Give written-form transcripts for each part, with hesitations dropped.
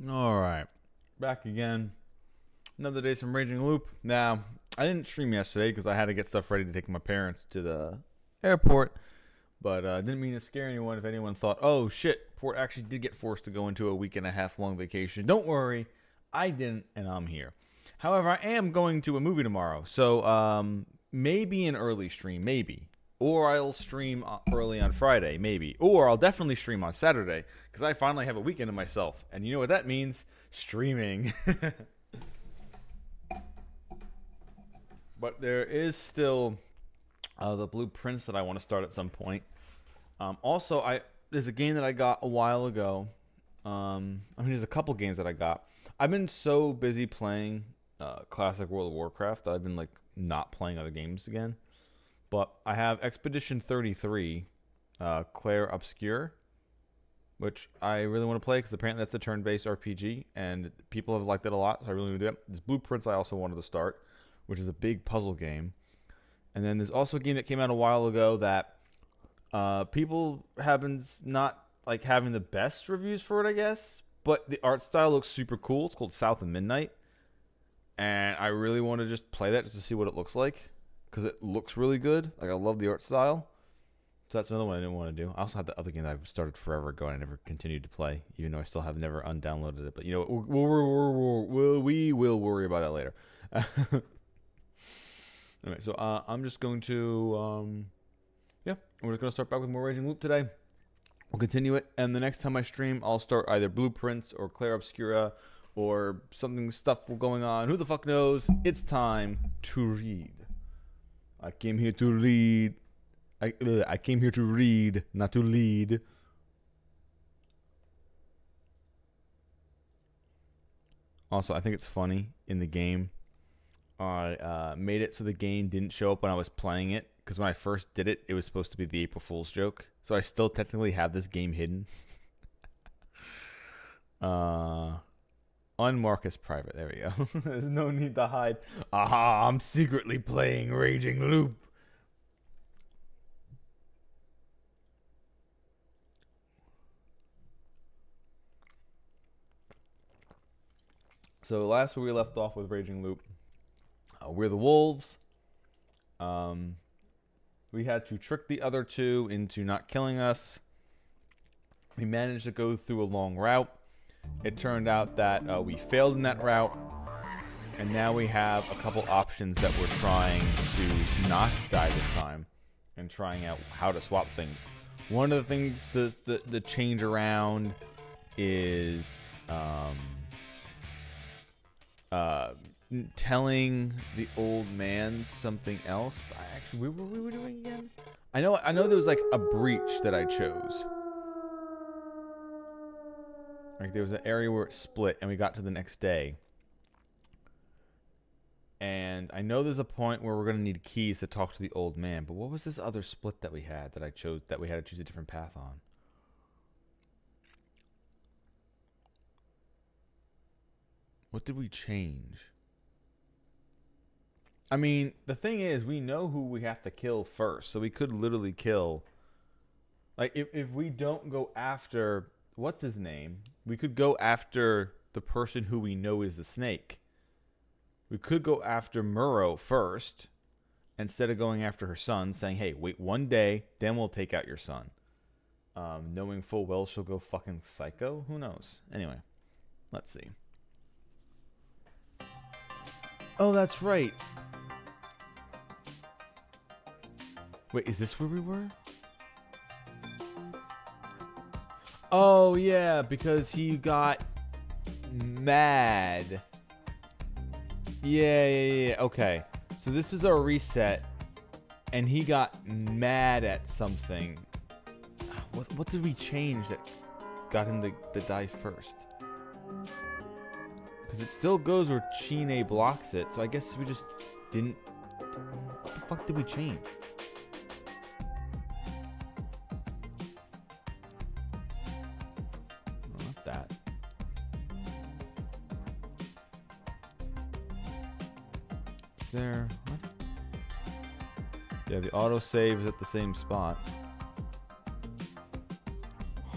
All right, back again. Another day from Raging Loop. Now, I didn't stream yesterday because I had to get stuff ready to take my parents to the airport, but didn't mean to scare anyone if anyone thought, oh shit, Port actually did get forced to go into a week and a half long vacation. Don't worry, I didn't, and I'm here. However, I am going to a movie tomorrow, so maybe an early stream, maybe. Or I'll stream early on Friday, maybe. Or I'll definitely stream on Saturday, because I finally have a weekend to myself. And you know what that means? Streaming. But there is still the blueprints that I want to start at some point. Also, there's a game that I got a while ago. There's a couple games that I got. I've been so busy playing classic World of Warcraft that I've been like not playing other games again. But I have Expedition 33, Claire Obscure, which I really want to play because apparently that's a turn-based RPG, and people have liked it a lot, so I really want to do it. There's Blueprints I also wanted to start, which is a big puzzle game. And then there's also a game that came out a while ago that people have been not like having the best reviews for it, I guess. But the art style looks super cool. It's called South of Midnight. And I really want to just play that just to see what it looks like, because it looks really good. Like, I love the art style. So that's another one I didn't want to do. I also had the other game that I started forever ago and I never continued to play, even though I still have never undownloaded it. But, you know, we will worry about that later. Anyway, so I'm just going to, we're just going to start back with more Raging Loop today. We'll continue it, and the next time I stream, I'll start either Blueprints or Claire Obscura or stuff going on. Who the fuck knows? It's time to read. I came here to read. I came here to read, not to lead. Also, I think it's funny in the game. I made it so the game didn't show up when I was playing it, because when I first did it, it was supposed to be the April Fool's joke. So I still technically have this game hidden. Unmark as private. There we go. There's no need to hide. Aha, I'm secretly playing Raging Loop. So last we left off with Raging Loop, we're the wolves. We had to trick the other two into not killing us. We managed to go through a long route. It turned out that we failed in that route, and now we have a couple options that we're trying to not die this time, and trying out how to swap things. One of the things to change around is telling the old man something else. But actually, what were we doing again? I know there was like a breach that I chose. Like, there was an area where it split, and we got to the next day. And I know there's a point where we're going to need keys to talk to the old man. But what was this other split that we had that I chose, that we had to choose a different path on? What did we change? I mean, the thing is, we know who we have to kill first. So we could literally kill... Like, if we don't go after... What's his name? We could go after the person who we know is the snake. We could go after Murrow first, instead of going after her son, saying, hey, wait one day, then we'll take out your son. Knowing full well she'll go fucking psycho? Who knows? Anyway, let's see. Oh, that's right. Wait, is this where we were? Oh, yeah, because he got mad. Yeah, okay. So this is our reset, and he got mad at something. What did we change that got him to die first? Because it still goes where Chine blocks it, so I guess we just didn't... What the fuck did we change? That. Is there... What? Yeah, the autosave is at the same spot.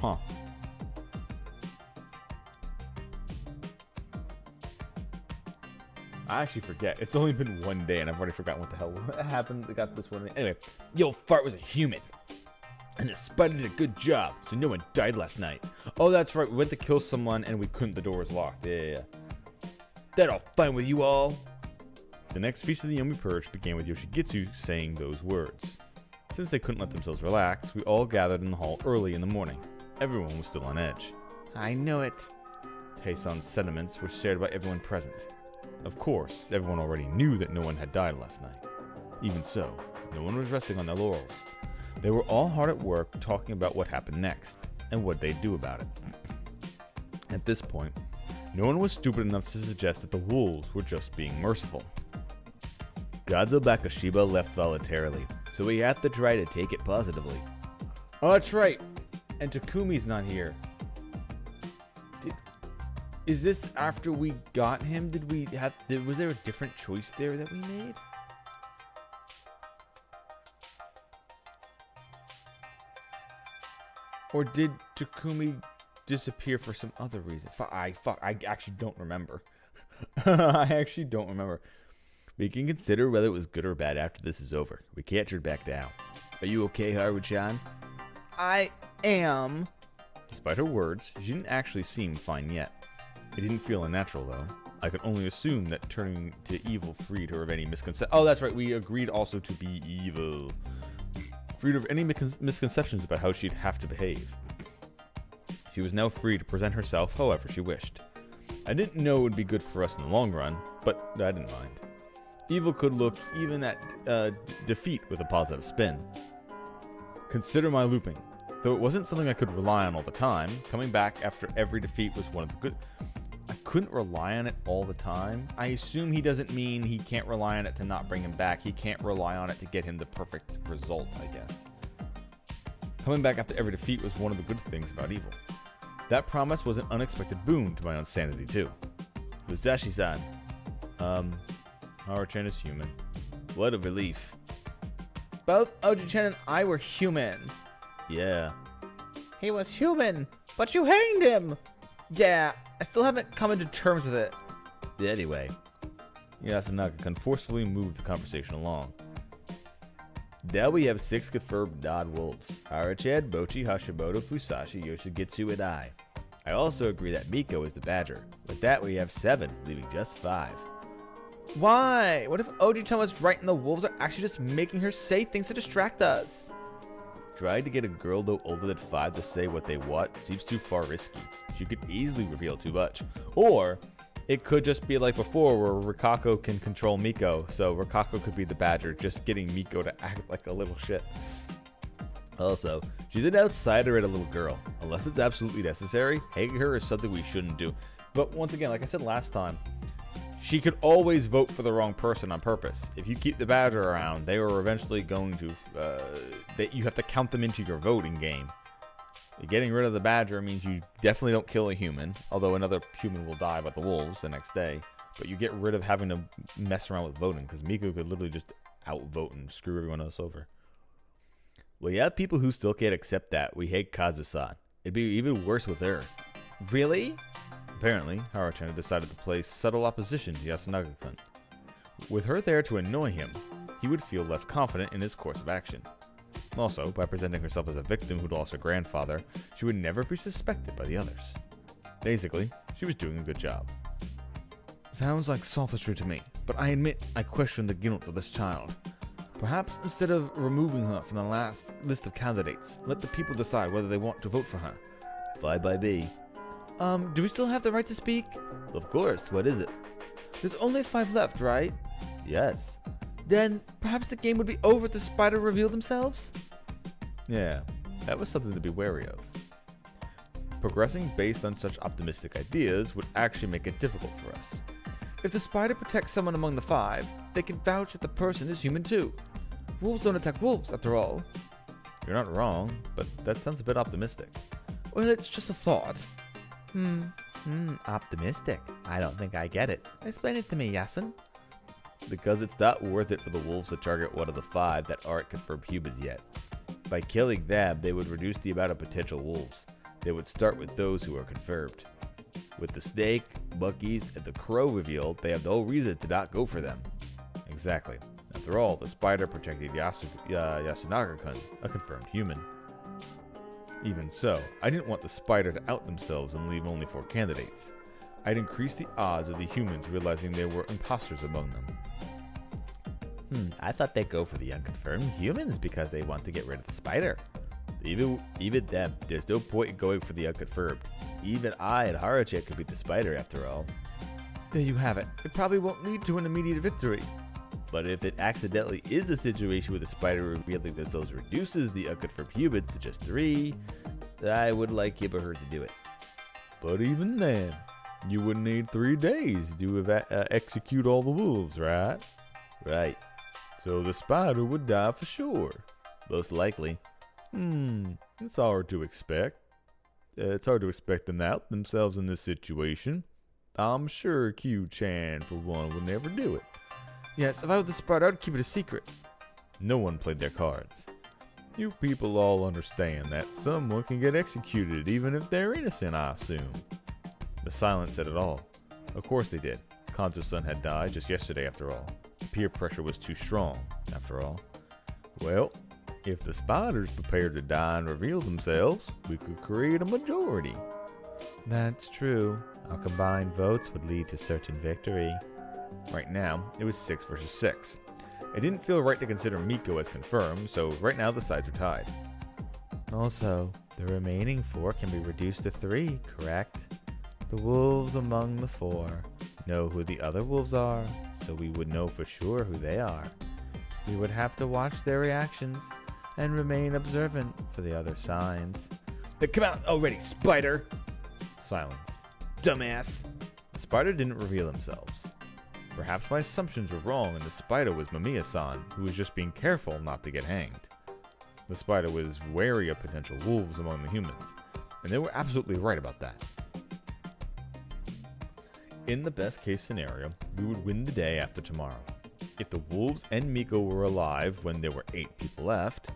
Huh. I actually forget. It's only been one day, and I've already forgotten what the hell happened. I got this one. Anyway, yo, Fart was a human. And the spider did a good job, so no one died last night. Oh, that's right. We went to kill someone, and we couldn't. The door was locked. Yeah. That all fine with you all? The next feast of the Yomi Purge began with Yoshigitsu saying those words. Since they couldn't let themselves relax, we all gathered in the hall early in the morning. Everyone was still on edge. I know it. Taison's sentiments were shared by everyone present. Of course, everyone already knew that no one had died last night. Even so, no one was resting on their laurels. They were all hard at work talking about what happened next, and what they'd do about it. At this point, no one was stupid enough to suggest that the wolves were just being merciful. Godzo Bakashiba left voluntarily, so we have to try to take it positively. Oh, that's right. And Takumi's not here. Is this after we got him? Was there a different choice there that we made? Or did Takumi disappear for some other reason? I actually don't remember. I actually don't remember. We can consider whether it was good or bad after this is over. We can't turn back now. Are you okay, Haru-chan? I am. Despite her words, she didn't actually seem fine yet. It didn't feel unnatural, though. I could only assume that turning to evil freed her of any misconceptions. Oh, that's right. We agreed also to be evil. Freed of any misconceptions about how she'd have to behave. She was now free to present herself however she wished. I didn't know it would be good for us in the long run, but I didn't mind. Evil could look even at defeat with a positive spin. Consider my looping. Though it wasn't something I could rely on all the time, coming back after every defeat was one of the good... I couldn't rely on it all the time. I assume he doesn't mean he can't rely on it to not bring him back. He can't rely on it to get him the perfect result, I guess. Coming back after every defeat was one of the good things about evil. That promise was an unexpected boon to my own sanity, too. Musashi-san. Haru-chan is human. What a relief. Both Oji-chan and I were human. Yeah. He was human, but you hanged him! Yeah, I still haven't come into terms with it. Anyway, Yasunaka forcefully moved the conversation along. Now we have 6 confirmed non-wolves. Haru-chan, Mochi, Hashimoto, Fusashi, Yoshigitsu, and I. I also agree that Miko is the badger. With that, we have 7, leaving just 5. Why? What if Oji-chan was right and the wolves are actually just making her say things to distract us? Trying to get a girl no older than 5 to say what they want seems too far risky. She could easily reveal too much. Or it could just be like before where Rikako can control Miko, so Rikako could be the badger, just getting Miko to act like a little shit. Also, she's an outsider and a little girl. Unless it's absolutely necessary, hanging her is something we shouldn't do. But once again, like I said last time, she could always vote for the wrong person on purpose. If you keep the badger around, they are eventually going to... you have to count them into your voting game. Getting rid of the badger means you definitely don't kill a human, although another human will die by the wolves the next day. But you get rid of having to mess around with voting, because Miko could literally just outvote and screw everyone else over. Well, you have people who still can't accept that. We hate Kazu-san. It'd be even worse with her. Really? Apparently, Haru-chan decided to place subtle opposition to Yasunaka-kun. With her there to annoy him, he would feel less confident in his course of action. Also, by presenting herself as a victim who'd lost her grandfather, she would never be suspected by the others. Basically, she was doing a good job. Sounds like sophistry to me, but I admit I question the guilt of this child. Perhaps instead of removing her from the last list of candidates, let the people decide whether they want to vote for her. Fine by me. Do we still have the right to speak? Of course, what is it? There's only 5 left, right? Yes. Then, perhaps the game would be over if the spider revealed themselves? Yeah, that was something to be wary of. Progressing based on such optimistic ideas would actually make it difficult for us. If the spider protects someone among the 5, they can vouch that the person is human too. Wolves don't attack wolves, after all. You're not wrong, but that sounds a bit optimistic. Well, it's just a thought. Optimistic. I don't think I get it. Explain it to me, Yasun. Because it's not worth it for the wolves to target one of the 5 that aren't confirmed humans yet. By killing them, they would reduce the amount of potential wolves. They would start with those who are confirmed. With the snake, monkeys, and the crow revealed, they have no reason to not go for them. Exactly. After all, the spider protected Yasunaka-kun, a confirmed human. Even so, I didn't want the spider to out themselves and leave only 4 candidates. I'd increase the odds of the humans realizing there were imposters among them. I thought they'd go for the unconfirmed humans because they want to get rid of the spider. Even them, there's no point in going for the unconfirmed. Even I and Haruche could beat the spider after all. There you have it. It probably won't lead to an immediate victory. But if it accidentally is a situation where the spider revealing themselves reduces the unconfirmed humans to just 3, I would like him or her to do it. But even then, you would need 3 days to execute all the wolves, right? Right. So the spider would die for sure. Most likely. It's hard to expect. It's hard to expect them to out themselves in this situation. I'm sure Q-chan, for one, would never do it. Yes, if I were the spider, I'd keep it a secret. No one played their cards. You people all understand that someone can get executed even if they're innocent, I assume. The silence said it all. Of course they did. Kanjo's son had died just yesterday after all. Peer pressure was too strong, after all. Well, if the spiders prepared to die and reveal themselves, we could create a majority. That's true. Our combined votes would lead to certain victory. Right now, it was 6 versus 6. It didn't feel right to consider Miko as confirmed, so right now the sides are tied. Also, the remaining 4 can be reduced to 3, correct? The wolves among the 4 know who the other wolves are, so we would know for sure who they are. We would have to watch their reactions and remain observant for the other signs. Then come out already, spider! Silence. Dumbass! The spider didn't reveal themselves. Perhaps my assumptions were wrong and the spider was Mamiya-san, who was just being careful not to get hanged. The spider was wary of potential wolves among the humans, and they were absolutely right about that. In the best case scenario, we would win the day after tomorrow. If the wolves and Miko were alive when there were 8 people left,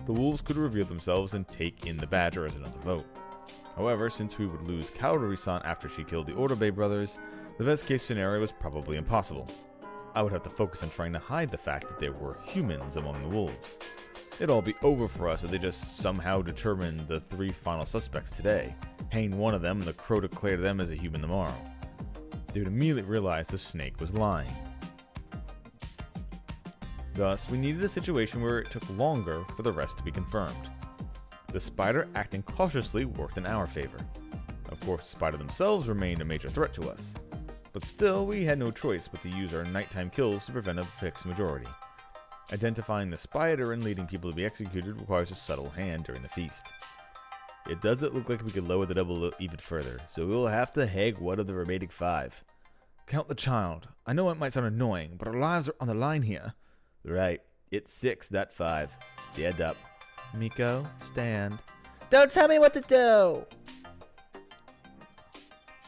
the wolves could reveal themselves and take in the badger as another vote. However, since we would lose Kaori-san after she killed the Ordobe brothers, the best case scenario was probably impossible. I would have to focus on trying to hide the fact that there were humans among the wolves. It'd all be over for us if they just somehow determined the 3 final suspects today, hanged one of them and the crow declared them as a human tomorrow. They would immediately realize the snake was lying. Thus, we needed a situation where it took longer for the rest to be confirmed. The spider acting cautiously worked in our favor. Of course, the spider themselves remained a major threat to us. But still, we had no choice but to use our nighttime kills to prevent a fixed majority. Identifying the spider and leading people to be executed requires a subtle hand during the feast. It doesn't look like we could lower the double even further, so we will have to hang one of the remaining 5. Count the child. I know it might sound annoying, but our lives are on the line here. Right. It's 6, not 5. Stand up. Miko, stand. Don't tell me what to do!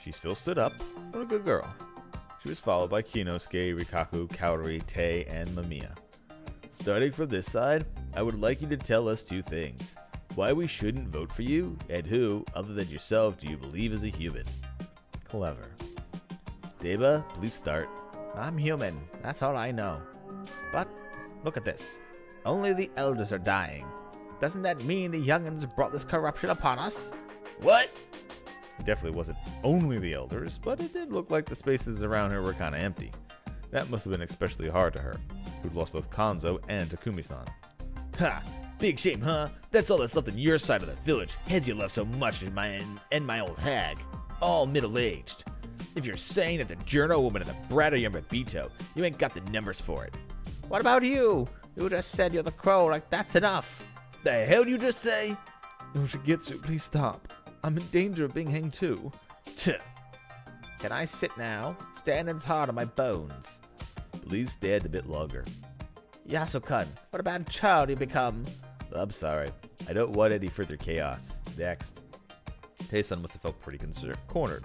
She still stood up. What a good girl. She was followed by Kinosuke, Rikaku, Kaori, Tei, and Mamiya. Starting from this side, I would like you to tell us 2 things. Why we shouldn't vote for you, and who, other than yourself, do you believe is a human? Clever. Deba, please start. I'm human. That's all I know. But, look at this. Only the elders are dying. Doesn't that mean the young'uns brought this corruption upon us? What? It definitely wasn't only the elders, but it did look like the spaces around her were kinda empty. That must have been especially hard to her, who'd lost both Kanzo and Takumi-san. Ha! Big shame, huh? That's all that's left on your side of the village. Heads you love so much and my old hag. All middle-aged. If you're saying that the journal woman and the brat are your Mabito, you ain't got the numbers for it. What about you? You just said you're the crow, like that's enough. The hell you just say? Yoshigetsu, please stop. I'm in danger of being hanged too. Tuh. Can I sit now? Standing's hard on my bones. Please stand a bit longer. Yasuo-kun, what a bad child you become. I'm sorry. I don't want any further chaos. Next. Tei-san must have felt pretty cornered.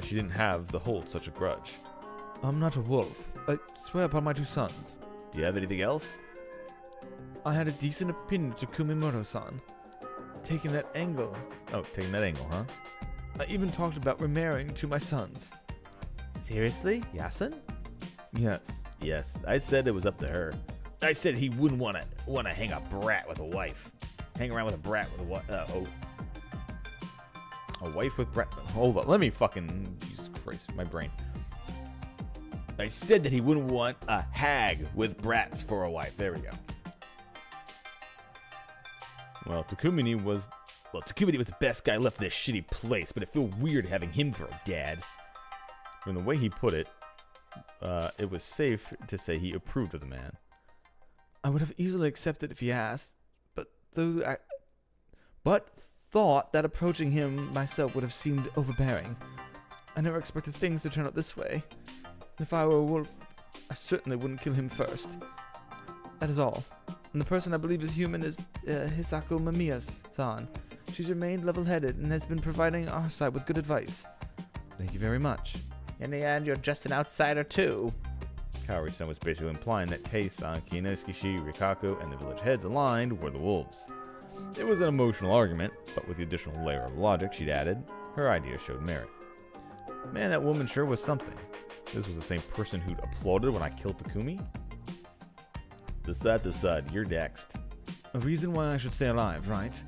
She didn't have to hold such a grudge. I'm not a wolf. I swear upon my 2 sons. Do you have anything else? I had a decent opinion to Kumimoto-san. Taking that angle. Oh, taking that angle, huh? I even talked about remarrying to my sons. Seriously? Yasin? Yes. I said it was up to her. I said he wouldn't want to hang a brat with a wife. Hang around with a brat with a what? A wife with brat. Hold on. Let me fucking. Jesus Christ, my brain. I said that he wouldn't want a hag with brats for a wife. There we go. Well, Takumi was the best guy left in this shitty place, but it felt weird having him for a dad. From the way he put it, it was safe to say he approved of the man. I would have easily accepted if he asked, but thought that approaching him myself would have seemed overbearing. I never expected things to turn out this way. If I were a wolf, I certainly wouldn't kill him first. That is all. And the person I believe is human is Hisako Mamiya-san. She's remained level-headed and has been providing our side with good advice. Thank you very much. In the end, you're just an outsider too. Kaori-san was basically implying that Kei-san, Kinosuke, Rikaku, and the village heads aligned were the wolves. It was an emotional argument, but with the additional layer of logic she'd added, her idea showed merit. Man, that woman sure was something. This was the same person who'd applauded when I killed Takumi? Decide, you're next. A reason why I should stay alive, right?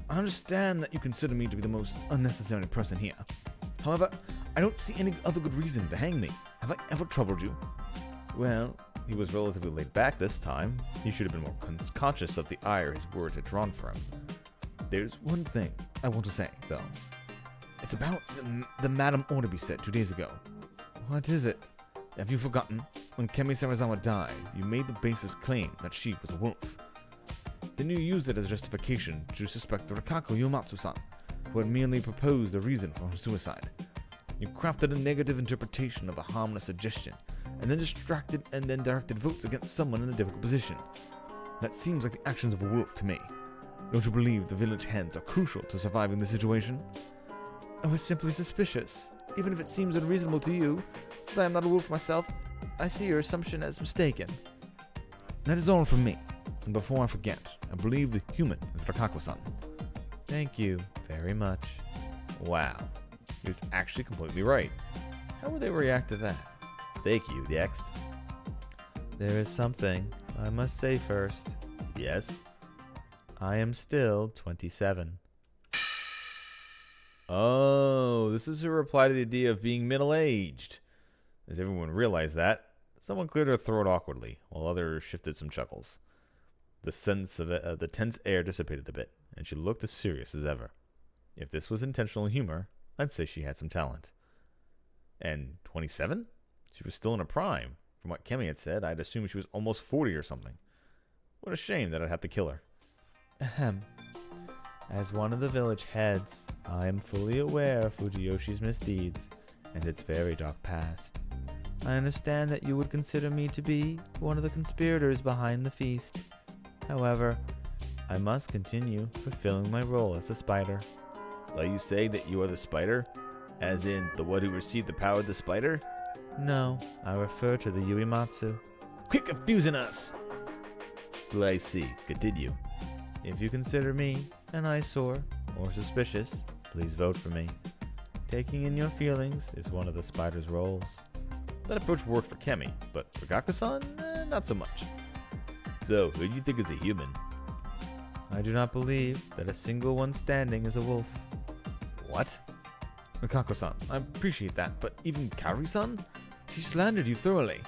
I understand that you consider me to be the most unnecessary person here. However, I don't see any other good reason to hang me. Have I ever troubled you? Well, he was relatively laid back this time. He should have been more conscious of the ire his words had drawn for him. There's one thing I want to say, though. It's about the Madame Orderby said 2 days ago. What is it? Have you forgotten? When Kemi Sarazawa died, you made the baseless claim that she was a wolf. Then you used it as justification to suspect the Rikaku Yomatsu-san, who had merely proposed a reason for her suicide. You crafted a negative interpretation of a harmless suggestion, and then directed votes against someone in a difficult position. That seems like the actions of a wolf to me. Don't you believe the village heads are crucial to surviving the situation? I was simply suspicious. Even if it seems unreasonable to you, since I am not a wolf myself, I see your assumption as mistaken. That is all from me. And before I forget, I believe the human is Rikaku-san. Thank you very much. Wow. He was actually completely right. How would they react to that? Thank you, next. There is something I must say first. Yes? I am still 27. Oh, this is a reply to the idea of being middle-aged. As everyone realized that, someone cleared her throat awkwardly, while others shifted some chuckles. The sense of the tense air dissipated a bit, and she looked as serious as ever. If this was intentional humor, I'd say she had some talent. And 27? She was still in her prime. From what Kemi had said, I'd assumed she was almost 40 or something. What a shame that I'd have to kill her. Ahem. As one of the village heads, I am fully aware of Fujiyoshi's misdeeds and its very dark past. I understand that you would consider me to be one of the conspirators behind the feast. However, I must continue fulfilling my role as the spider. Are you saying that you are the spider? As in, the one who received the power of the spider? No, I refer to the Yuimatsu. Quit confusing us! Well, I see. Continue. If you consider me an eyesore or suspicious, please vote for me. Taking in your feelings is one of the spider's roles. That approach worked for Kemi, but for Rikaku-san, not so much. So, who do you think is a human? I do not believe that a single one standing is a wolf. What? Rikaku-san, I appreciate that, but even Kaori-san? She slandered you thoroughly.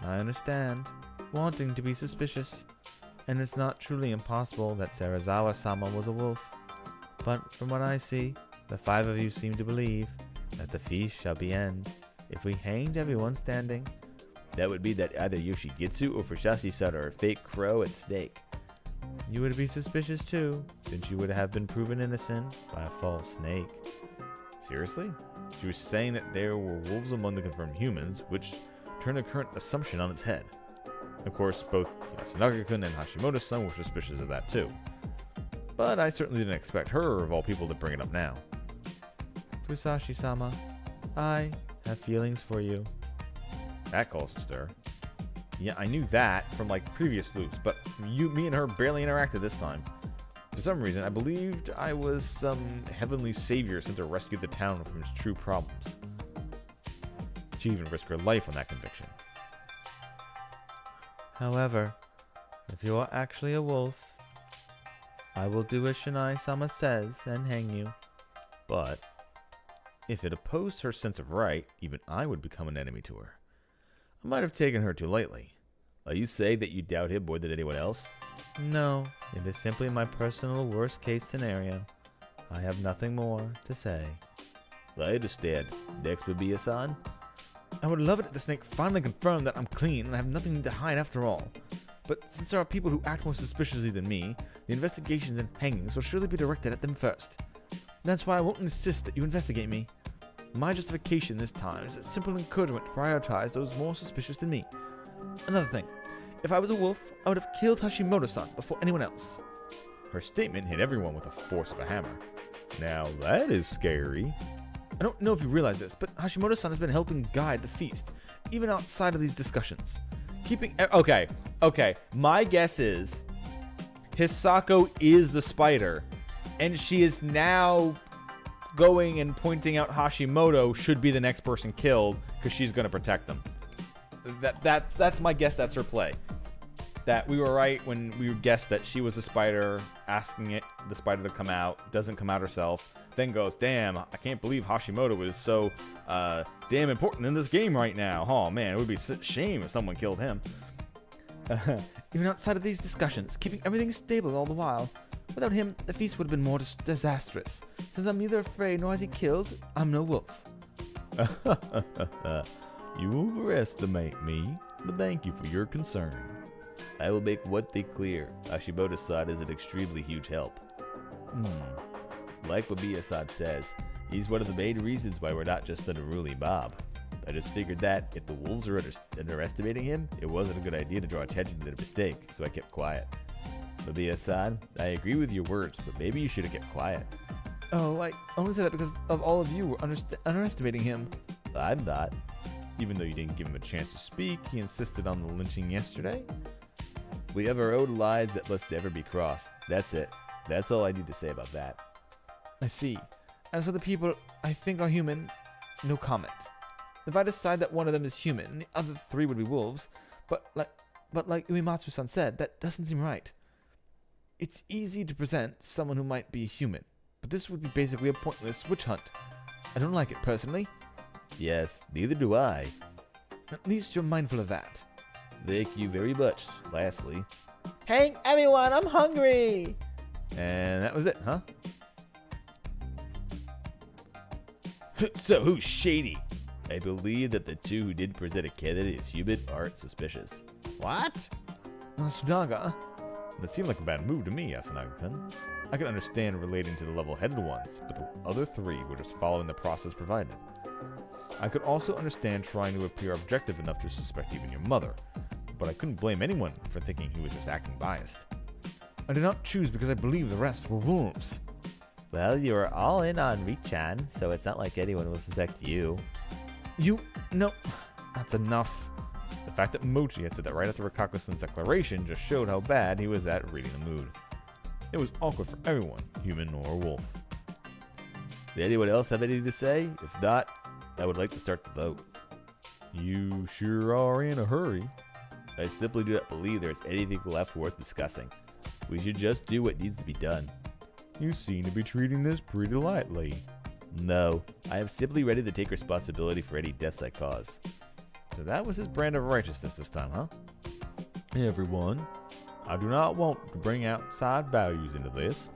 I understand, wanting to be suspicious. And it's not truly impossible that Sarazawa-sama was a wolf. But from what I see, the 5 of you seem to believe that the feast shall be end if we hanged everyone standing. That would be that either Yoshigitsu or Fushasi-san are a fake crow and snake. You would be suspicious too, since you would have been proven innocent by a false snake. Seriously? She was saying that there were wolves among the confirmed humans, which turned the current assumption on its head. Of course, both Yasunaga-kun and Hashimoto-san were suspicious of that too. But I certainly didn't expect her, of all people, to bring it up now. Fusashi-sama, I have feelings for you. That caused a stir. Yeah, I knew that from previous loops, but me and her barely interacted this time. For some reason, I believed I was some heavenly savior sent to rescue the town from its true problems. She even risked her life on that conviction. However, if you are actually a wolf, I will do as Shinai-sama says and hang you. But if it opposed her sense of right, even I would become an enemy to her. I might have taken her too lightly. Are you saying that you doubt him more than anyone else? No, it is simply my personal worst-case scenario. I have nothing more to say. I understand. Next would be Asan. I would love it if the snake finally confirmed that I'm clean and I have nothing to hide after all. But since there are people who act more suspiciously than me, the investigations and hangings will surely be directed at them first. That's why I won't insist that you investigate me. My justification this time is a simple encouragement to prioritize those more suspicious than me. Another thing, if I was a wolf, I would have killed Hashimoto-san before anyone else. Her statement hit everyone with the force of a hammer. Now that is scary. I don't know if you realize this, but Hashimoto-san has been helping guide the feast, even outside of these discussions. Okay. My guess is Hisako is the spider, and she is now going and pointing out Hashimoto should be the next person killed because she's going to protect them. That's my guess. That's her play. That we were right when we guessed that she was the spider, asking the spider to come out, doesn't come out herself, then goes, damn, I can't believe Hashimoto is so damn important in this game right now. Oh man, it would be a shame if someone killed him. Even outside of these discussions, keeping everything stable all the while. Without him, the feast would have been more disastrous. Since I'm neither afraid nor has he killed, I'm no wolf. You overestimate me, but thank you for your concern. I will make one thing clear. Hashimoto-san is an extremely huge help. Like Mamiya-san says, he's one of the main reasons why we're not just an unruly mob. I just figured that if the wolves are underestimating him, it wasn't a good idea to draw attention to their mistake, so I kept quiet. Mamiya-san, I agree with your words, but maybe you should have kept quiet. Oh, I only said that because of all of you were underestimating him. I'm not. Even though you didn't give him a chance to speak, he insisted on the lynching yesterday. We have our own lives that must never be crossed. That's it. That's all I need to say about that. I see. As for the people I think are human, no comment. If I decide that one of them is human, the other three would be wolves, but like Uematsu-san said, that doesn't seem right. It's easy to present someone who might be human, but this would be basically a pointless witch hunt. I don't like it personally. Yes, neither do I. At least you're mindful of that. Thank you very much. Lastly, hey everyone, I'm hungry! And that was it, huh? So who's shady? I believe that the two who did present a candidate as human aren't suspicious. What? Sunaga? That seemed like a bad move to me, Yasunaga-kun. I can understand relating to the level-headed ones, but the other three were just following the process provided. I could also understand trying to appear objective enough to suspect even your mother, but I couldn't blame anyone for thinking he was just acting biased. I did not choose because I believe the rest were wolves. Well, you were all in on Richan, so it's not like anyone will suspect you. No, that's enough. The fact that Mochi had said that right after Rikako-san's declaration just showed how bad he was at reading the mood. It was awkward for everyone, human or wolf. Did anyone else have anything to say? If not, I would like to start the vote. You sure are in a hurry. I simply do not believe there is anything left worth discussing. We should just do what needs to be done. You seem to be treating this pretty lightly. No, I am simply ready to take responsibility for any deaths I cause. So that was his brand of righteousness this time, huh? Everyone, I do not want to bring outside values into this,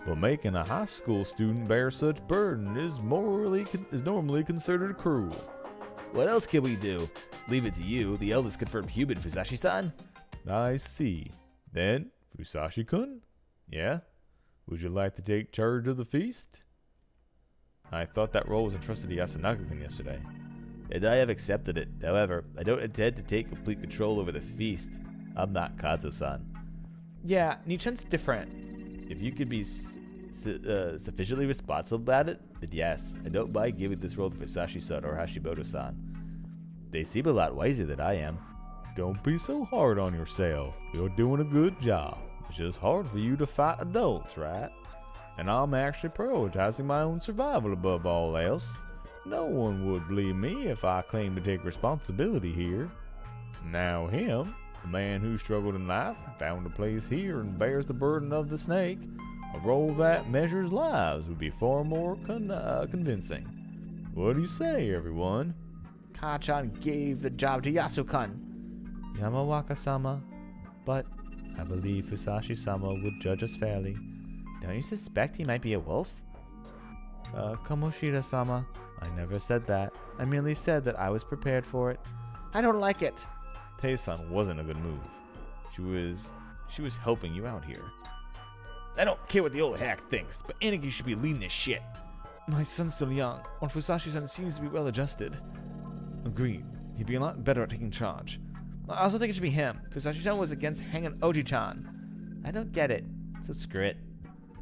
but making a high school student bear such burden is normally considered cruel. What else can we do? Leave it to you, the eldest confirmed human, Fusashi-san. I see. Then, Fusashi-kun? Yeah? Would you like to take charge of the feast? I thought that role was entrusted to Yasunaga-kun yesterday. And I have accepted it. However, I don't intend to take complete control over the feast. I'm not Kazo-san. Yeah, Nichan's different. If you could be sufficiently responsible about it, then yes, I don't mind giving this role to Fusashi-san or Hashimoto-san. They seem a lot wiser than I am. Don't be so hard on yourself. You're doing a good job. It's just hard for you to fight adults, right? And I'm actually prioritizing my own survival above all else. No one would believe me if I claimed to take responsibility here. Now him, a man who struggled in life, found a place here and bears the burden of the snake, a role that measures lives would be far more convincing. What do you say, everyone? Ka-chan gave the job to Yasukan. Yamawaka-sama, but I believe Fusashi-sama would judge us fairly. Don't you suspect he might be a wolf? Kamoshida-sama, I never said that. I merely said that I was prepared for it. I don't like it. Tei-san wasn't a good move. She was helping you out here. I don't care what the old hack thinks, but Aniki should be leading this shit. My son's still young, while Fusashi-san seems to be well adjusted. Agreed. He'd be a lot better at taking charge. I also think it should be him. Fusashi-san was against hanging Oji-chan. I don't get it, so screw it.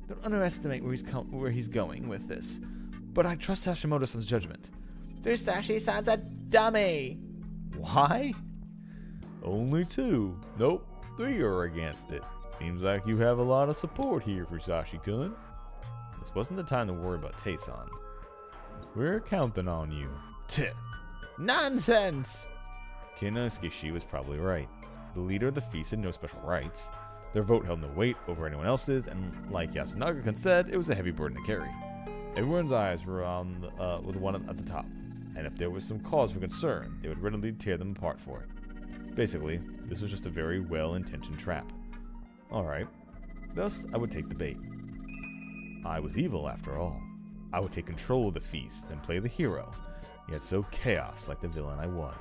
Don't underestimate where he's going with this. But I trust Hashimoto-san's judgment. Fusashi-san's a dummy. Why? Only 2. Nope, 3 are against it. Seems like you have a lot of support here, Fusashi-kun. This wasn't the time to worry about Tei-san. We're counting on you. Tch. Nonsense! Kinosuke was probably right. The leader of the feast had no special rights. Their vote held no weight over anyone else's, and like Yasunaga-kun said, it was a heavy burden to carry. Everyone's eyes were on with the one at the top, and if there was some cause for concern, they would readily tear them apart for it. Basically, this was just a very well-intentioned trap. Alright, thus I would take the bait. I was evil after all. I would take control of the feast and play the hero, yet so chaos like the villain I was.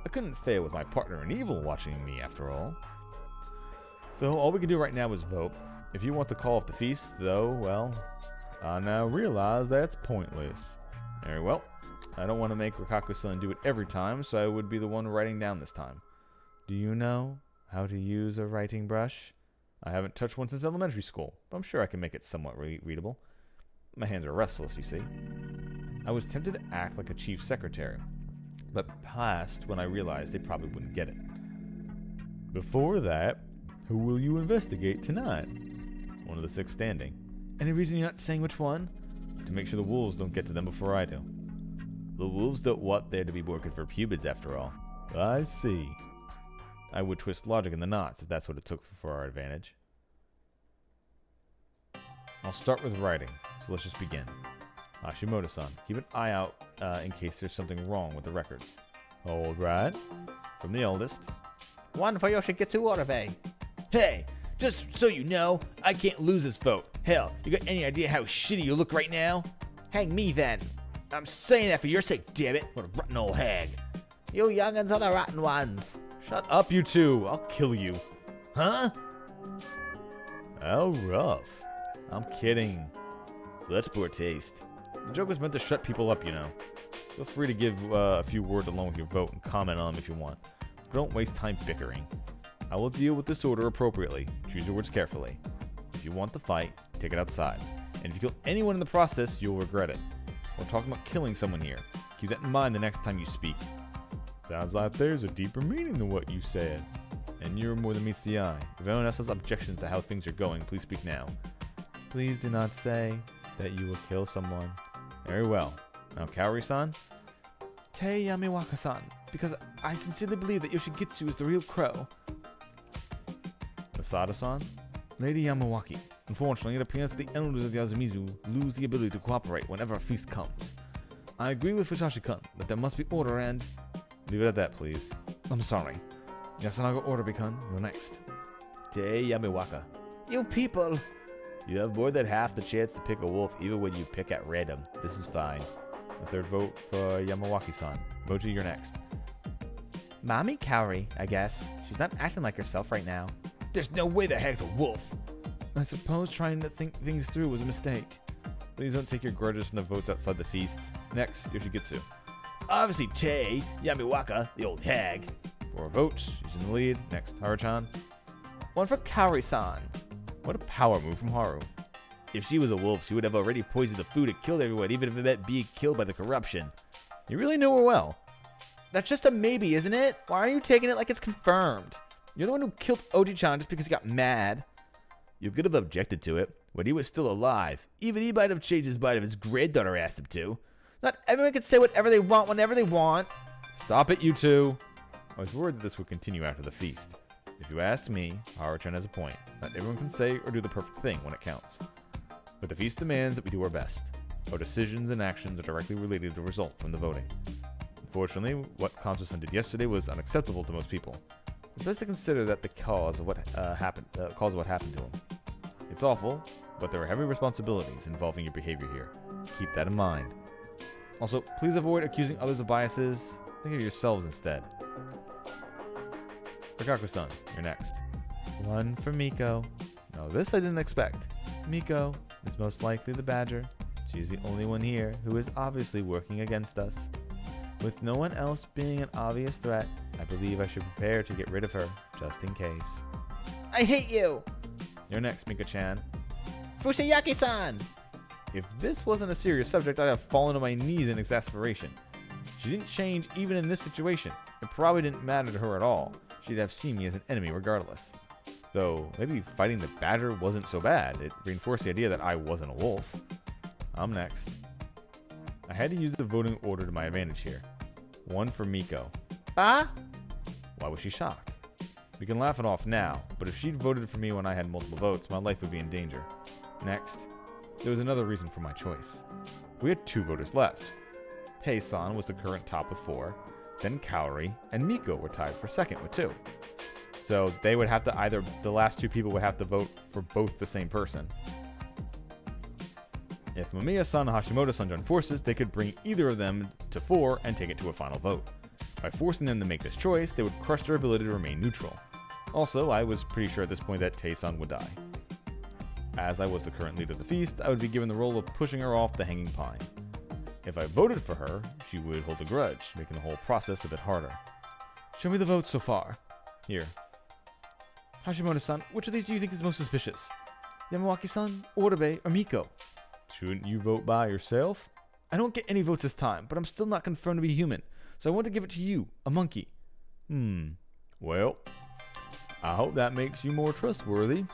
I couldn't fail with my partner in evil watching me after all. So all we can do right now is vote. If you want to call off the feast, though, well, I now realize that's pointless. Very well. I don't want to make Rikaku-san do it every time, so I would be the one writing down this time. Do you know how to use a writing brush? I haven't touched one since elementary school, but I'm sure I can make it somewhat readable. My hands are restless, you see. I was tempted to act like a chief secretary, but passed when I realized they probably wouldn't get it. Before that, who will you investigate tonight? One of the 6 standing. Any reason you're not saying which one? To make sure the wolves don't get to them before I do. The wolves don't want there to be working for pubids after all. I see. I would twist logic in the knots if that's what it took for our advantage. I'll start with writing, so let's just begin. Hashimoto-san, keep an eye out in case there's something wrong with the records. All right. From the eldest. One for Yoshigetsu Oribe. Hey, just so you know, I can't lose this vote. Hell, you got any idea how shitty you look right now? Hang me then. I'm saying that for your sake, damn it. What a rotten old hag. You youngins are the rotten ones. Shut up, you two. I'll kill you. Huh? How rough. I'm kidding. Such poor taste. The joke was meant to shut people up, you know. Feel free to give a few words along with your vote and comment on them if you want. But don't waste time bickering. I will deal with this order appropriately. Choose your words carefully. If you want to fight, take it outside. And if you kill anyone in the process, you'll regret it. We're talking about killing someone here. Keep that in mind the next time you speak. Sounds like there's a deeper meaning than what you said. And you're more than meets the eye. If anyone else has objections to how things are going, please speak now. Please do not say that you will kill someone. Very well. Now, Kaori-san? Tei Yamiwaka-san, because I sincerely believe that Yoshigetsu is the real crow. Masato-san? Lady Yamawaki, unfortunately, it appears that the elders of Yasumizu lose the ability to cooperate whenever a feast comes. I agree with Fusashi-kun that there must be order and... Leave it at that, please. I'm sorry. Yasunaga Oribe-kun, you're next. Tei Yamiwaka. You people. You have more than half the chance to pick a wolf even when you pick at random. This is fine. A third vote for Yamawaki-san. Mochi, you're next. Mommy Kaori, I guess. She's not acting like herself right now. There's no way the hag's a wolf. I suppose trying to think things through was a mistake. Please don't take your grudges from the votes outside the feast. Next, Yoshigetsu. Obviously, Tei Yamiwaka, the old hag. For a vote, she's in the lead. Next, Haru-chan. One for Kaori-san. What a power move from Haru. If she was a wolf, she would have already poisoned the food and killed everyone, even if it meant being killed by the corruption. You really know her well. That's just a maybe, isn't it? Why are you taking it like it's confirmed? You're the one who killed Oji-chan just because he got mad. You could have objected to it when he was still alive. Even he might have changed his mind if his granddaughter asked him to. Not everyone can say whatever they want whenever they want. Stop it, you two. I was worried that this would continue after the feast. If you ask me, Haru-chan has a point. Not everyone can say or do the perfect thing when it counts. But the feast demands that we do our best. Our decisions and actions are directly related to the result from the voting. Unfortunately, what Kanzo-san did yesterday was unacceptable to most people. It's best to consider that the cause of what happened to him. It's awful, but there are heavy responsibilities involving your behavior here. Keep that in mind. Also, please avoid accusing others of biases. Think of yourselves instead. Rikaku-san, you're next. One for Miko. Now this I didn't expect. Miko is most likely the badger. She's the only one here who is obviously working against us. With no one else being an obvious threat, I believe I should prepare to get rid of her, just in case. I hate you! You're next, Mika-chan. Fushiyaki-san! If this wasn't a serious subject, I'd have fallen on my knees in exasperation. She didn't change even in this situation. It probably didn't matter to her at all. She'd have seen me as an enemy regardless. Though, maybe fighting the badger wasn't so bad. It reinforced the idea that I wasn't a wolf. I'm next. I had to use the voting order to my advantage here. One for Miko. Ah? Why was she shocked? We can laugh it off now, but if she'd voted for me when I had multiple votes, my life would be in danger. Next, there was another reason for my choice. We had 2 voters left. Tae-san was the current top with 4, then Kaori and Miko were tied for second with 2. So they would have to the last 2 people would have to vote for both the same person. If Mamiya-san and Hashimoto-san joined forces, they could bring either of them to 4 and take it to a final vote. By forcing them to make this choice, they would crush their ability to remain neutral. Also, I was pretty sure at this point that Tae-san would die. As I was the current leader of the feast, I would be given the role of pushing her off the hanging pine. If I voted for her, she would hold a grudge, making the whole process a bit harder. Show me the votes so far. Here. Hashimoto-san, which of these do you think is most suspicious? Yamawaki-san, Orabe, or Miko? Shouldn't you vote by yourself? I don't get any votes this time, but I'm still not confirmed to be human, so I want to give it to you, a monkey. Well, I hope that makes you more trustworthy.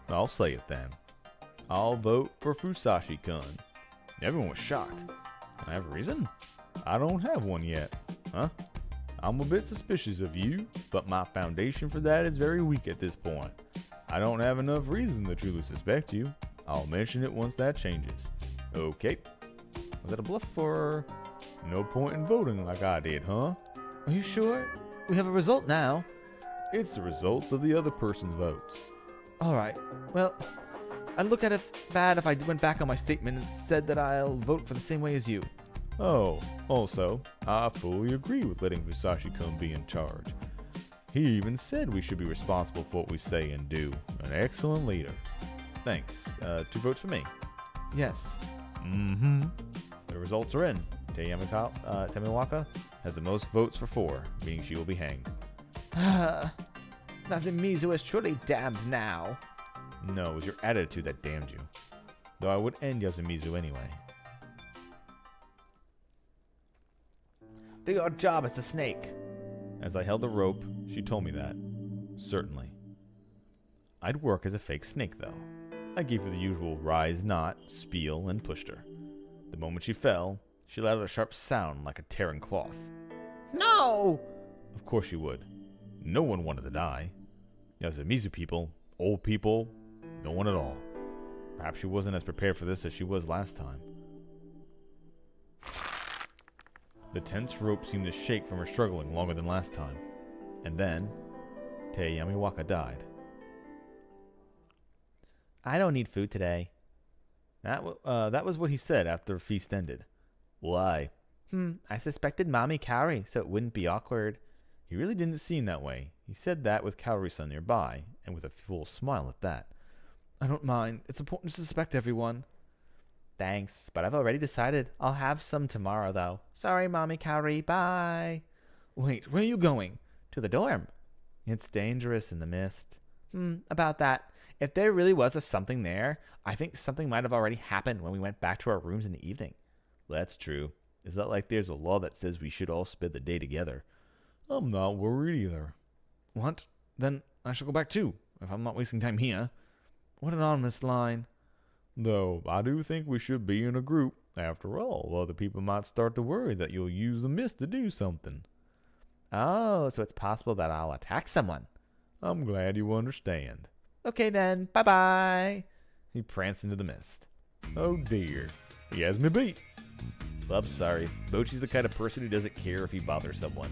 I'll say it then. I'll vote for Fusashi-kun. Everyone was shocked. Can I have a reason? I don't have one yet. Huh? I'm a bit suspicious of you, but my foundation for that is very weak at this point. I don't have enough reason to truly suspect you. I'll mention it once that changes. Okay. Was that a bluff or no point in voting like I did, huh? Are you sure? We have a result now. It's the result of the other person's votes. Alright, well, I'd look at it bad if I went back on my statement and said that I'll vote for the same way as you. Oh, also, I fully agree with letting Fusashi-kun be in charge. He even said we should be responsible for what we say and do. An excellent leader. Thanks. 2 votes for me. Yes. The results are in. Tamiwaka has the most votes for 4, meaning she will be hanged. Nazimizu is surely damned now. No, it was your attitude that damned you. Though I would end Yasumizu anyway. Do your job as the snake. As I held the rope, she told me that. Certainly. I'd work as a fake snake, though. I gave her the usual rise not, spiel, and pushed her. The moment she fell, she let out a sharp sound like a tearing cloth. No! Of course she would. No one wanted to die. Yasumizu people, old people, no one at all. Perhaps she wasn't as prepared for this as she was last time. The tense rope seemed to shake from her struggling longer than last time. And then, Tei Yamiwaka died. I don't need food today. That was what he said after the feast ended. Why? I suspected Mommy Kaori, so it wouldn't be awkward. He really didn't seem that way. He said that with Kaori-san nearby, and with a full smile at that. I don't mind. It's important to suspect everyone. Thanks, but I've already decided I'll have some tomorrow, though. Sorry, Mommy Kaori. Bye. Wait, where are you going? To the dorm. It's dangerous in the mist. About that. If there really was a something there, I think something might have already happened when we went back to our rooms in the evening. That's true. It's not like there's a law that says we should all spend the day together. I'm not worried either. What? Then I shall go back too, if I'm not wasting time here. What an ominous line. Though I do think we should be in a group. After all, other people might start to worry that you'll use the mist to do something. Oh, so it's possible that I'll attack someone. I'm glad you understand. Okay then, bye-bye. He pranced into the mist. Oh dear, he has me beat. I'm sorry. Bochi's the kind of person who doesn't care if he bothers someone.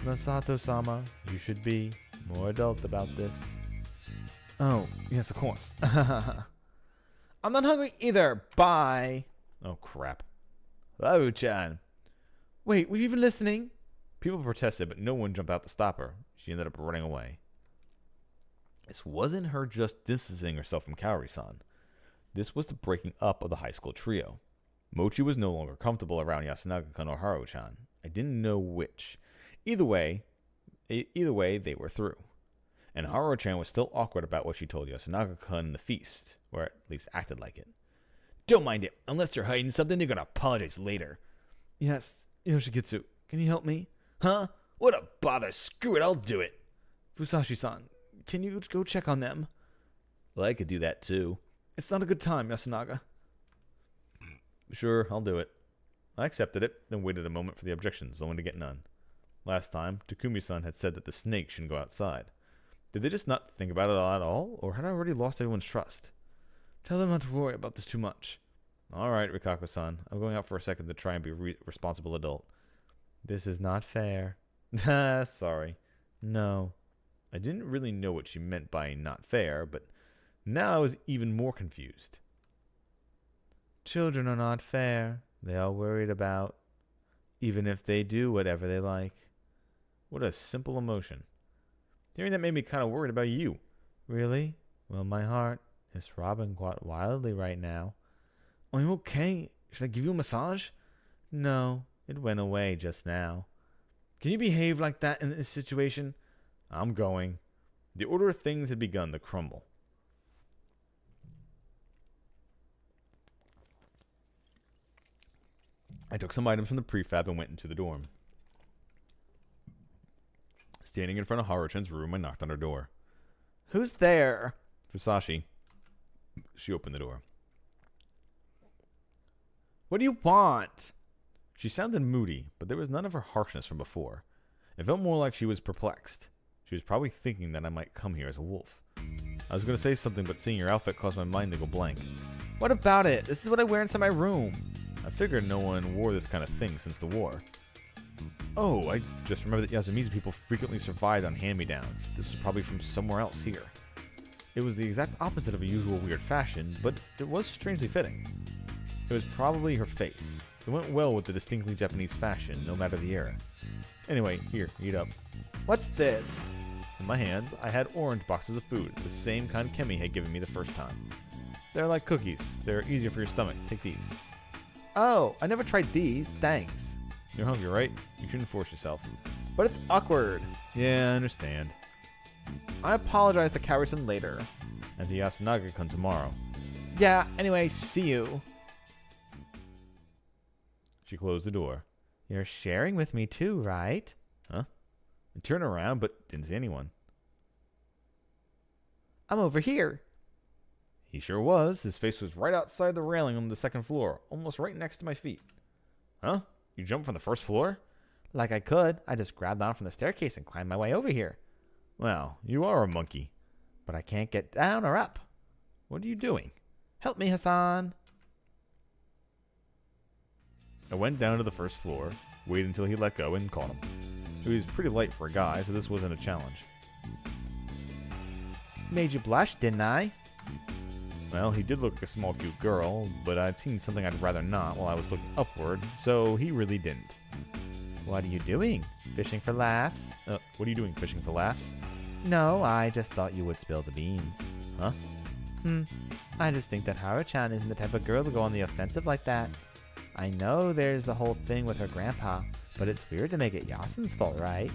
Masato-sama, you should be more adult about this. Oh, yes, of course. I'm not hungry either. Bye. Oh, crap. Haru-chan. Wait, were you even listening? People protested, but no one jumped out to stop her. She ended up running away. This wasn't her just distancing herself from Kaori-san. This was the breaking up of the high school trio. Mochi was no longer comfortable around Yasunaga-kun or Haru-chan. I didn't know which. Either way, they were through. And Haru-chan was still awkward about what she told Yasunaga-kun in the feast, or at least acted like it. Don't mind it. Unless they're hiding something, they're gonna apologize later. Yes, Yoshikitsu, can you help me? Huh? What a bother. Screw it, I'll do it. Fusashi-san, can you go check on them? Well, I could do that too. It's not a good time, Yasunaga. Sure, I'll do it. I accepted it, then waited a moment for the objections, only to get none. Last time, Takumi-san had said that the snake shouldn't go outside. Did they just not think about it at all, or had I already lost everyone's trust? Tell them not to worry about this too much. All right, Rikako-san. I'm going out for a second to try and be a responsible adult. This is not fair. Sorry. No. I didn't really know what she meant by not fair, but now I was even more confused. Children are not fair. They are worried about, even if they do whatever they like. What a simple emotion. Hearing that made me kind of worried about you. Really? Well, my heart is throbbing quite wildly right now. Are you okay? Should I give you a massage? No, it went away just now. Can you behave like that in this situation? I'm going. The order of things had begun to crumble. I took some items from the prefab and went into the dorm. Standing in front of Haru-chan's room, I knocked on her door. Who's there? Fusashi. She opened the door. What do you want? She sounded moody, but there was none of her harshness from before. It felt more like she was perplexed. She was probably thinking that I might come here as a wolf. I was going to say something, but seeing your outfit caused my mind to go blank. What about it? This is what I wear inside my room. I figured no one wore this kind of thing since the war. Oh, I just remembered that Yasumi's people frequently survived on hand-me-downs. This was probably from somewhere else here. It was the exact opposite of a usual weird fashion, but it was strangely fitting. It was probably her face. It went well with the distinctly Japanese fashion, no matter the era. Anyway, here, eat up. What's this? In my hands, I had orange boxes of food, the same kind Kemi had given me the first time. They're like cookies. They're easier for your stomach. Take these. Oh, I never tried these. Thanks. You're hungry, right? You shouldn't force yourself. But it's awkward. Yeah, I understand. I apologize to Kaori-san later. And to Yasunaga-kun tomorrow. Yeah, anyway, see you. She closed the door. You're sharing with me too, right? Huh? I turned around, but didn't see anyone. I'm over here. He sure was. His face was right outside the railing on the second floor, almost right next to my feet. Huh? You jumped from the first floor? Like I could. I just grabbed on from the staircase and climbed my way over here. Well, you are a monkey. But I can't get down or up. What are you doing? Help me, Hassan. I went down to the first floor, waited until he let go, and caught him. He was pretty light for a guy, so this wasn't a challenge. Made you blush, didn't I? Well, he did look like a small, cute girl, but I'd seen something I'd rather not while I was looking upward, so he really didn't. What are you doing? Fishing for laughs? What are you doing, fishing for laughs? No, I just thought you would spill the beans. Huh? I just think that Haru-chan isn't the type of girl to go on the offensive like that. I know there's the whole thing with her grandpa, but it's weird to make it Yasun's fault, right?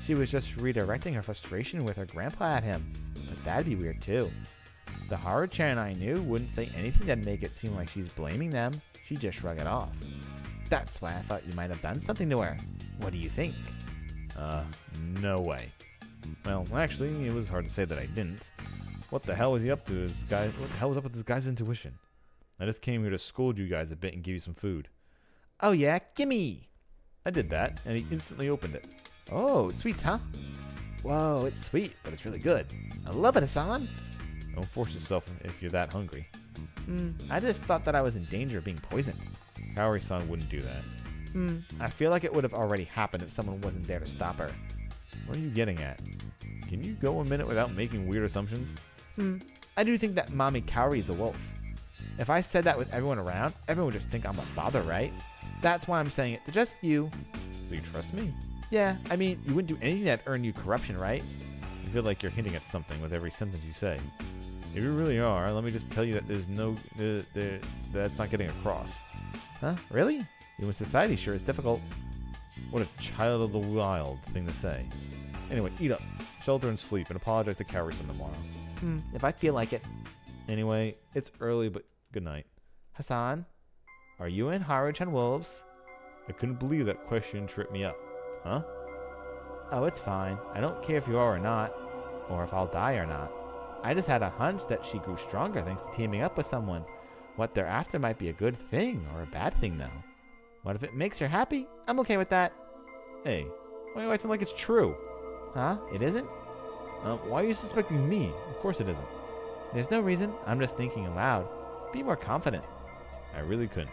She was just redirecting her frustration with her grandpa at him, but that'd be weird too. The Haru-chan I knew wouldn't say anything that'd make it seem like she's blaming them. She'd just shrug it off. That's why I thought you might have done something to her. What do you think? No way. Well, actually, it was hard to say that I didn't. What the hell was he up to? What the hell was up with this guy's intuition? I just came here to scold you guys a bit and give you some food. Oh yeah, gimme. I did that, and he instantly opened it. Oh, sweets, huh? Whoa, it's sweet, but it's really good. I love it, Hassan. Don't force yourself if you're that hungry. I just thought that I was in danger of being poisoned. Kaori-san wouldn't do that. I feel like it would have already happened if someone wasn't there to stop her. What are you getting at? Can you go a minute without making weird assumptions? I do think that Mommy Kaori is a wolf. If I said that with everyone around, everyone would just think I'm a bother, right? That's why I'm saying it to just you. So you trust me? Yeah, I mean, you wouldn't do anything that earned you corruption, right? I feel like you're hinting at something with every sentence you say. If you really are, let me just tell you that there's no... that's not getting across. Huh? Really? Human society sure is difficult. What a child of the wild thing to say. Anyway, eat up, shelter and sleep, and apologize to Kaori-san tomorrow. If I feel like it. Anyway, it's early, but good night. Hassan, are you in Haruchan Wolves? I couldn't believe that question tripped me up. Huh? Oh, it's fine. I don't care if you are or not, or if I'll die or not. I just had a hunch that she grew stronger thanks to teaming up with someone. What they're after might be a good thing or a bad thing, though. What if it makes her happy? I'm okay with that. Hey, why are you acting like it's true? Huh? It isn't? Why are you suspecting me? Of course it isn't. There's no reason. I'm just thinking aloud. Be more confident. I really couldn't.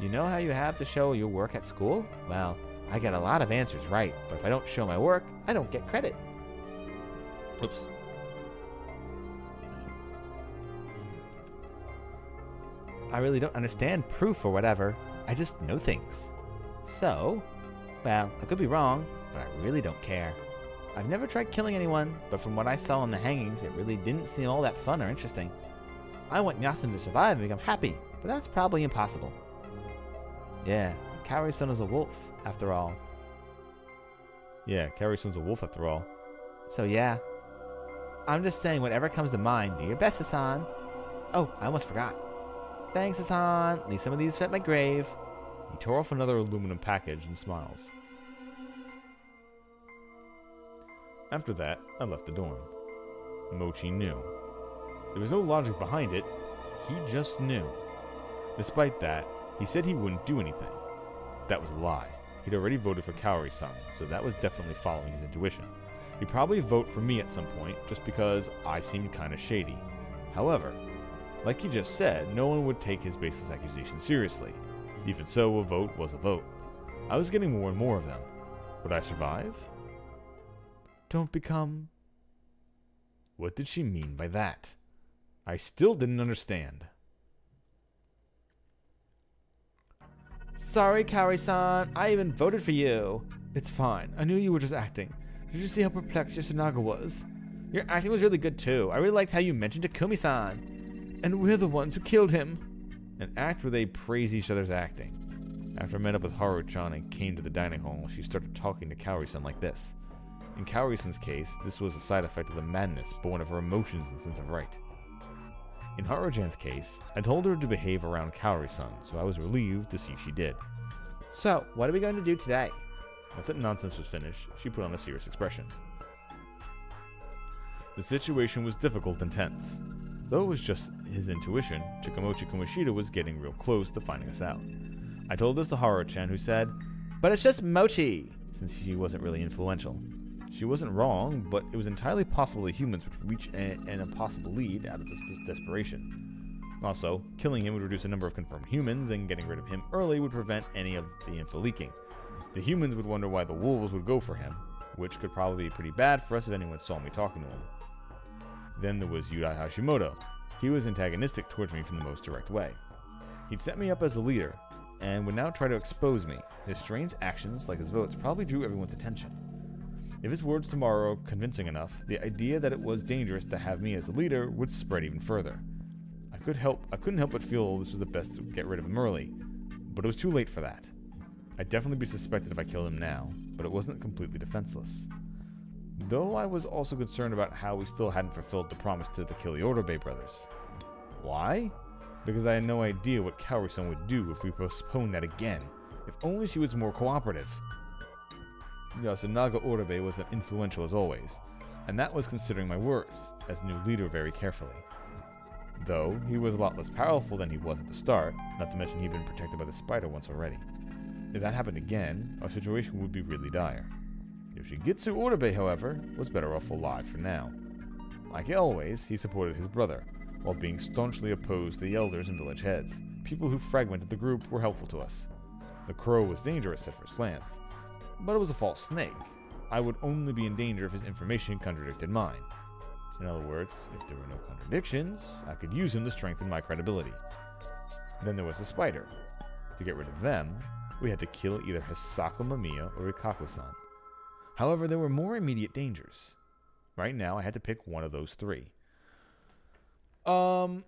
You know how you have to show your work at school? Well, I get a lot of answers right, but if I don't show my work, I don't get credit. Oops. I really don't understand proof or whatever. I just know things. So, well, I could be wrong, but I really don't care. I've never tried killing anyone, but from what I saw in the hangings, it really didn't seem all that fun or interesting. I want Yasun to survive and become happy, but that's probably impossible. Yeah, Kaori-san is a wolf, after all. Yeah, Kaori-san's a wolf after all. So yeah. I'm just saying whatever comes to mind. Do your best, Hassan. Oh, I almost forgot. Thanks, Hassan. Leave some of these at my grave. He tore off another aluminum package and smiles. After that, I left the dorm. Mochi knew. There was no logic behind it. He just knew. Despite that, he said he wouldn't do anything. That was a lie. He'd already voted for Kaori-san, so that was definitely following his intuition. He'd probably vote for me at some point, just because I seemed kinda shady. However, like he just said, no one would take his baseless accusation seriously. Even so, a vote was a vote. I was getting more and more of them. Would I survive? Don't become... What did she mean by that? I still didn't understand. Sorry, Kaori-san. I even voted for you. It's fine. I knew you were just acting. Did you see how perplexed Yasunaga was? Your acting was really good too. I really liked how you mentioned Takumi-san. And we're the ones who killed him. An act where they praise each other's acting. After I met up with Haru-chan and came to the dining hall, she started talking to Kaori-san like this. In Kaori-san's case, this was a side effect of the madness born of her emotions and sense of right. In Haru-chan's case, I told her to behave around Kaori-san, so I was relieved to see she did. So, what are we going to do today? Once that nonsense was finished, she put on a serious expression. The situation was difficult and tense. Though it was just his intuition, Chikamochi Kamoshida was getting real close to finding us out. I told this to Haru-chan, who said, "But it's just Mochi," since she wasn't really influential. She wasn't wrong, but it was entirely possible that humans would reach an impossible lead out of this desperation. Also, killing him would reduce the number of confirmed humans, and getting rid of him early would prevent any of the info leaking. The humans would wonder why the wolves would go for him, which could probably be pretty bad for us if anyone saw me talking to him. Then there was Yudai Hashimoto. He was antagonistic towards me from the most direct way. He'd set me up as the leader, and would now try to expose me. His strange actions, like his votes, probably drew everyone's attention. If his words tomorrow were convincing enough, the idea that it was dangerous to have me as the leader would spread even further. I couldn't help but feel this was the best to get rid of him early, but it was too late for that. I'd definitely be suspected if I killed him now, but it wasn't completely defenseless. Though I was also concerned about how we still hadn't fulfilled the promise to kill the Ordobe brothers. Why? Because I had no idea what Kaori-san would do if we postponed that again. If only she was more cooperative. Yasunaga Ordobe was influential as always. And that was considering my words, as new leader, very carefully. Though, he was a lot less powerful than he was at the start, not to mention he'd been protected by the spider once already. If that happened again, our situation would be really dire. Yoshigitsu Orobe, however, was better off alive for now. Like always, he supported his brother, while being staunchly opposed to the elders and village heads. People who fragmented the group were helpful to us. The crow was dangerous at first glance, but it was a false snake. I would only be in danger if his information contradicted mine. In other words, if there were no contradictions, I could use him to strengthen my credibility. Then there was the spider. To get rid of them, we had to kill either Hisako Mamiya or Ikaku-san. However, there were more immediate dangers. Right now, I had to pick one of those three. So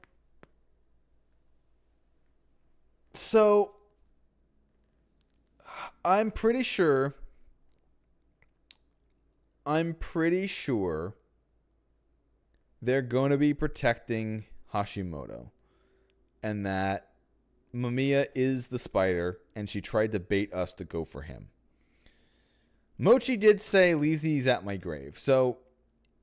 I'm pretty sure they're going to be protecting Hashimoto, and that Mamiya is the spider, and she tried to bait us to go for him. Mochi did say, leave these at my grave. So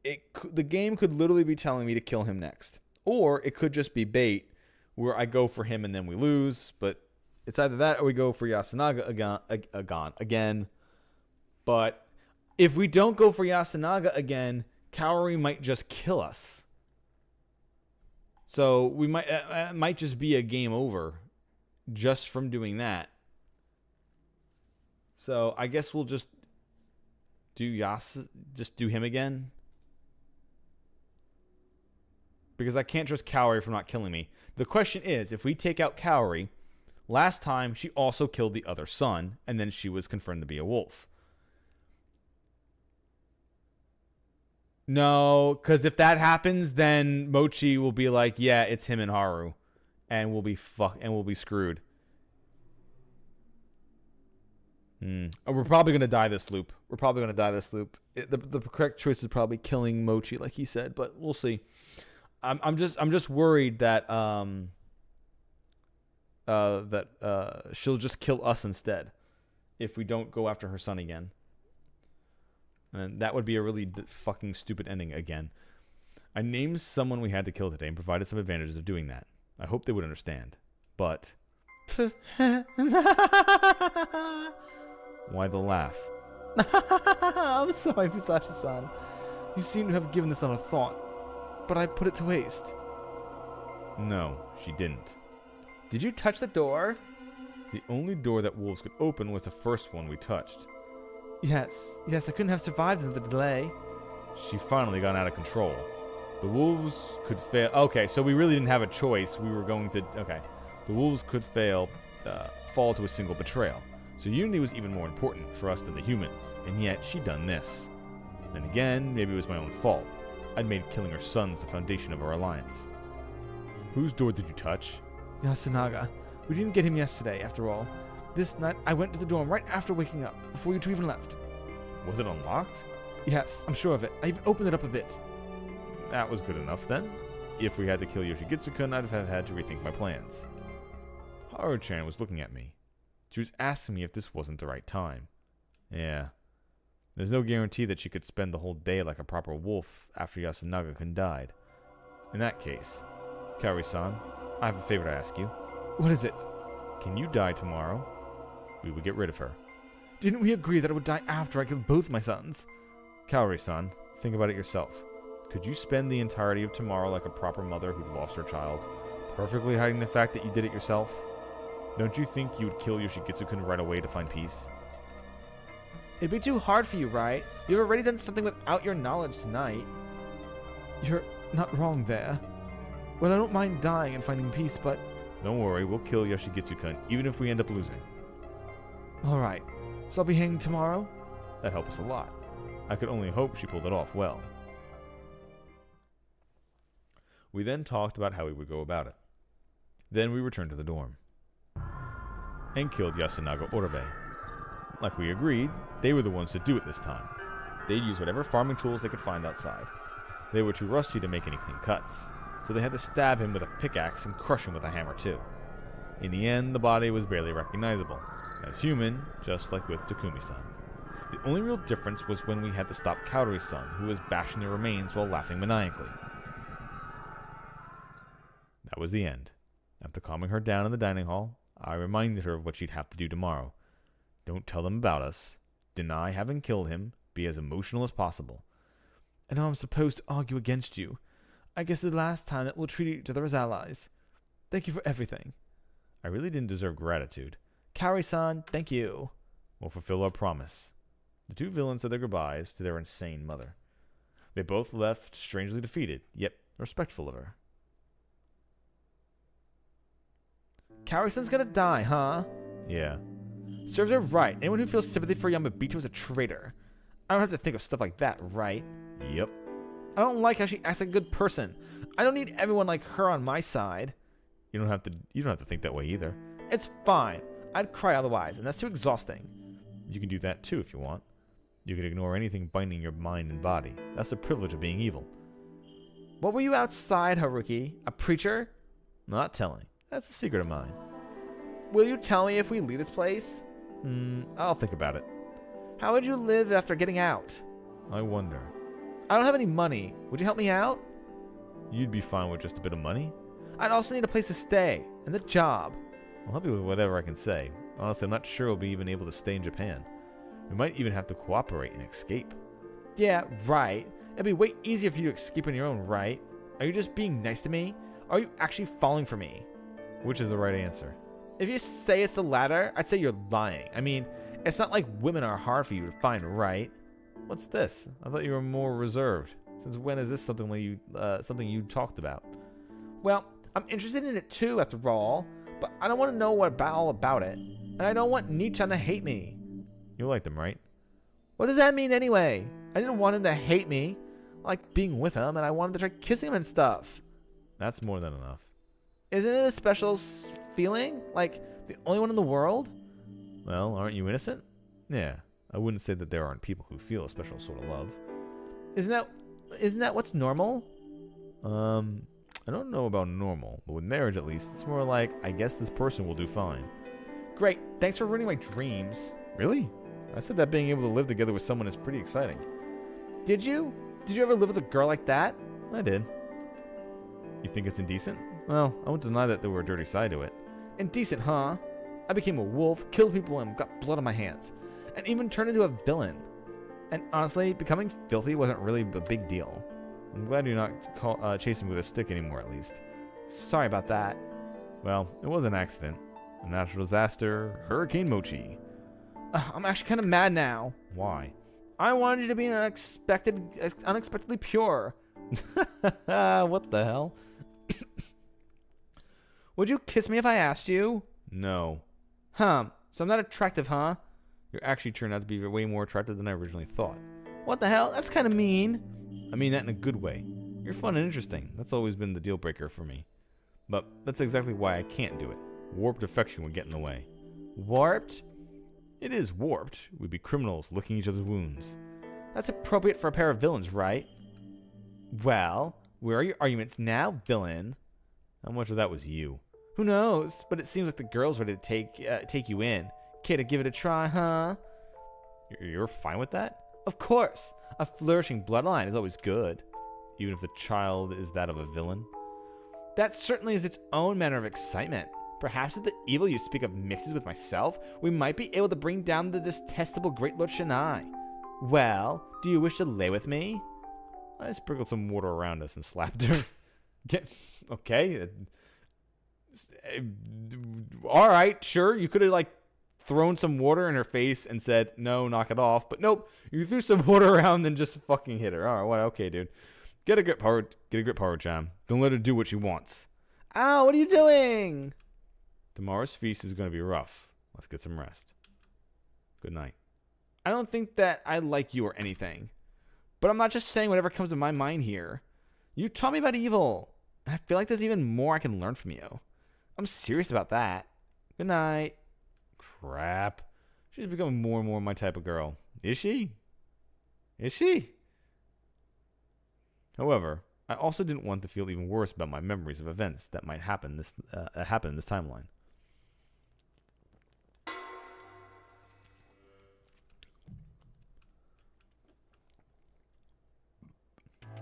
the game could literally be telling me to kill him next. Or it could just be bait, where I go for him and then we lose. But it's either that or we go for Yasunaga again. But if we don't go for Yasunaga again, Kaori might just kill us. So we might it might just be a game over just from doing that. So I guess we'll just do him again. Because I can't trust Kaori for not killing me. The question is, if we take out Kaori, last time she also killed the other son, and then she was confirmed to be a wolf. No, because if that happens, then Mochi will be like, yeah, it's him and Haru. And we'll be screwed. We're probably going to die this loop. The correct choice is probably killing Mochi, like he said, but we'll see. I'm just worried that she'll just kill us instead if we don't go after her son again. And that would be a really fucking stupid ending again. I named someone we had to kill today and provided some advantages of doing that. I hope they would understand. But why the laugh? I'm sorry, Fusashi-san. You seem to have given this not a thought, but I put it to waste. No, she didn't. Did you touch the door? The only door that wolves could open was the first one we touched. Yes, I couldn't have survived the delay. She finally got out of control. The wolves could fail. Okay, so we really didn't have a choice. We were going to. Okay. The wolves could fall to a single betrayal. So unity was even more important for us than the humans, and yet she'd done this. Then again, maybe it was my own fault. I'd made killing her sons the foundation of our alliance. Whose door did you touch? Yasunaga. We didn't get him yesterday, after all. This night, I went to the dorm right after waking up, before you two even left. Was it unlocked? Yes, I'm sure of it. I even opened it up a bit. That was good enough, then. If we had to kill Yoshigitsu-kun, I'd have had to rethink my plans. Haru-chan was looking at me. She was asking me if this wasn't the right time. Yeah. There's no guarantee that she could spend the whole day like a proper wolf after Yasunaga-kun died. In that case, Kaori-san, I have a favor to ask you. What is it? Can you die tomorrow? We would get rid of her. Didn't we agree that I would die after I killed both my sons? Kaori-san, think about it yourself. Could you spend the entirety of tomorrow like a proper mother who'd lost her child, perfectly hiding the fact that you did it yourself? Don't you think you would kill Yoshigitsu-kun right away to find peace? It'd be too hard for you, right? You've already done something without your knowledge tonight. You're not wrong there. Well, I don't mind dying and finding peace, but... Don't worry, we'll kill Yoshigitsu-kun, even if we end up losing. Alright, so I'll be hanged tomorrow? That'd help us a lot. I could only hope she pulled it off well. We then talked about how we would go about it. Then we returned to the dorm. And killed Yasunaga Orobe. Like we agreed, they were the ones to do it this time. They'd use whatever farming tools they could find outside. They were too rusty to make any clean cuts, so they had to stab him with a pickaxe and crush him with a hammer too. In the end, the body was barely recognizable. As human, just like with Takumi-san. The only real difference was when we had to stop Kaori-san, who was bashing their remains while laughing maniacally. That was the end. After calming her down in the dining hall, I reminded her of what she'd have to do tomorrow. Don't tell them about us. Deny having killed him. Be as emotional as possible. I know I'm supposed to argue against you. I guess it's the last time that we'll treat each other as allies. Thank you for everything. I really didn't deserve gratitude. Kaori-san, thank you. We'll fulfill our promise. The two villains said their goodbyes to their insane mother. They both left strangely defeated, yet respectful of her. Kaori-san's gonna die, huh? Yeah. Serves her right. Anyone who feels sympathy for Yamabito is a traitor. I don't have to think of stuff like that, right? Yep. I don't like how she acts like a good person. I don't need everyone like her on my side. You don't have to think that way either. It's fine. I'd cry otherwise, and that's too exhausting. You can do that too if you want. You can ignore anything binding your mind and body. That's the privilege of being evil. What were you outside, Haruki? A preacher? Not telling. That's a secret of mine. Will you tell me if we leave this place? I'll think about it. How would you live after getting out? I wonder. I don't have any money. Would you help me out? You'd be fine with just a bit of money? I'd also need a place to stay, and a job. I'll help you with whatever I can say. Honestly, I'm not sure we'll be even able to stay in Japan. We might even have to cooperate and escape. Yeah, right. It'd be way easier for you to escape on your own, right? Are you just being nice to me? Or are you actually falling for me? Which is the right answer? If you say it's the latter, I'd say you're lying. I mean, it's not like women are hard for you to find, right? What's this? I thought you were more reserved. Since when is this something you talked about? Well, I'm interested in it too, after all, but I don't want to know all about it, and I don't want Nichan to hate me. You like them, right? What does that mean anyway? I didn't want him to hate me. I like being with him, and I wanted to try kissing him and stuff. That's more than enough. Isn't it a special feeling? Like the only one in the world? Well, aren't you innocent? Yeah, I wouldn't say that there aren't people who feel a special sort of love. Isn't that what's normal? I don't know about normal, but with marriage at least, it's more like, I guess this person will do fine. Great, thanks for ruining my dreams. Really? I said that being able to live together with someone is pretty exciting. Did you? Did you ever live with a girl like that? I did. You think it's indecent? Well, I won't deny that there were a dirty side to it. Indecent, huh? I became a wolf, killed people, and got blood on my hands. And even turned into a villain. And honestly, becoming filthy wasn't really a big deal. I'm glad you're not chasing me with a stick anymore, at least. Sorry about that. Well, it was an accident. A natural disaster. Hurricane Mochi. I'm actually kind of mad now. Why? I wanted you to be unexpectedly pure. What the hell? Would you kiss me if I asked you? No. So I'm not attractive, huh? You actually turned out to be way more attractive than I originally thought. What the hell? That's kind of mean. I mean that in a good way. You're fun and interesting. That's always been the deal breaker for me. But that's exactly why I can't do it. Warped affection would get in the way. Warped? It is warped. We'd be criminals licking each other's wounds. That's appropriate for a pair of villains, right? Well, where are your arguments now, villain? How much of that was you? Who knows? But it seems like the girl's ready to take you in. Care to give it a try, huh? You're fine with that? Of course. A flourishing bloodline is always good. Even if the child is that of a villain? That certainly is its own manner of excitement. Perhaps if the evil you speak of mixes with myself, we might be able to bring down the detestable Great Lord Shanai. Well, do you wish to lay with me? I sprinkled some water around us and slapped her. Okay. All right, sure. You could have thrown some water in her face and said, no, knock it off. But nope, you threw some water around and just fucking hit her. All right, well, okay, dude. Get a grip, Power-chan. Don't let her do what she wants. Ow, what are you doing? Tomorrow's feast is going to be rough. Let's get some rest. Good night. I don't think that I like you or anything. But I'm not just saying whatever comes to my mind here. You taught me about evil. And I feel like there's even more I can learn from you. I'm serious about that. Good night. Crap. She's becoming more and more my type of girl. Is she? Is she? However, I also didn't want to feel even worse about my memories of events that might happen in this timeline.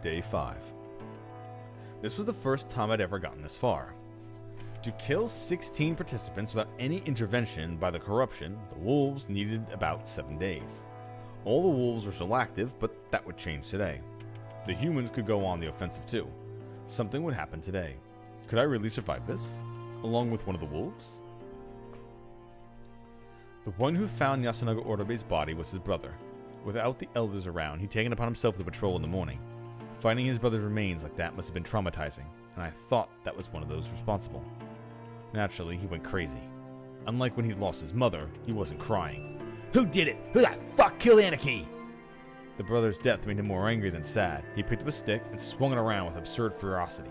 Day 5. This was the first time I'd ever gotten this far. To kill 16 participants without any intervention by the corruption, the wolves needed about 7 days. All the wolves were still active, but that would change today. The humans could go on the offensive too. Something would happen today. Could I really survive this? Along with one of the wolves? The one who found Yasunaga Orobe's body was his brother. Without the elders around, he'd taken upon himself the patrol in the morning. Finding his brother's remains like that must have been traumatizing, and I thought that was one of those responsible. Naturally, he went crazy. Unlike when he'd lost his mother, he wasn't crying. Who did it? Who the fuck killed Anarchy? The brother's death made him more angry than sad. He picked up a stick and swung it around with absurd ferocity.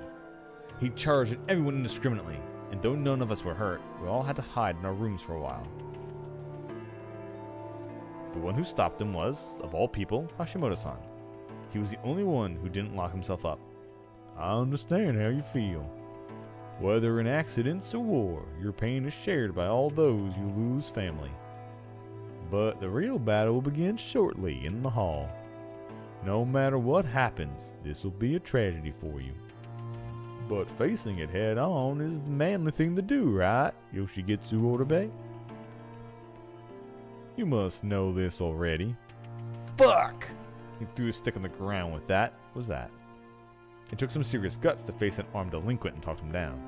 He charged at everyone indiscriminately, and though none of us were hurt, we all had to hide in our rooms for a while. The one who stopped him was, of all people, Hashimoto-san. He was the only one who didn't lock himself up. I understand how you feel. Whether in accidents or war, your pain is shared by all those you lose family. But the real battle will begin shortly in the hall. No matter what happens, this will be a tragedy for you. But facing it head on is the manly thing to do, right, Yoshigitsu Orobe? You must know this already. Fuck! He threw his stick on the ground with that. What was that? It took some serious guts to face an armed delinquent and talk him down.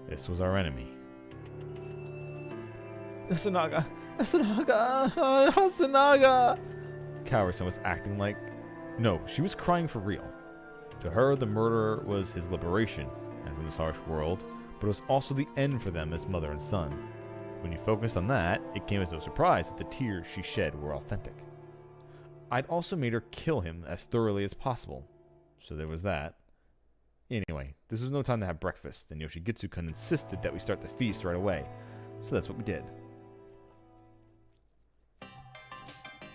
This was our enemy. Yasunaga! Yasunaga! Yasunaga! Kaori-san was acting like... No, she was crying for real. To her, the murderer was his liberation, and from this harsh world, but it was also the end for them as mother and son. When you focused on that, it came as no surprise that the tears she shed were authentic. I'd also made her kill him as thoroughly as possible, so there was that. Anyway, this was no time to have breakfast, and Yoshigitsu-kun insisted that we start the feast right away, so that's what we did.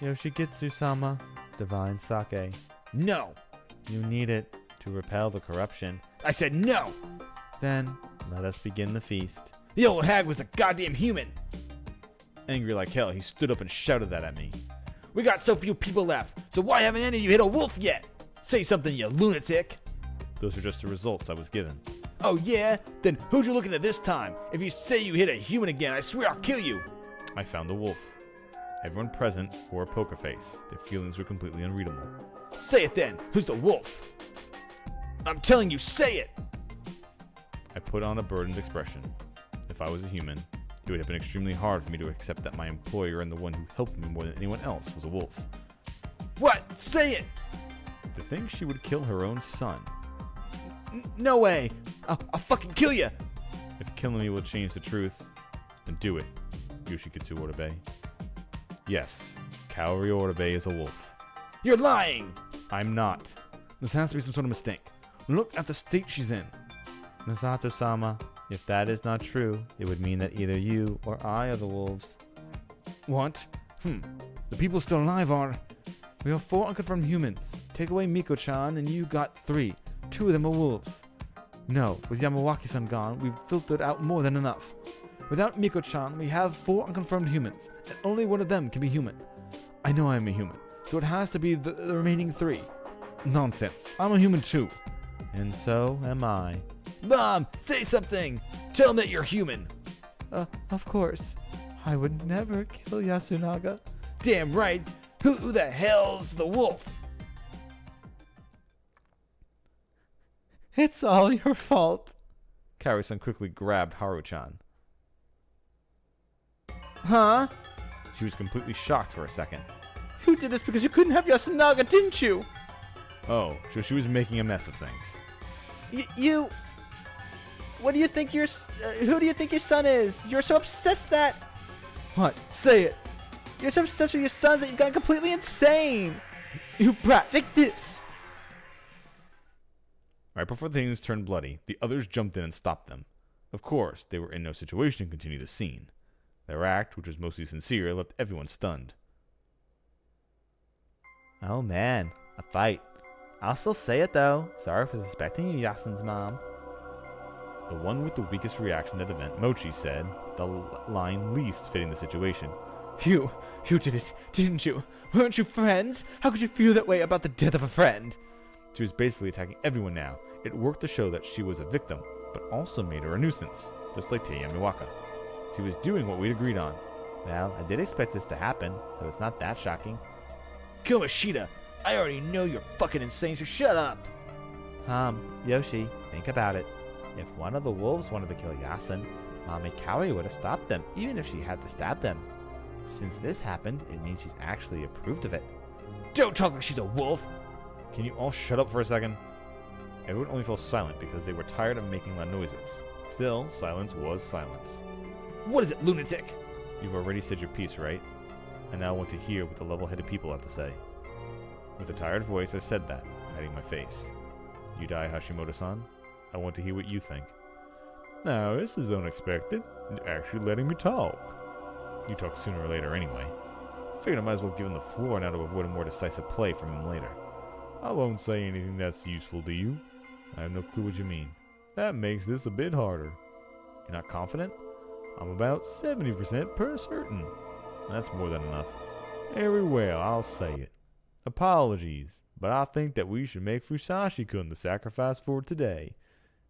Yoshigitsu-sama, divine sake. No! You need it to repel the corruption. I said no! Then, let us begin the feast. The old hag was a goddamn human! Angry like hell, he stood up and shouted that at me. We got so few people left, so why haven't any of you hit a wolf yet? Say something, you lunatic! Those are just the results I was given. Oh yeah? Then who'd you looking at this time? If you say you hit a human again, I swear I'll kill you! I found the wolf. Everyone present wore a poker face. Their feelings were completely unreadable. Say it then! Who's the wolf? I'm telling you, say it! I put on a burdened expression. If I was a human, it would have been extremely hard for me to accept that my employer and the one who helped me more than anyone else was a wolf. What? Say it! To think she would kill her own son. No way! I'll fucking kill you! If killing me will change the truth, then do it, Yoshikitsu Orobe. Yes, Kaori Orobe is a wolf. You're lying! I'm not. This has to be some sort of mistake. Look at the state she's in. Misato-sama, if that is not true, it would mean that either you or I are the wolves. What? The people still alive are... We have 4 unconfirmed humans. Take away Miko-chan and you got 3. 2 of them are wolves. No, with Yamawaki-san gone, we've filtered out more than enough. Without Miko-chan, we have 4 unconfirmed humans, and only one of them can be human. I know I am a human, so it has to be the remaining 3. Nonsense. I'm a human too. And so am I. Mom, say something! Tell them that you're human! Of course. I would never kill Yasunaga. Damn right! Who the hell's the wolf? It's all your fault. Kaori-san quickly grabbed Haru-chan. Huh? She was completely shocked for a second. You did this because you couldn't have Yasunaga, didn't you? Oh, so she was making a mess of things. You... What do you think your... who do you think your son is? You're so obsessed that... What? Say it. You're so obsessed with your sons that you've gone completely insane. You brat, take this. Right before things turned bloody, the others jumped in and stopped them. Of course, they were in no situation to continue the scene. Their act, which was mostly sincere, left everyone stunned. Oh man, a fight. I'll still say it though. Sorry for suspecting you, Yasun's mom. The one with the weakest reaction to that event, Mochi, said, the line least fitting the situation. You did it, didn't you? Weren't you friends? How could you feel that way about the death of a friend? She was basically attacking everyone now. It worked to show that she was a victim, but also made her a nuisance, just like Tei Yamiwaka. She was doing what we'd agreed on. Well, I did expect this to happen, so it's not that shocking. Kumashita, I already know you're fucking insane, so shut up! Yoshi, think about it. If one of the wolves wanted to kill Yasen, Mami Kaori would have stopped them, even if she had to stab them. Since this happened, it means she's actually approved of it. Don't talk like she's a wolf! Can you all shut up for a second? Everyone only fell silent because they were tired of making loud noises. Still, silence was silence. What is it, lunatic? You've already said your piece, right? I now want to hear what the level-headed people have to say. With a tired voice, I said that, hiding my face. Yudai Hashimoto-san, I want to hear what you think. Now, this is unexpected. You're actually letting me talk. You talk sooner or later anyway. Figured I might as well give him the floor now to avoid a more decisive play from him later. I won't say anything that's useful to you. I have no clue what you mean. That makes this a bit harder. You're not confident? I'm about 70% per certain. That's more than enough. Very well, I'll say it. Apologies, but I think that we should make Fusashi-kun the sacrifice for today.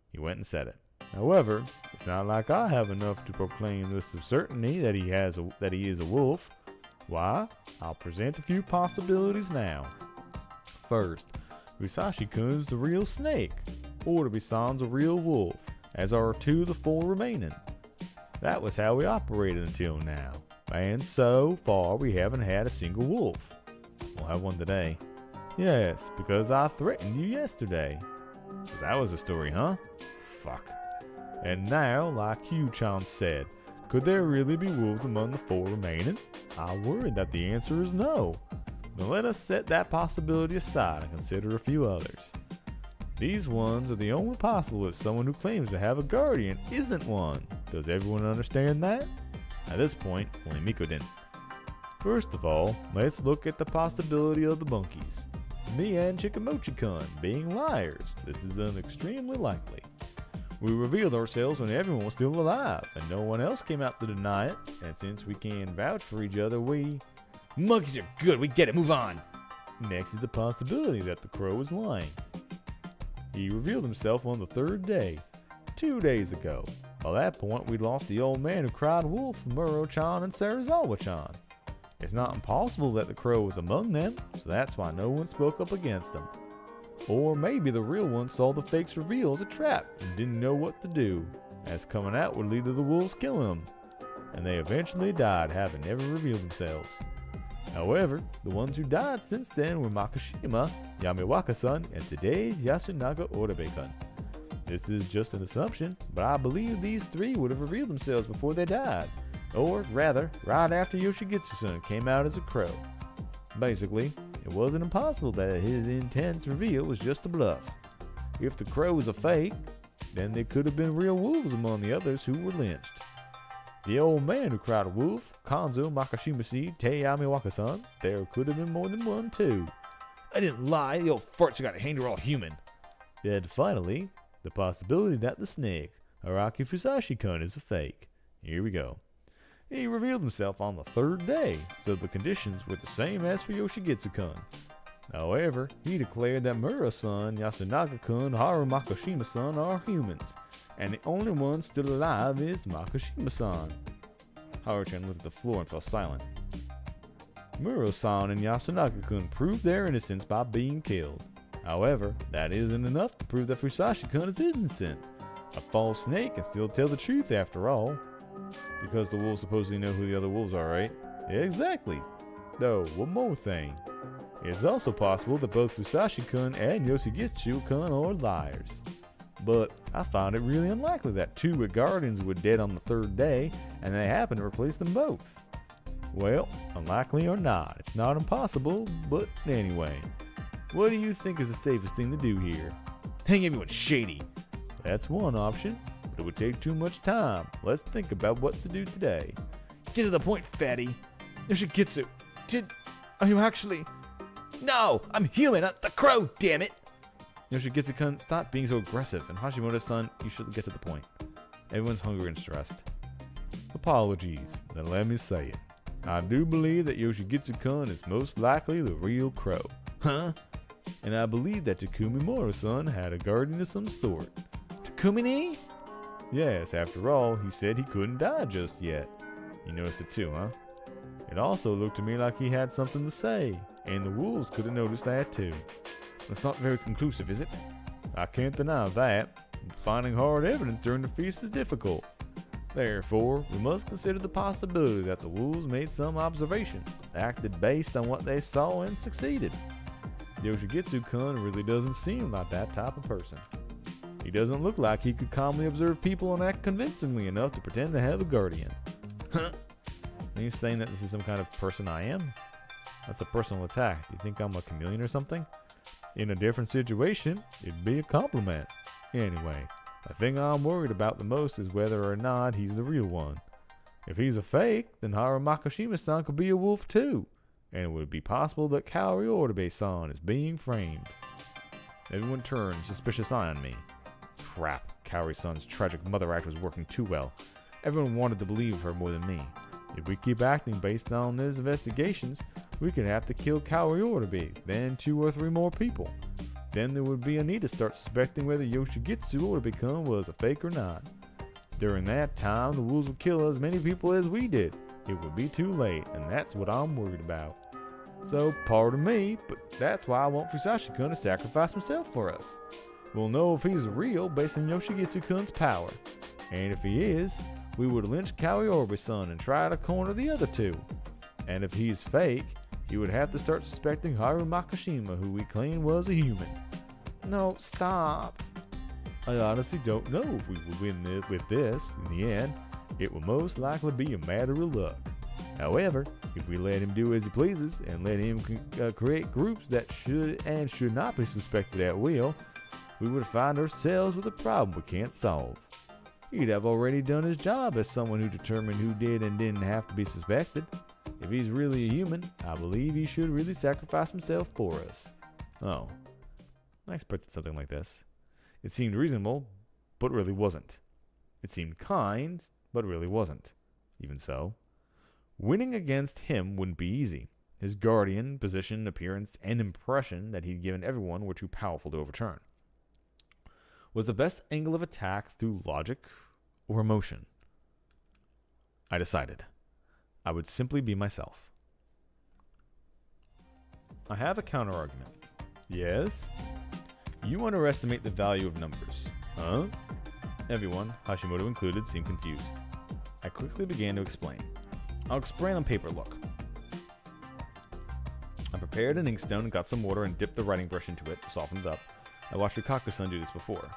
He went and said it. However, it's not like I have enough to proclaim this with certainty that he is a wolf. Why? I'll present a few possibilities now. First, Fusashi-kun's the real snake, or Tobi-san's a real wolf, as are 2 of the 4 remaining. That was how we operated until now, and so far we haven't had a single wolf. We'll have one today. Yes, because I threatened you yesterday. So that was the story, huh? Fuck. And now, like Hugh-chan said, could there really be wolves among the 4 remaining? I'm worried that the answer is no. Now let us set that possibility aside and consider a few others. These ones are the only possible if someone who claims to have a guardian isn't one. Does everyone understand that? At this point, only Miko didn't. First of all, let's look at the possibility of the monkeys. Me and Chikamochi-kun being liars. This is extremely likely. We revealed ourselves when everyone was still alive, and no one else came out to deny it, and since we can vouch for each other, we... Monkeys are good, we get it, move on! Next is the possibility that the crow is lying. He revealed himself on the 3rd day, 2 days ago. By that point, we lost the old man who cried wolf, Muro-chan and Serizawa-chan. It's not impossible that the crow was among them, so that's why no one spoke up against him. Or maybe the real one saw the fake's reveal as a trap and didn't know what to do, as coming out would lead to the wolves killing them. And they eventually died, having never revealed themselves. However, the ones who died since then were Makishima, Yamiwaka-san, and today's Yasunaga Orabe-kun. This is just an assumption, but I believe these 3 would have revealed themselves before they died. Or rather, right after Yoshigitsu-san came out as a crow. Basically, it wasn't impossible that his intense reveal was just a bluff. If the crow was a fake, then there could have been real wolves among the others who were lynched. The old man who cried wolf, Kanzo Makishima-shi Tei Yamiwaka-san, there could have been more than one too. I didn't lie, the old farts who got hanged are all human. Then finally, the possibility that the snake, Araki Fusashi-kun, is a fake. Here we go. He revealed himself on the 3rd day, so the conditions were the same as for Yoshigitsu-kun. However, he declared that Mura-san, Yasunaga-kun, Haru Makishima-san are humans, and the only one still alive is Makishima-san. Haru-chan looked at the floor and fell silent. Mura-san and Yasunaga-kun proved their innocence by being killed. However, that isn't enough to prove that Fusashi-kun is innocent. A false snake can still tell the truth after all. Because the wolves supposedly know who the other wolves are, right? Exactly. Though, one more thing. It's also possible that both Fusashi-kun and Yoshigitsu-kun are liars. But I found it really unlikely that 2 with guardians were dead on the 3rd day, and they happened to replace them both. Well, unlikely or not, it's not impossible, but anyway. What do you think is the safest thing to do here? Hang everyone shady. That's one option, but it would take too much time. Let's think about what to do today. Get to the point, fatty. Yoshigitsu, are you actually... No, I'm human, not the crow, damn it. Yoshigitsu-kun, stop being so aggressive, and Hashimoto-san, you should get to the point. Everyone's hungry and stressed. Apologies, then let me say it. I do believe that Yoshigitsu-kun is most likely the real crow. Huh? and I believe that Takumi Moro-san had a guardian of some sort. Takumi? Yes, after all, he said he couldn't die just yet. You noticed it too, huh? It also looked to me like he had something to say, and the wolves could have noticed that too. That's not very conclusive, is it? I can't deny that. Finding hard evidence during the feast is difficult. Therefore, we must consider the possibility that the wolves made some observations, acted based on what they saw, and succeeded. Yoshigitsu-kun really doesn't seem like that type of person. He doesn't look like he could calmly observe people and act convincingly enough to pretend to have a guardian. Are you saying that this is some kind of person I am? That's a personal attack. Do you think I'm a chameleon or something? In a different situation, it'd be a compliment. Anyway, the thing I'm worried about the most is whether or not he's the real one. If he's a fake, then Haru Makishima-san could be a wolf too, and it would be possible that Kaori Oribe-san is being framed. Everyone turned suspicious eye on me. Crap, Kaori-san's tragic mother act was working too well. Everyone wanted to believe her more than me. If we keep acting based on these investigations, we could have to kill Kaori Oribe, then 2 or 3 more people. Then there would be a need to start suspecting whether Yoshigitsu Oribe-kun was a fake or not. During that time, the wolves would kill as many people as we did. It would be too late, and that's what I'm worried about. So, pardon me, but that's why I want Fusashi-kun to sacrifice himself for us. We'll know if he's real based on Yoshigitsu-kun's power. And if he is, we would lynch Kaori Oribe-san and try to corner the other 2. And if he's fake, he would have to start suspecting Haru Makishima, who we claimed was a human. No, stop. I honestly don't know if we will win with this. In the end, it will most likely be a matter of luck. However, if we let him do as he pleases and let him create groups that should and should not be suspected at will, we would find ourselves with a problem we can't solve. He'd have already done his job as someone who determined who did and didn't have to be suspected. If he's really a human, I believe he should really sacrifice himself for us. Oh, I expected something like this. It seemed reasonable, but really wasn't. It seemed kind, but really wasn't. Even so, winning against him wouldn't be easy. His guardian, position, appearance, and impression that he'd given everyone were too powerful to overturn. Was the best angle of attack through logic or emotion? I decided I would simply be myself. I have a counter-argument. Yes? You underestimate the value of numbers. Huh? Everyone, Hashimoto included, seemed confused. I quickly began to explain. I'll explain on paper, look. I prepared an inkstone and got some water and dipped the writing brush into it to soften it up. I watched Rikaku-san do this before.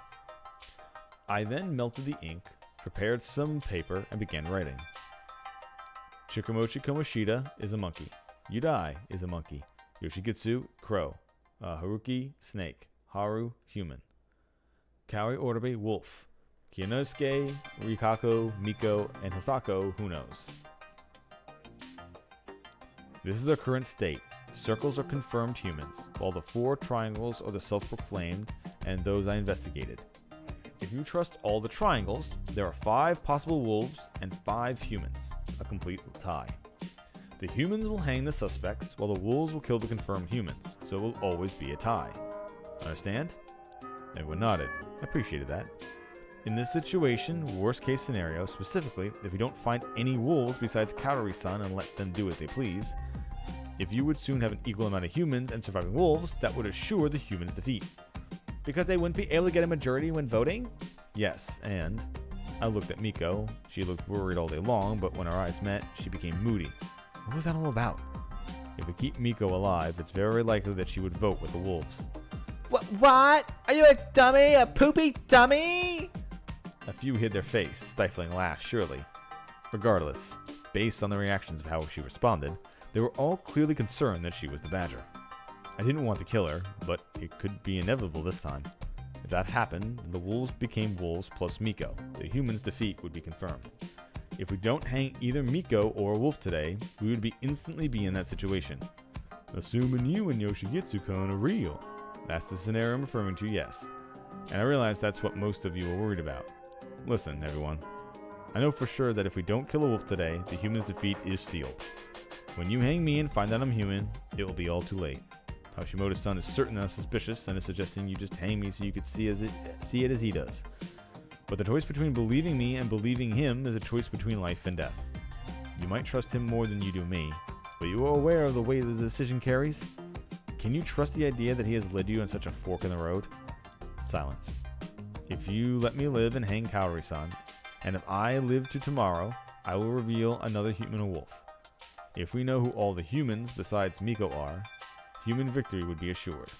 I then melted the ink, prepared some paper, and began writing. Chikamochi Kamoshida is a monkey. Yudai is a monkey. Yoshigitsu, crow. Haruki, snake. Haru, human. Kaori Oribe, wolf. Kiyonosuke, Rikako, Miko, and Hisako, who knows. This is our current state. Circles are confirmed humans, while the 4 triangles are the self-proclaimed and those I investigated. If you trust all the triangles, there are 5 possible wolves and 5 humans, a complete tie. The humans will hang the suspects, while the wolves will kill the confirmed humans, so it will always be a tie. Understand? Everyone nodded. I appreciated that. In this situation, worst case scenario, specifically, if you don't find any wolves besides Kaori-san and let them do as they please, if you would soon have an equal amount of humans and surviving wolves, that would assure the humans' defeat. Because they wouldn't be able to get a majority when voting? Yes, and I looked at Miko. She looked worried all day long, but when our eyes met, she became moody. What was that all about? If we keep Miko alive, it's very likely that she would vote with the wolves. What? Are you a dummy? A poopy dummy? A few hid their face, stifling laughs, surely. Regardless, based on the reactions of how she responded, they were all clearly concerned that she was the badger. I didn't want to kill her, but it could be inevitable this time. If that happened, the wolves became wolves plus Miko. The humans' defeat would be confirmed. If we don't hang either Miko or a wolf today, we would instantly be in that situation. Assuming you and Yoshigitsu-kun are real. That's the scenario I'm referring to, yes. And I realize that's what most of you are worried about. Listen, everyone. I know for sure that if we don't kill a wolf today, the humans' defeat is sealed. When you hang me and find out I'm human, it will be all too late. Hashimoto's-san is certain I'm suspicious and is suggesting you just hang me so you could see it as he does. But the choice between believing me and believing him is a choice between life and death. You might trust him more than you do me, but you are aware of the weight the decision carries? Can you trust the idea that he has led you on such a fork in the road? Silence. If you let me live and hang Kaori-san, and if I live to tomorrow, I will reveal another human or wolf. If we know who all the humans besides Miko are, human victory would be assured.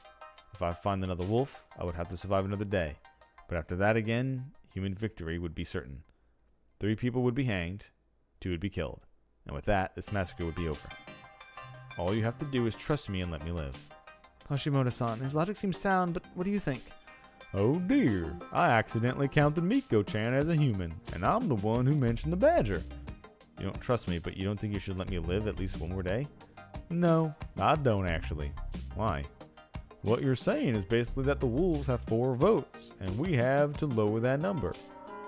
If I find another wolf, I would have to survive another day. But after that again, human victory would be certain. 3 people would be hanged, 2 would be killed. And with that, this massacre would be over. All you have to do is trust me and let me live. Hashimoto-san, his logic seems sound, but what do you think? Oh dear, I accidentally counted Miko-chan as a human, and I'm the one who mentioned the badger. You don't trust me, but you don't think you should let me live at least one more day? No, I don't actually. Why? What you're saying is basically that the wolves have 4 votes, and we have to lower that number.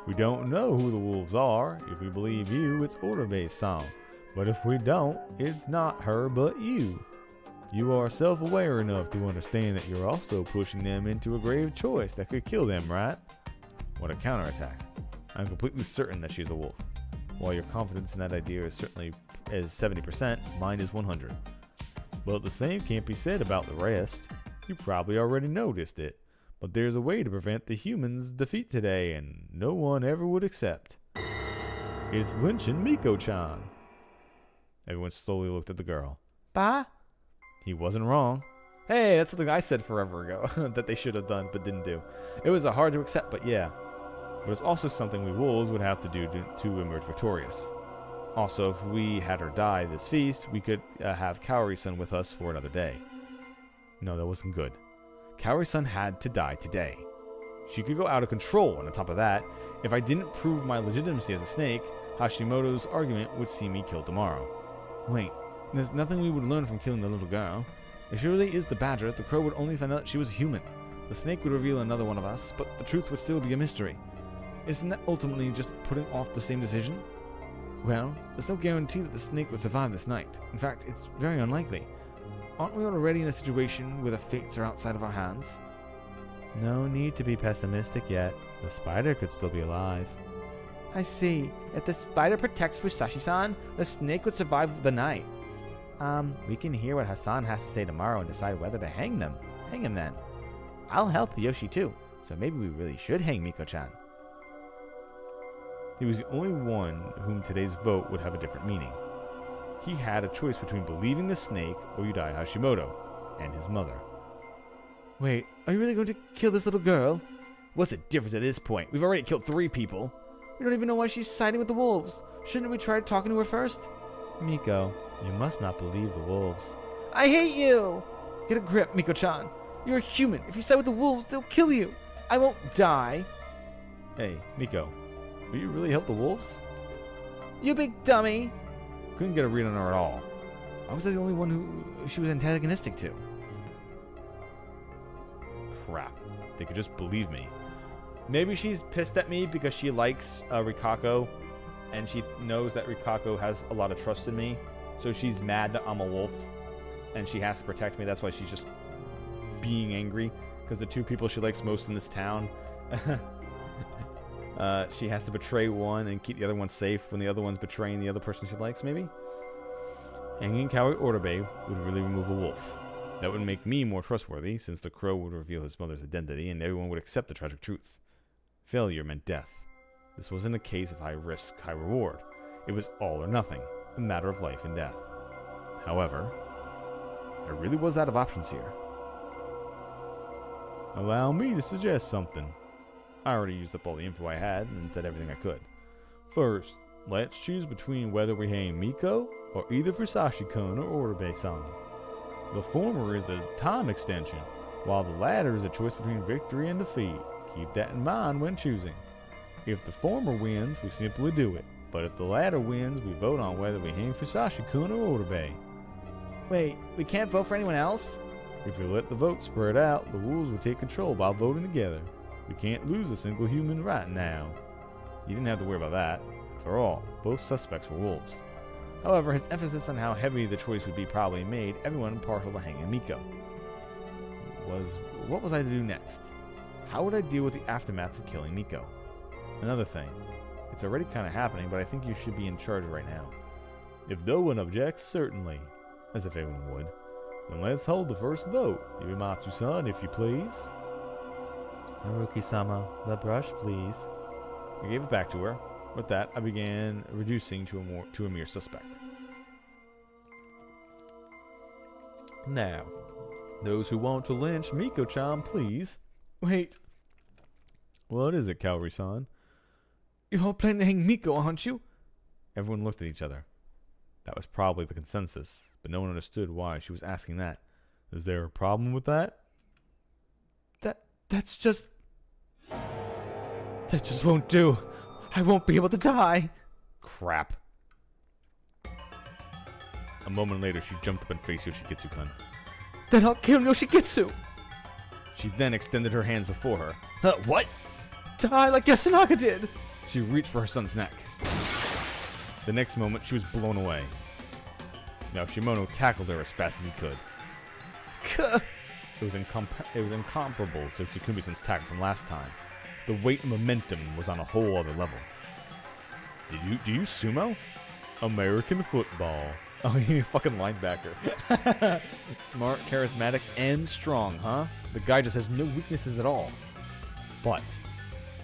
We don't know who the wolves are. If we believe you, it's order-based song. But if we don't, it's not her but you. You are self-aware enough to understand that you're also pushing them into a grave choice that could kill them, right? What a counterattack. I'm completely certain that she's a wolf. While your confidence in that idea is certainly 70%, mine is 100. But the same can't be said about the rest. You probably already noticed it, but there's a way to prevent the humans' defeat today, and no one ever would accept. It's lynching Miko-chan. Everyone slowly looked at the girl. Bah? He wasn't wrong. Hey, that's something I said forever ago that they should have done but didn't do. It was hard to accept, but yeah. But it's also something we wolves would have to do to emerge victorious. Also, if we had her die this feast, we could have Kaori-san with us for another day. No, that wasn't good. Kaori-san had to die today. She could go out of control, and on top of that, if I didn't prove my legitimacy as a snake, Hashimoto's argument would see me killed tomorrow. Wait, there's nothing we would learn from killing the little girl. If she really is the badger, the crow would only find out that she was a human. The snake would reveal another one of us, but the truth would still be a mystery. Isn't that ultimately just putting off the same decision? Well, there's no guarantee that the snake would survive this night. In fact, it's very unlikely. Aren't we already in a situation where the fates are outside of our hands? No need to be pessimistic yet. The spider could still be alive. I see. If the spider protects Fusashi-san, the snake would survive the night. We can hear what Hassan has to say tomorrow and decide whether to hang them. Hang him then. I'll help Yoshi too, so maybe we really should hang Miko-chan. He was the only one whom today's vote would have a different meaning. He had a choice between believing the snake or Yudai Hashimoto and his mother. Wait, are you really going to kill this little girl? What's the difference at this point? We've already killed 3 people. We don't even know why she's siding with the wolves. Shouldn't we try talking to her first? Miko, you must not believe the wolves. I hate you! Get a grip, Miko-chan. You're a human. If you side with the wolves, they'll kill you. I won't die. Hey, Miko, will you really help the wolves? You big dummy. Couldn't get a read on her at all. I was the only one who she was antagonistic to. Crap. They could just believe me. Maybe she's pissed at me because she likes Rikako, and she knows that Rikako has a lot of trust in me. So she's mad that I'm a wolf, and she has to protect me. That's why she's just being angry, because the 2 people she likes most in this town, she has to betray one and keep the other one safe when the other one's betraying the other person she likes, maybe? Hanging Kaori Orbe would really remove a wolf. That would make me more trustworthy, since the crow would reveal his mother's identity and everyone would accept the tragic truth. Failure meant death. This wasn't a case of high risk, high reward. It was all or nothing, a matter of life and death. However, I really was out of options here. Allow me to suggest something. I already used up all the info I had and said everything I could. First, let's choose between whether we hang Miko or either Fusashi-kun or Orbe-san. The former is a time extension, while the latter is a choice between victory and defeat. Keep that in mind when choosing. If the former wins, we simply do it. But if the latter wins, we vote on whether we hang Fusashi-kun or Orbe. Wait, we can't vote for anyone else? If we let the vote spread out, the wolves will take control by voting together. We can't lose a single human right now. You didn't have to worry about that. After all, both suspects were wolves. However, his emphasis on how heavy the choice would be probably made everyone partial to hanging Miko. was, what was I to do next? How would I deal with the aftermath of killing Miko? Another thing, it's already kind of happening, but I think you should be in charge right now. If no one objects, certainly. As if anyone would. Then let's hold the first vote. Yuimatsu-san, if you please. Haruki-sama, the brush, please. I gave it back to her. With that, I began reducing to a mere suspect. Now, those who want to lynch Miko-chan, please. Wait, What is it, Kaori-san? you're all planning to hang Miko, aren't you? Everyone looked at each other. That was probably the consensus, but no one understood why she was asking that. Is there a problem with that? That's just... That just won't do. I won't be able to die. Crap. A moment later, she jumped up and faced Yoshikitsu-kun. Then I'll kill Yoshikitsu. She then extended her hands before her. What? Die like Yasunaga did. She reached for her son's neck. The next moment, she was blown away. Now Shimono tackled her as fast as he could. It was incomparable to Tsukumi-san's tackle from last time. The weight and momentum was on a whole other level. Do you sumo? American football. Oh, you fucking linebacker. Smart, charismatic, and strong, huh? The guy just has no weaknesses at all. But...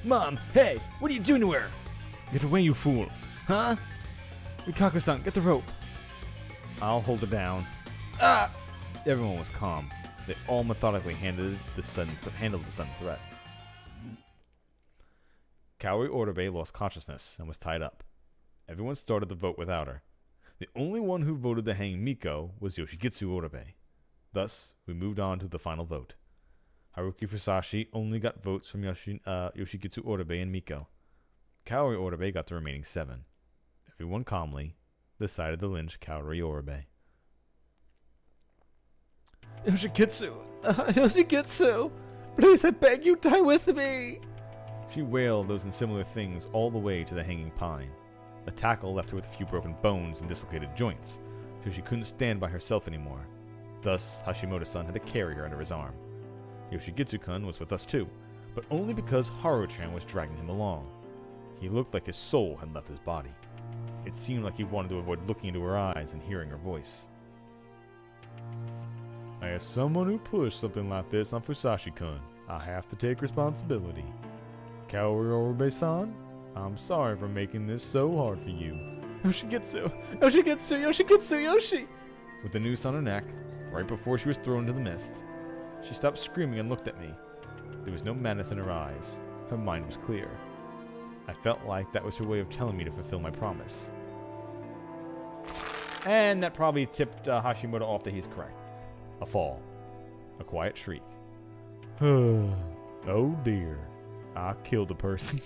Mom, hey, what are you doing to her? Get away, you fool. Huh? Rikaku-san, get the rope. I'll hold her down. Ah! Everyone was calm. They all methodically handled the sudden threat. Kaori Orbe lost consciousness and was tied up. Everyone started the vote without her. The only one who voted to hang Miko was Yoshikitsu Orbe. Thus, we moved on to the final vote. Haruki Fusashi only got votes from Yoshikitsu Orbe and Miko. Kaori Orbe got the remaining 7. Everyone calmly decided to lynch Kaori Orbe. Yoshikitsu! Yoshikitsu! Please, I beg you, die with me! She wailed those and similar things all the way to the hanging pine. The tackle left her with a few broken bones and dislocated joints, so she couldn't stand by herself anymore. Thus, Hashimoto-san had to carry her under his arm. Yoshikitsu-kun was with us too, but only because Haru-chan was dragging him along. He looked like his soul had left his body. It seemed like he wanted to avoid looking into her eyes and hearing her voice. As someone who pushed something like this on Fusashi-kun, I have to take responsibility. Kaori Orbe-san, I'm sorry for making this so hard for you. Yoshikitsu! Yoshikitsu! Yoshikitsu! Yoshi! With the noose on her neck, right before she was thrown into the mist, she stopped screaming and looked at me. There was no madness in her eyes. Her mind was clear. I felt like that was her way of telling me to fulfill my promise. And that probably tipped Hashimoto off that he's correct. A fall. A quiet shriek. Oh dear. I killed a person.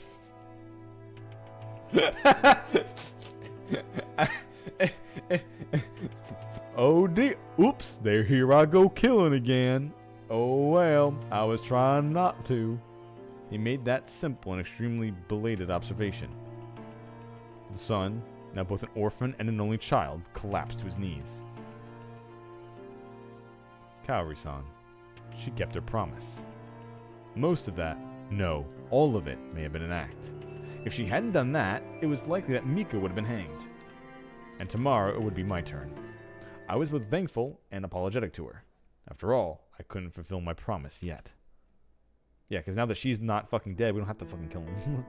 Oh dear. Oops, here I go killing again. Oh well, I was trying not to. He made that simple and extremely belated observation. The son, now both an orphan and an only child, collapsed to his knees. Kaori-san. She kept her promise. Most of that, no, all of it, may have been an act. If she hadn't done that, it was likely that Miko would have been hanged. And tomorrow it would be my turn. I was both thankful and apologetic to her. After all, I couldn't fulfill my promise yet. Yeah, because now that she's not fucking dead, we don't have to fucking kill him.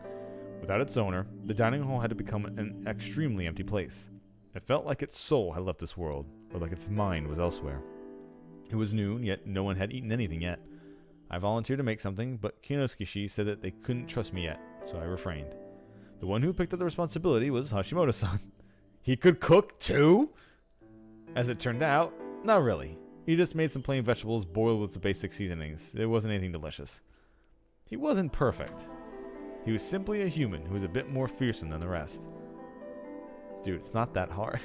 Without its owner, the dining hall had to become an extremely empty place. It felt like its soul had left this world, or like its mind was elsewhere. It was noon, yet no one had eaten anything yet. I volunteered to make something, but Kinosuke said that they couldn't trust me yet, so I refrained. The one who picked up the responsibility was Hashimoto-san. He could cook too? As it turned out, not really. He just made some plain vegetables boiled with the basic seasonings. It wasn't anything delicious. He wasn't perfect. He was simply a human who was a bit more fearsome than the rest. Dude, it's not that hard.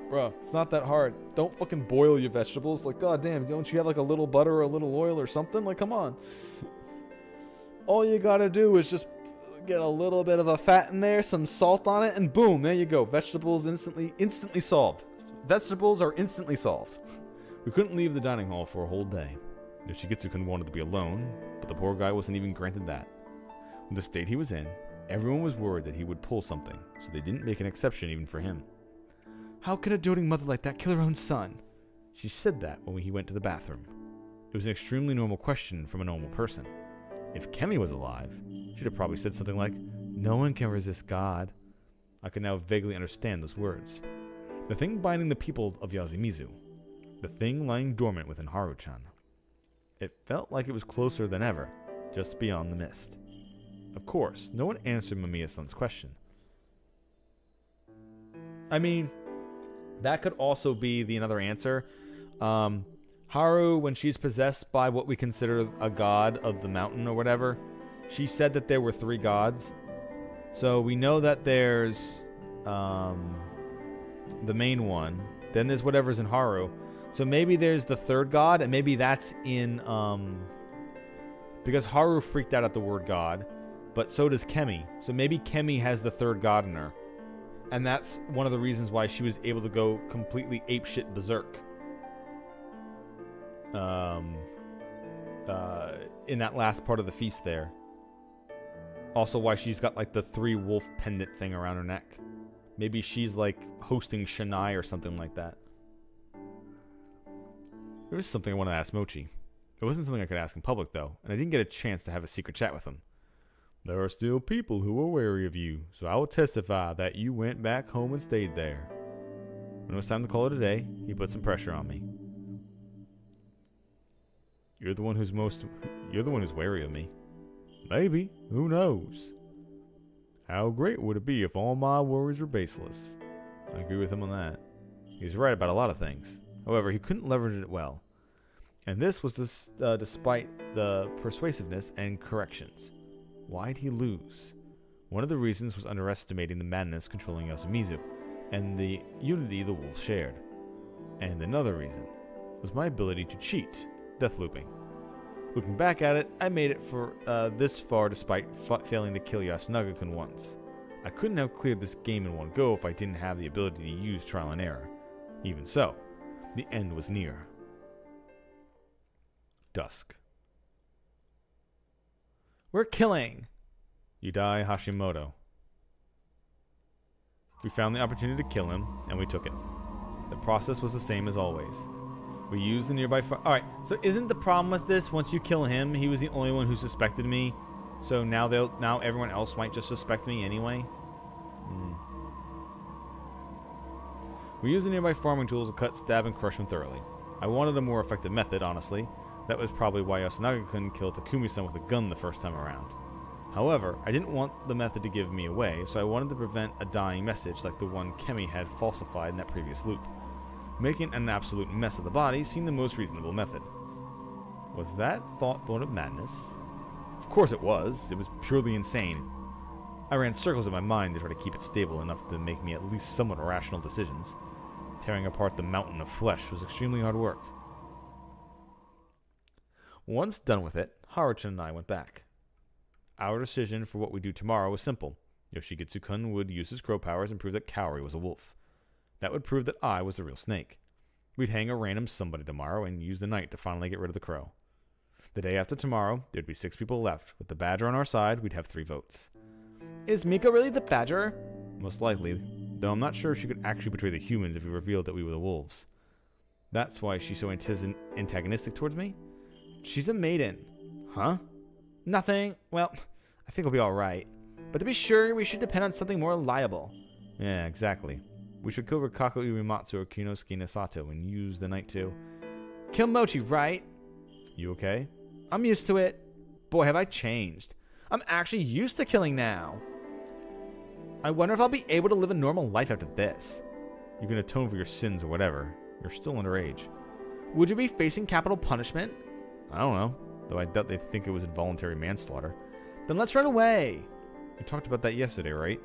Bro, it's not that hard. Don't fucking boil your vegetables. Like, goddamn, don't you have like a little butter or a little oil or something? Like, come on. All you gotta do is just get a little bit of a fat in there, some salt on it, and boom, there you go. Vegetables instantly solved. Vegetables are instantly solved. We couldn't leave the dining hall for a whole day. Yoshigitsu-kun wanted to be alone, but the poor guy wasn't even granted that. With the state he was in, everyone was worried that he would pull something, so they didn't make an exception even for him. How could a doting mother like that kill her own son? She said that when he went to the bathroom. It was an extremely normal question from a normal person. If Kemi was alive, she'd have probably said something like, "No one can resist God." I could now vaguely understand those words. The thing binding the people of Yasumizu. The thing lying dormant within Haru-chan. It felt like it was closer than ever, just beyond the mist. Of course, no one answered Mamiya-san's question. I mean, that could also be the another answer. Haru, when she's possessed by what we consider a god of the mountain or whatever, she said that there were 3 gods. So we know that there's the main one. Then there's whatever's in Haru. So maybe there's the 3rd god, and maybe that's in because Haru freaked out at the word god, but so does Kemi. So maybe Kemi has the 3rd god in her. And that's one of the reasons why she was able to go completely apeshit berserk. In that last part of the feast there. Also why she's got like the 3 wolf pendant thing around her neck. Maybe she's like hosting Shanai or something like that. There was something I wanted to ask Mochi. It wasn't something I could ask in public though, and I didn't get a chance to have a secret chat with him. There are still people who are wary of you, so I will testify that you went back home and stayed there. When it was time to call it a day, he put some pressure on me. You're the one who's wary of me. Maybe, who knows? How great would it be if all my worries were baseless? I agree with him on that. He's right about a lot of things. However, he couldn't leverage it well. And this was despite the persuasiveness and corrections. Why'd he lose? One of the reasons was underestimating the madness controlling Yasumizu, and the unity the wolves shared. And another reason was my ability to cheat, deathlooping. Looking back at it, I made it for this far despite failing to kill Yasunaga-kun once. I couldn't have cleared this game in one go if I didn't have the ability to use trial and error. Even so, the end was near. Dusk. We're killing Yudai Hashimoto. We found the opportunity to kill him, and we took it. The process was the same as always. We used the nearby Alright, so isn't the problem with this, once you kill him, he was the only one who suspected me, so now everyone else might just suspect me anyway? We used the nearby farming tools to cut, stab, and crush him thoroughly. I wanted a more effective method, honestly. That was probably why Yasunaga-kun killed Takumi-san with a gun the first time around. However, I didn't want the method to give me away, so I wanted to prevent a dying message like the one Kemi had falsified in that previous loop. Making an absolute mess of the body seemed the most reasonable method. Was that thought born of madness? Of course it was. It was purely insane. I ran circles in my mind to try to keep it stable enough to make me at least somewhat rational decisions. Tearing apart the mountain of flesh was extremely hard work. Once done with it, Haru-chan and I went back. Our decision for what we do tomorrow was simple. Yoshigitsu-kun would use his crow powers and prove that Kaori was a wolf. That would prove that I was the real snake. We'd hang a random somebody tomorrow and use the night to finally get rid of the crow. The day after tomorrow, there'd be 6 people left. With the badger on our side, we'd have 3 votes. Is Miko really the badger? Most likely, though I'm not sure she could actually betray the humans if we revealed that we were the wolves. That's why she's so antagonistic towards me? She's a maiden. Huh? Nothing. Well, I think we'll be alright. But to be sure, we should depend on something more reliable. Yeah, exactly. We should kill Rikaku Iwimatsu or Kinosuke Nasato and use the night to kill Mochi, right? You okay? I'm used to it. Boy, have I changed. I'm actually used to killing now. I wonder if I'll be able to live a normal life after this. You can atone for your sins or whatever. You're still underage. Would you be facing capital punishment? I don't know, though I doubt they think it was involuntary manslaughter. Then let's run away. We talked about that yesterday, right?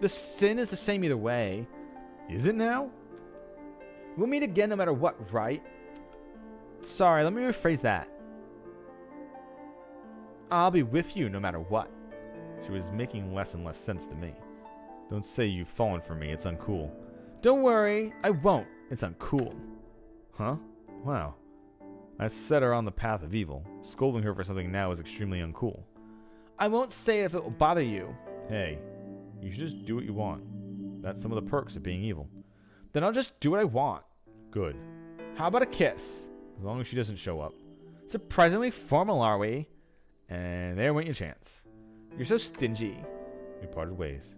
The sin is the same either way. Is it now? We'll meet again no matter what, right? Sorry, let me rephrase that. I'll be with you no matter what. She was making less and less sense to me. Don't say you've fallen for me, it's uncool. Don't worry, I won't. It's uncool. Huh? Wow. I set her on the path of evil. Scolding her for something now is extremely uncool. I won't say it if it will bother you. Hey, you should just do what you want. That's some of the perks of being evil. Then I'll just do what I want. Good. How about a kiss? As long as she doesn't show up. Surprisingly formal, are we? And there went your chance. You're so stingy. We parted ways.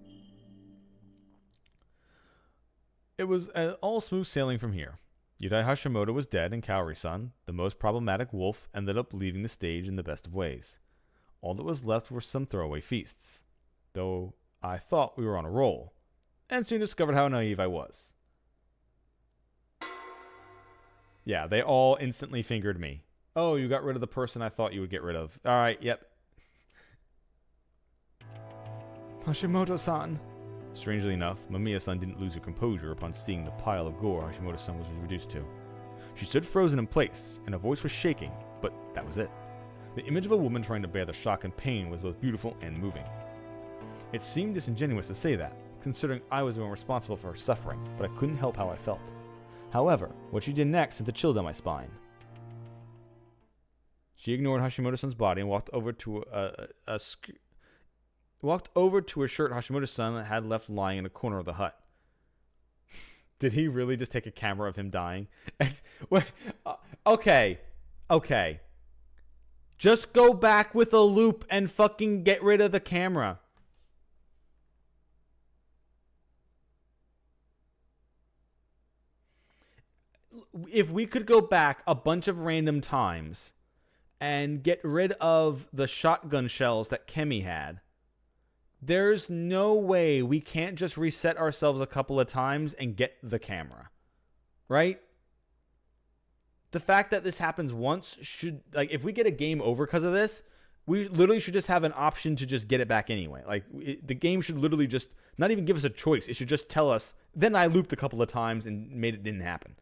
It was all smooth sailing from here. Yudai Hashimoto was dead, and Kaori-san, the most problematic wolf, ended up leaving the stage in the best of ways. All that was left were some throwaway feasts, though I thought we were on a roll, and soon discovered how naive I was. Yeah, they all instantly fingered me. Oh, you got rid of the person I thought you would get rid of. All right, yep. Hashimoto-san. Strangely enough, Mamiya-san didn't lose her composure upon seeing the pile of gore Hashimoto-san was reduced to. She stood frozen in place, and her voice was shaking, but that was it. The image of a woman trying to bear the shock and pain was both beautiful and moving. It seemed disingenuous to say that, considering I was the one responsible for her suffering, but I couldn't help how I felt. However, what she did next sent a chill down my spine. She ignored Hashimoto-san's body and walked over to a shirt Hashimoto-san had left lying in a corner of the hut. Did he really just take a camera of him dying? Okay. Just go back with a loop and fucking get rid of the camera. If we could go back a bunch of random times and get rid of the shotgun shells that Kemi had, there's no way we can't just reset ourselves a couple of times and get the camera. Right? The fact that this happens once should, like, if we get a game over because of this, we literally should just have an option to just get it back anyway. Like, the game should literally just not even give us a choice. It should just tell us, then I looped a couple of times and made it didn't happen.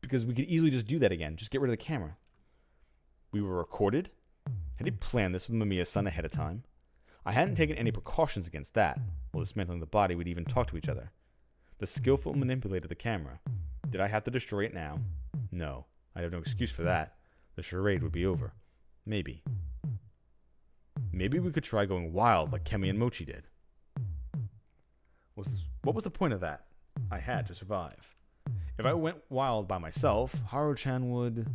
Because we could easily just do that again. Just get rid of the camera. We were recorded. Had he planned this with Mamiya-san ahead of time? I hadn't taken any precautions against that. While dismantling the body, we'd even talk to each other. The skillful manipulated the camera. Did I have to destroy it now? No. I have no excuse for that. The charade would be over. Maybe. Maybe we could try going wild like Kemi and Mochi did. What was the point of that? I had to survive. If I went wild by myself, Haru-chan would...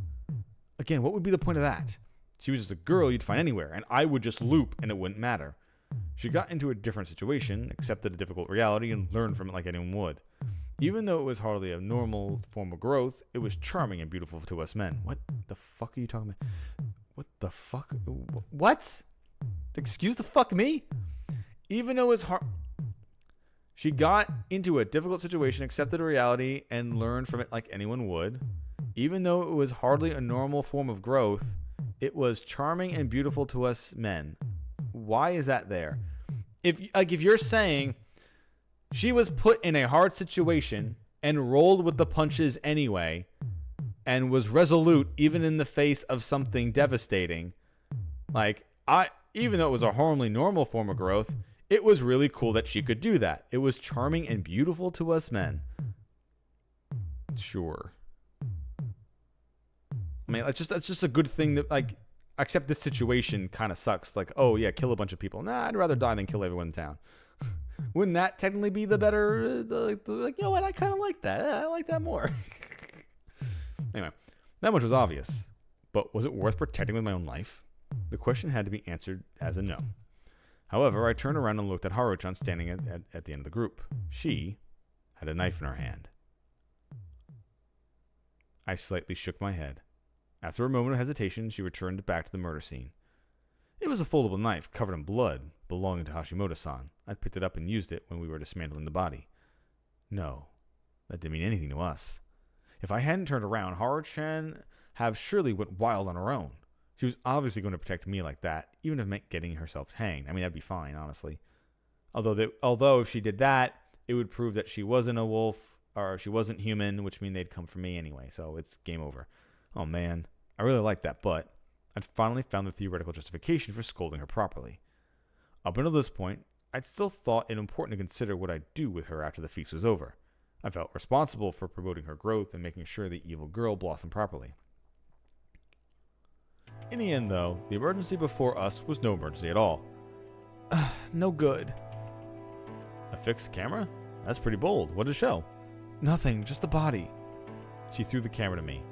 Again, what would be the point of that? She was just a girl you'd find anywhere, and I would just loop and it wouldn't matter. She got into a different situation, accepted a difficult reality, and learned from it like anyone would. Even though it was hardly a normal form of growth, it was charming and beautiful to us men. What the fuck are you talking about? What the fuck? What? Excuse the fuck me? Even though it was hard... She got into a difficult situation, accepted a reality, and learned from it like anyone would. Even though it was hardly a normal form of growth, it was charming and beautiful to us men. Why is that there? If you're saying she was put in a hard situation and rolled with the punches anyway, and was resolute even in the face of something devastating, even though it was a horribly normal form of growth, it was really cool that she could do that. It was charming and beautiful to us men. Sure. I mean, that's just a good thing that, like, except this situation kind of sucks. Like, oh yeah, kill a bunch of people. Nah, I'd rather die than kill everyone in town. Wouldn't that technically be the better, like, you know what, I kind of like that. I like that more. Anyway, that much was obvious. But was it worth protecting with my own life? The question had to be answered as a no. However, I turned around and looked at Haru-chan standing at the end of the group. She had a knife in her hand. I slightly shook my head. After a moment of hesitation, she returned back to the murder scene. It was a foldable knife covered in blood, belonging to Hashimoto-san. I'd picked it up and used it when we were dismantling the body. No, that didn't mean anything to us. If I hadn't turned around, Haru-chan have surely went wild on her own. She was obviously going to protect me like that, even if it meant getting herself hanged. I mean, that'd be fine, honestly. Although if she did that, it would prove that she wasn't a wolf, or she wasn't human, which means they'd come for me anyway, so it's game over. Oh man, I really like that, but I'd finally found the theoretical justification for scolding her properly. Up until this point, I'd still thought it important to consider what I'd do with her after the feast was over. I felt responsible for promoting her growth and making sure the evil girl blossomed properly. In the end, though, the emergency before us was no emergency at all. No good. A fixed camera? That's pretty bold. What did it show? Nothing, just the body. She threw the camera to me.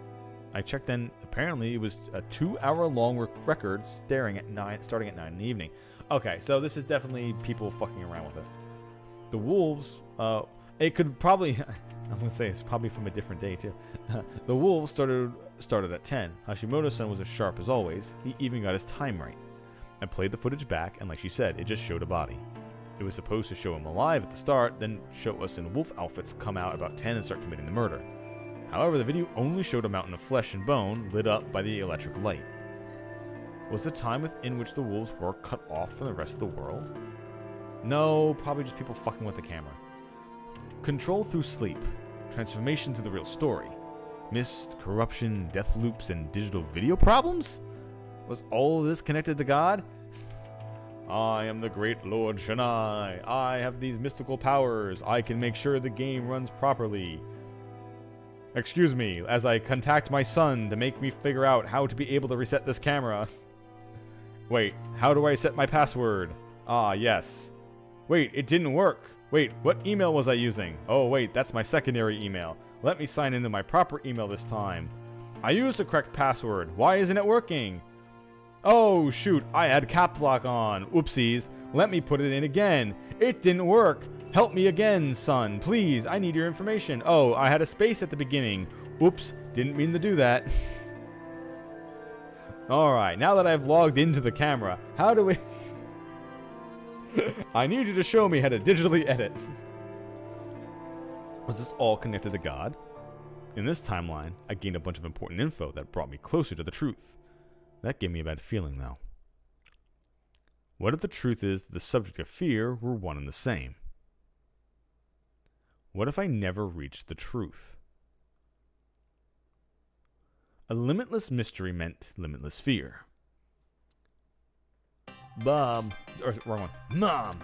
I checked in. Apparently, it was a 2-hour-long record starting at 9 in the evening. Okay, so this is definitely people fucking around with it. The wolves, it could probably, I'm going to say it's probably from a different day, too. The wolves started at 10. Hashimoto-san was as sharp as always. He even got his time right. I played the footage back, and like she said, it just showed a body. It was supposed to show him alive at the start, then show us in wolf outfits come out about 10 and start committing the murder. However, the video only showed a mountain of flesh and bone lit up by the electric light. Was the time within which the wolves were cut off from the rest of the world? No, probably just people fucking with the camera. Control through sleep. Transformation to the real story. Mist, corruption, death loops, and digital video problems? Was all of this connected to God? I am the great Lord Shanai. I have these mystical powers. I can make sure the game runs properly. Excuse me, as I contact my son to make me figure out how to be able to reset this camera. Wait, how do I set my password? Ah, yes. Wait, it didn't work. Wait, what email was I using? Oh, wait, that's my secondary email. Let me sign into my proper email this time. I used the correct password. Why isn't it working? Oh, shoot, I had cap lock on. Oopsies. Let me put it in again. It didn't work. Help me again, son. Please, I need your information. Oh, I had a space at the beginning. Oops, didn't mean to do that. Alright, now that I've logged into the camera, how do we... I need you to show me how to digitally edit. Was this all connected to God? In this timeline, I gained a bunch of important info that brought me closer to the truth. That gave me a bad feeling, though. What if the truth is that the subject of fear were one and the same? What if I never reached the truth? A limitless mystery meant limitless fear. Bob, or wrong one, Mom,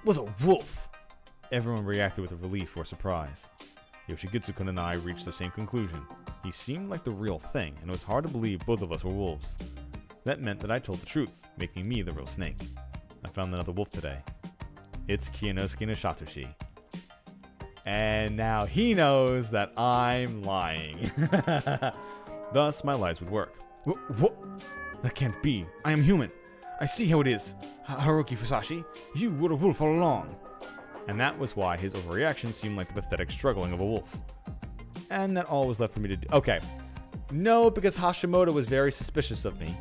was a wolf. Everyone reacted with relief or surprise. Yoshigitsu-kun and I reached the same conclusion. He seemed like the real thing, and it was hard to believe both of us were wolves. That meant that I told the truth, making me the real snake. I found another wolf today. It's Kiyonosuke no Satoshi. And now he knows that I'm lying. Thus, my lies would work. What? That can't be. I am human. I see how it is. Haruki Fusashi, you were a wolf all along. And that was why his overreaction seemed like the pathetic struggling of a wolf. And that all was left for me to do. Okay. No, because Hashimoto was very suspicious of me.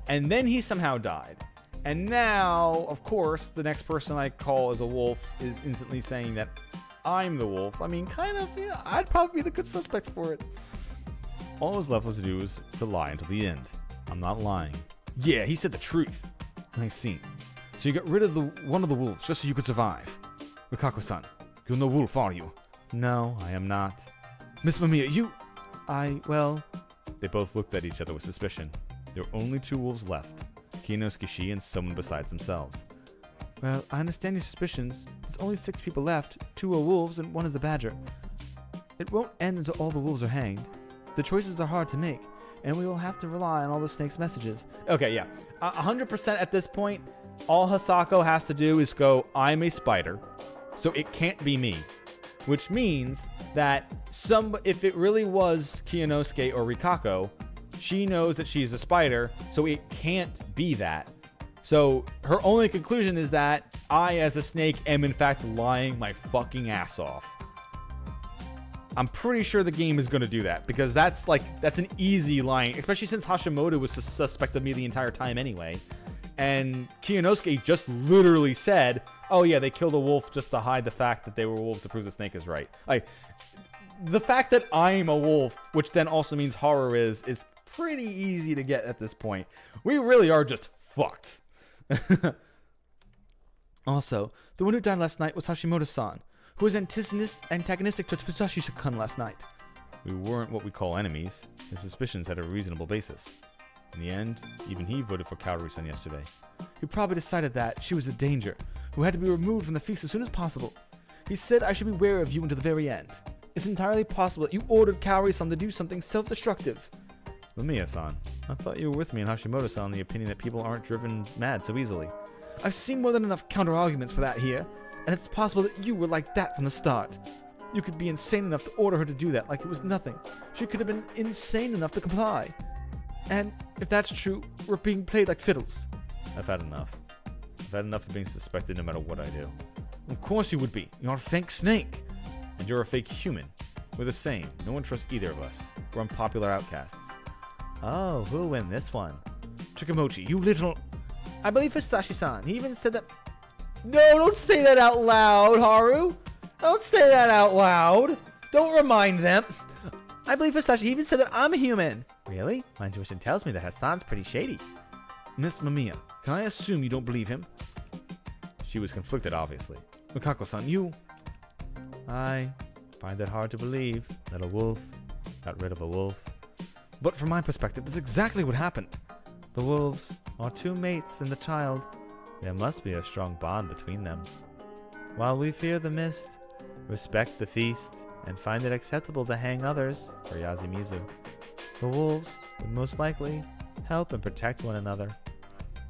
And then he somehow died. And now, of course, the next person I call as a wolf is instantly saying that I'm the wolf. I mean, kind of, yeah, I'd probably be the good suspect for it. All that was left was to do was to lie until the end. I'm not lying. Yeah, he said the truth. I see. So you got rid of one of the wolves just so you could survive. Mikako-san, you're no wolf, are you? No, I am not. Miss Mamiya, well... They both looked at each other with suspicion. There were only 2 wolves left. Kiyonosuke and someone besides themselves. Well, I understand your suspicions. There's only 6 people left. 2 are wolves and 1 is a badger. It won't end until all the wolves are hanged. The choices are hard to make, and we will have to rely on all the snake's messages. Okay, yeah. 100% at this point, all Hisako has to do is go, I'm a spider, so it can't be me. Which means that if it really was Kiyonosuke or Rikako, she knows that she's a spider, so it can't be that. So her only conclusion is that I, as a snake, am in fact lying my fucking ass off. I'm pretty sure the game is going to do that, because that's an easy lying, especially since Hashimoto was a suspect of me the entire time anyway. And Kiyonosuke just literally said, oh yeah, they killed a wolf just to hide the fact that they were wolves to prove the snake is right. Like, the fact that I'm a wolf, which then also means horror is pretty easy to get at this point. We really are just fucked. Also, the one who died last night was Hashimoto-san, who was antagonistic to Fusashi-kun last night. We weren't what we call enemies. His suspicions had a reasonable basis. In the end, even he voted for Kaoru-san yesterday. He probably decided that she was a danger, who had to be removed from the feast as soon as possible. He said I should be wary of you until the very end. It's entirely possible that you ordered Kaori-san to do something self-destructive. Mamiya-san, I thought you were with me and Hashimoto-san on the opinion that people aren't driven mad so easily. I've seen more than enough counter-arguments for that here, and it's possible that you were like that from the start. You could be insane enough to order her to do that like it was nothing. She could have been insane enough to comply. And if that's true, we're being played like fiddles. I've had enough. I've had enough of being suspected no matter what I do. Of course you would be. You're a fake snake. And you're a fake human. We're the same. No one trusts either of us. We're unpopular outcasts. Oh, who'll win this one? Chikamochi, you little... I believe Hisashi-san. He even said that... No, don't say that out loud, Haru. Don't say that out loud. Don't remind them. I believe Hisashi. He even said that I'm a human. Really? My intuition tells me that Hassan's pretty shady. Miss Mamiya, can I assume you don't believe him? She was conflicted, obviously. Mikako-san, you... I find it hard to believe that a wolf got rid of a wolf. But from my perspective, that's exactly what happened. The wolves are two mates and the child. There must be a strong bond between them. While we fear the mist, respect the feast, and find it acceptable to hang others for Yasumizu, the wolves would most likely help and protect one another.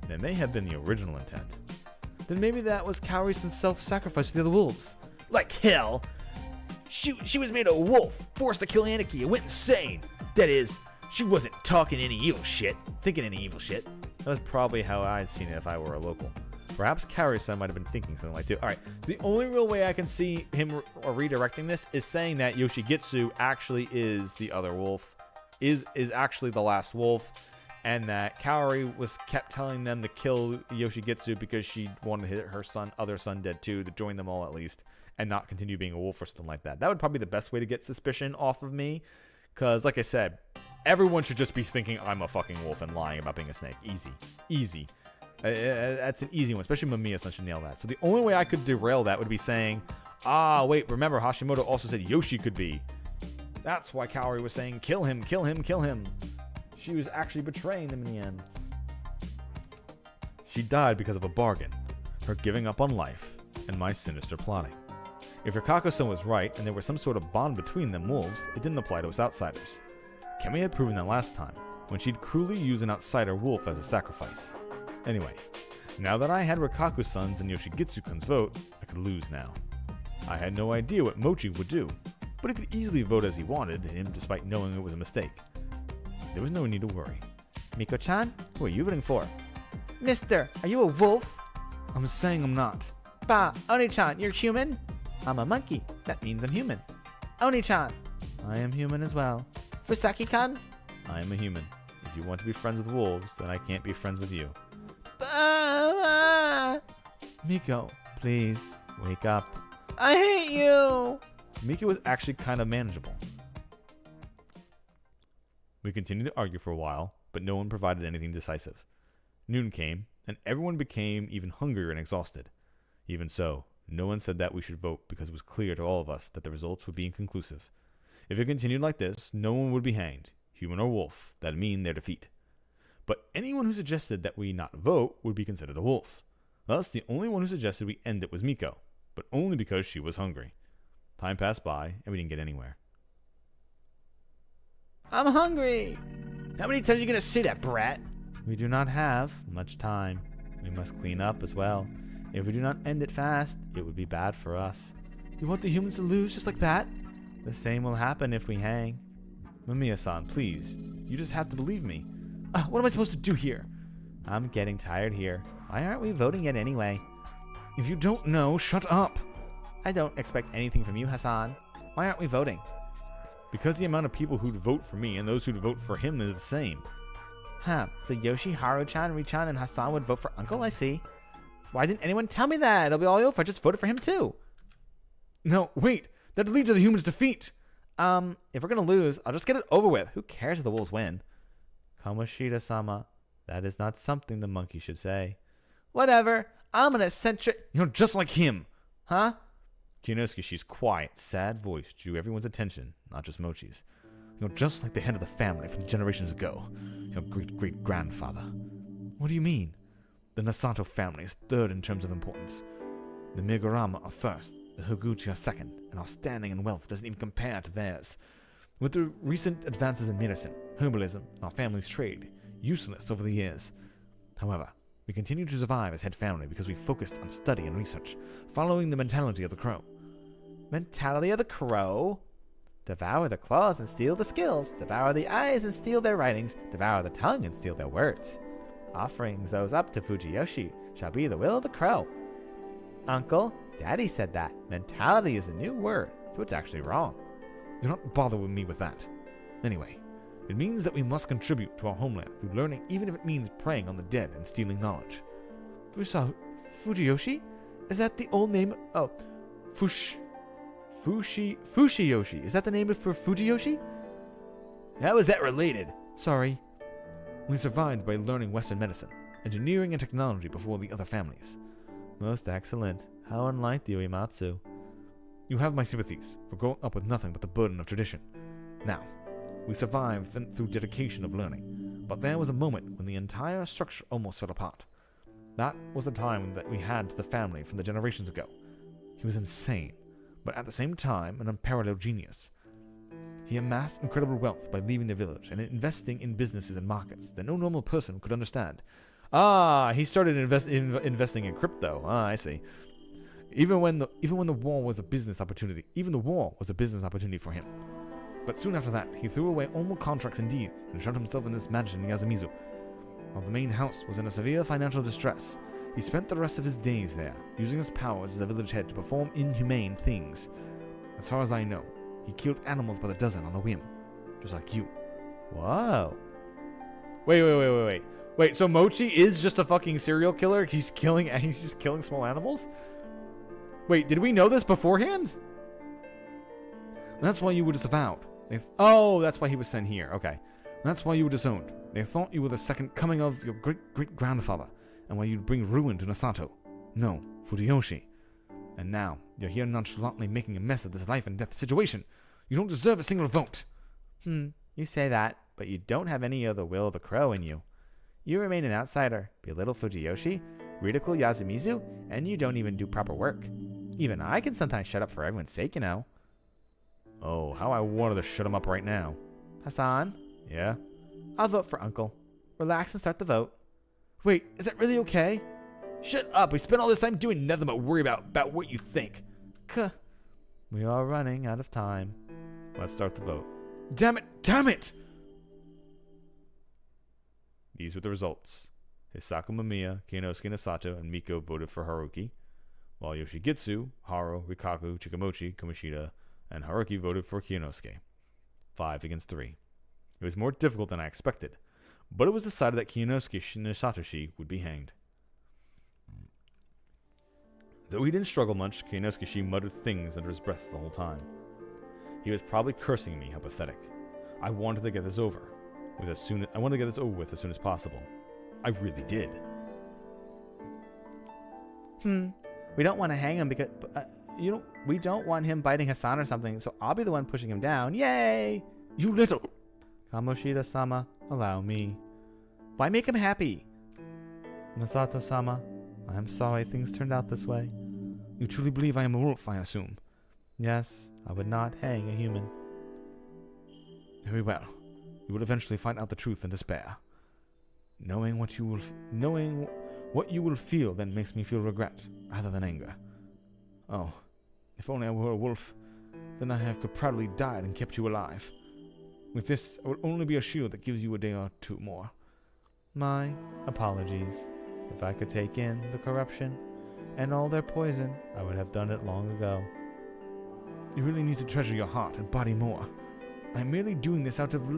That may have been the original intent. Then maybe that was Kaori-san's self-sacrifice to the other wolves. Like hell! She was made a wolf, forced to kill Anarchy, and went insane. That is, she wasn't talking any evil shit, thinking any evil shit. That was probably how I'd seen it if I were a local. Perhaps Kaori-san might have been thinking something like that. Alright, the only real way I can see him redirecting this is saying that Yoshigitsu actually is the other wolf, is actually the last wolf, and that Kaori kept telling them to kill Yoshigitsu because she wanted her other son dead too, to join them all at least, and not continue being a wolf or something like that. That would probably be the best way to get suspicion off of me, because like I said, everyone should just be thinking I'm a fucking wolf and lying about being a snake. Easy. That's an easy one, especially Mamiya-san should nail that. So the only way I could derail that would be saying, wait, remember Hashimoto also said Yoshi could be. That's why Kaori was saying, kill him. She was actually betraying them in the end. She died because of a bargain, her giving up on life, and my sinister plotting. If Rikako-san was right and there was some sort of bond between them wolves, it didn't apply to us outsiders. Kemi had proven that last time, when she'd cruelly used an outsider wolf as a sacrifice. Anyway, now that I had Rikaku-san's and Yoshigitsu-kun's vote, I could lose now. I had no idea what Mochi would do, but he could easily vote as he wanted him despite knowing it was a mistake. There was no need to worry. Miko-chan, who are you voting for? Mister, are you a wolf? I'm saying I'm not. Bah, Oni-chan, you're human? I'm a monkey. That means I'm human. Oni-chan, I am human as well. Fusaki-kan? I am a human. If you want to be friends with wolves, then I can't be friends with you. Miko, please, wake up. I hate you! Miko was actually kind of manageable. We continued to argue for a while, but no one provided anything decisive. Noon came, and everyone became even hungrier and exhausted. Even so, no one said that we should vote because it was clear to all of us that the results would be inconclusive. If it continued like this, no one would be hanged, human or wolf. That'd mean their defeat. But anyone who suggested that we not vote would be considered a wolf. Thus, the only one who suggested we end it was Miko, but only because she was hungry. Time passed by, and we didn't get anywhere. I'm hungry! How many times are you gonna say that, brat? We do not have much time. We must clean up as well. If we do not end it fast, it would be bad for us. You want the humans to lose just like that? The same will happen if we hang. Mamiya-san, please. You just have to believe me. What am I supposed to do here? I'm getting tired here. Why aren't we voting yet anyway? If you don't know, shut up. I don't expect anything from you, Hassan. Why aren't we voting? Because the amount of people who'd vote for me and those who'd vote for him is the same. So Yoshi, Haru-chan, Ri-chan, and Hassan would vote for Uncle, I see. Why didn't anyone tell me that? It'll be all over. I just voted for him too. No, wait. That'd lead to the humans' defeat. If we're gonna lose, I'll just get it over with. Who cares if the wolves win? Kamoshida-sama, that is not something the monkey should say. Whatever. I'm an eccentric... You're just like him. Huh? Kinosuke-shi's quiet, sad voice drew everyone's attention, not just Mochi's. You're just like the head of the family from generations ago. Your great-great-grandfather. What do you mean? The Nasato family is third in terms of importance. The Megurama are first, The Higuchi are second, and our standing and wealth doesn't even compare to theirs. With the recent advances in medicine, herbalism, and our family's trade, useless over the years. However, we continue to survive as head family because we focused on study and research, following the mentality of the crow. Mentality of the crow? Devour the claws and steal the skills. Devour the eyes and steal their writings. Devour the tongue and steal their words. Offerings those up to Fujiyoshi shall be the will of the crow. Uncle, Daddy said that. Mentality is a new word, so it's actually wrong. Do not bother with me with that. Anyway, it means that we must contribute to our homeland through learning, even if it means preying on the dead and stealing knowledge. Fujiyoshi? Is that the old name? Oh, Fushiyoshi. Is that the name for Fujiyoshi? How is that related? Sorry. We survived by learning Western medicine, engineering, and technology before the other families. Most excellent. How unlike the Uematsu. You have my sympathies for growing up with nothing but the burden of tradition. Now, we survived through dedication of learning, but there was a moment when the entire structure almost fell apart. That was the time that we had the family from the generations ago. He was insane, but at the same time an unparalleled genius. He amassed incredible wealth by leaving the village and investing in businesses and markets that no normal person could understand. Ah, he started investing in crypto. Ah, I see. Even when the war was a business opportunity, for him. But soon after that, he threw away all contracts and deeds and shut himself in this mansion in Yasumizu. While the main house was in a severe financial distress, he spent the rest of his days there, using his powers as a village head to perform inhumane things. As far as I know, he killed animals by the dozen on a whim, just like you. Whoa. Wait, so Mochi is just a fucking serial killer? He's just killing small animals? Wait, did we know this beforehand? That's why you were disavowed. That's why he was sent here. Okay. That's why you were disowned. They thought you were the second coming of your great-great-grandfather, and why you'd bring ruin to Nasato. No, Fujiyoshi. And now, you're here nonchalantly making a mess of this life and death situation. You don't deserve a single vote. You say that, but you don't have any of the will of the crow in you. You remain an outsider, belittle Fujiyoshi, ridicule Yasumizu, and you don't even do proper work. Even I can sometimes shut up for everyone's sake, you know. Oh, how I wanted to shut him up right now. Hassan? Yeah? I'll vote for Uncle. Relax and start the vote. Wait, is that really okay? Shut up, we spent all this time doing nothing but worry about what you think. We are running out of time. Let's start the vote. Damn it! These were the results. Hisaku Mamiya, Kiyonosuke Nasato, and Miko voted for Haruki, while Yoshigitsu, Haro, Rikaku, Chikamochi, Komishita, and Haruki voted for Kiyonosuke. 5 against 3. It was more difficult than I expected, but it was decided that Kiyonosuke Satoshi would be hanged. Though he didn't struggle much, Kiyonosuke muttered things under his breath the whole time. He was probably cursing me how pathetic. I wanted to get this over with as soon as possible. I really did. We don't want to hang him because we don't want him biting Hassan or something, so I'll be the one pushing him down. Yay! You little Kamoshida-sama, allow me. Why make him happy? Nasato-sama, I am sorry things turned out this way. You truly believe I am a wolf, I assume? Yes, I would not hang a human. Very well. You will eventually find out the truth and despair. Knowing what you will feel then makes me feel regret rather than anger. Oh, if only I were a wolf, then I could proudly died and kept you alive. With this, I will only be a shield that gives you a day or two more. My apologies. If I could take in the corruption and all their poison, I would have done it long ago. You really need to treasure your heart and body more. I am merely doing this out of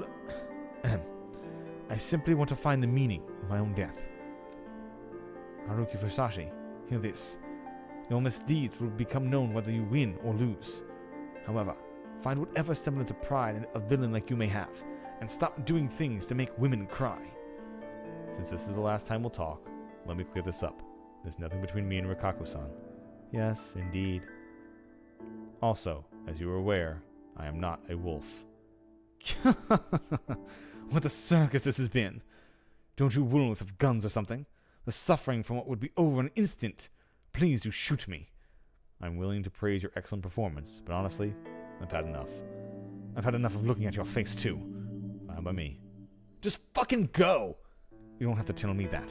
I simply want to find the meaning of my own death. Haruki Fusashi, hear this. Your misdeeds will become known whether you win or lose. However, find whatever semblance of pride in a villain like you may have, and stop doing things to make women cry. Since this is the last time we'll talk, let me clear this up. There's nothing between me and Rikaku-san. Yes, indeed. Also, as you are aware, I am not a wolf. What a circus this has been. Don't you wolves have guns or something? The suffering from what would be over in an instant. Please do shoot me. I'm willing to praise your excellent performance, but honestly, I've had enough. I've had enough of looking at your face, too. Fine by me. Just fucking go! You don't have to tell me that.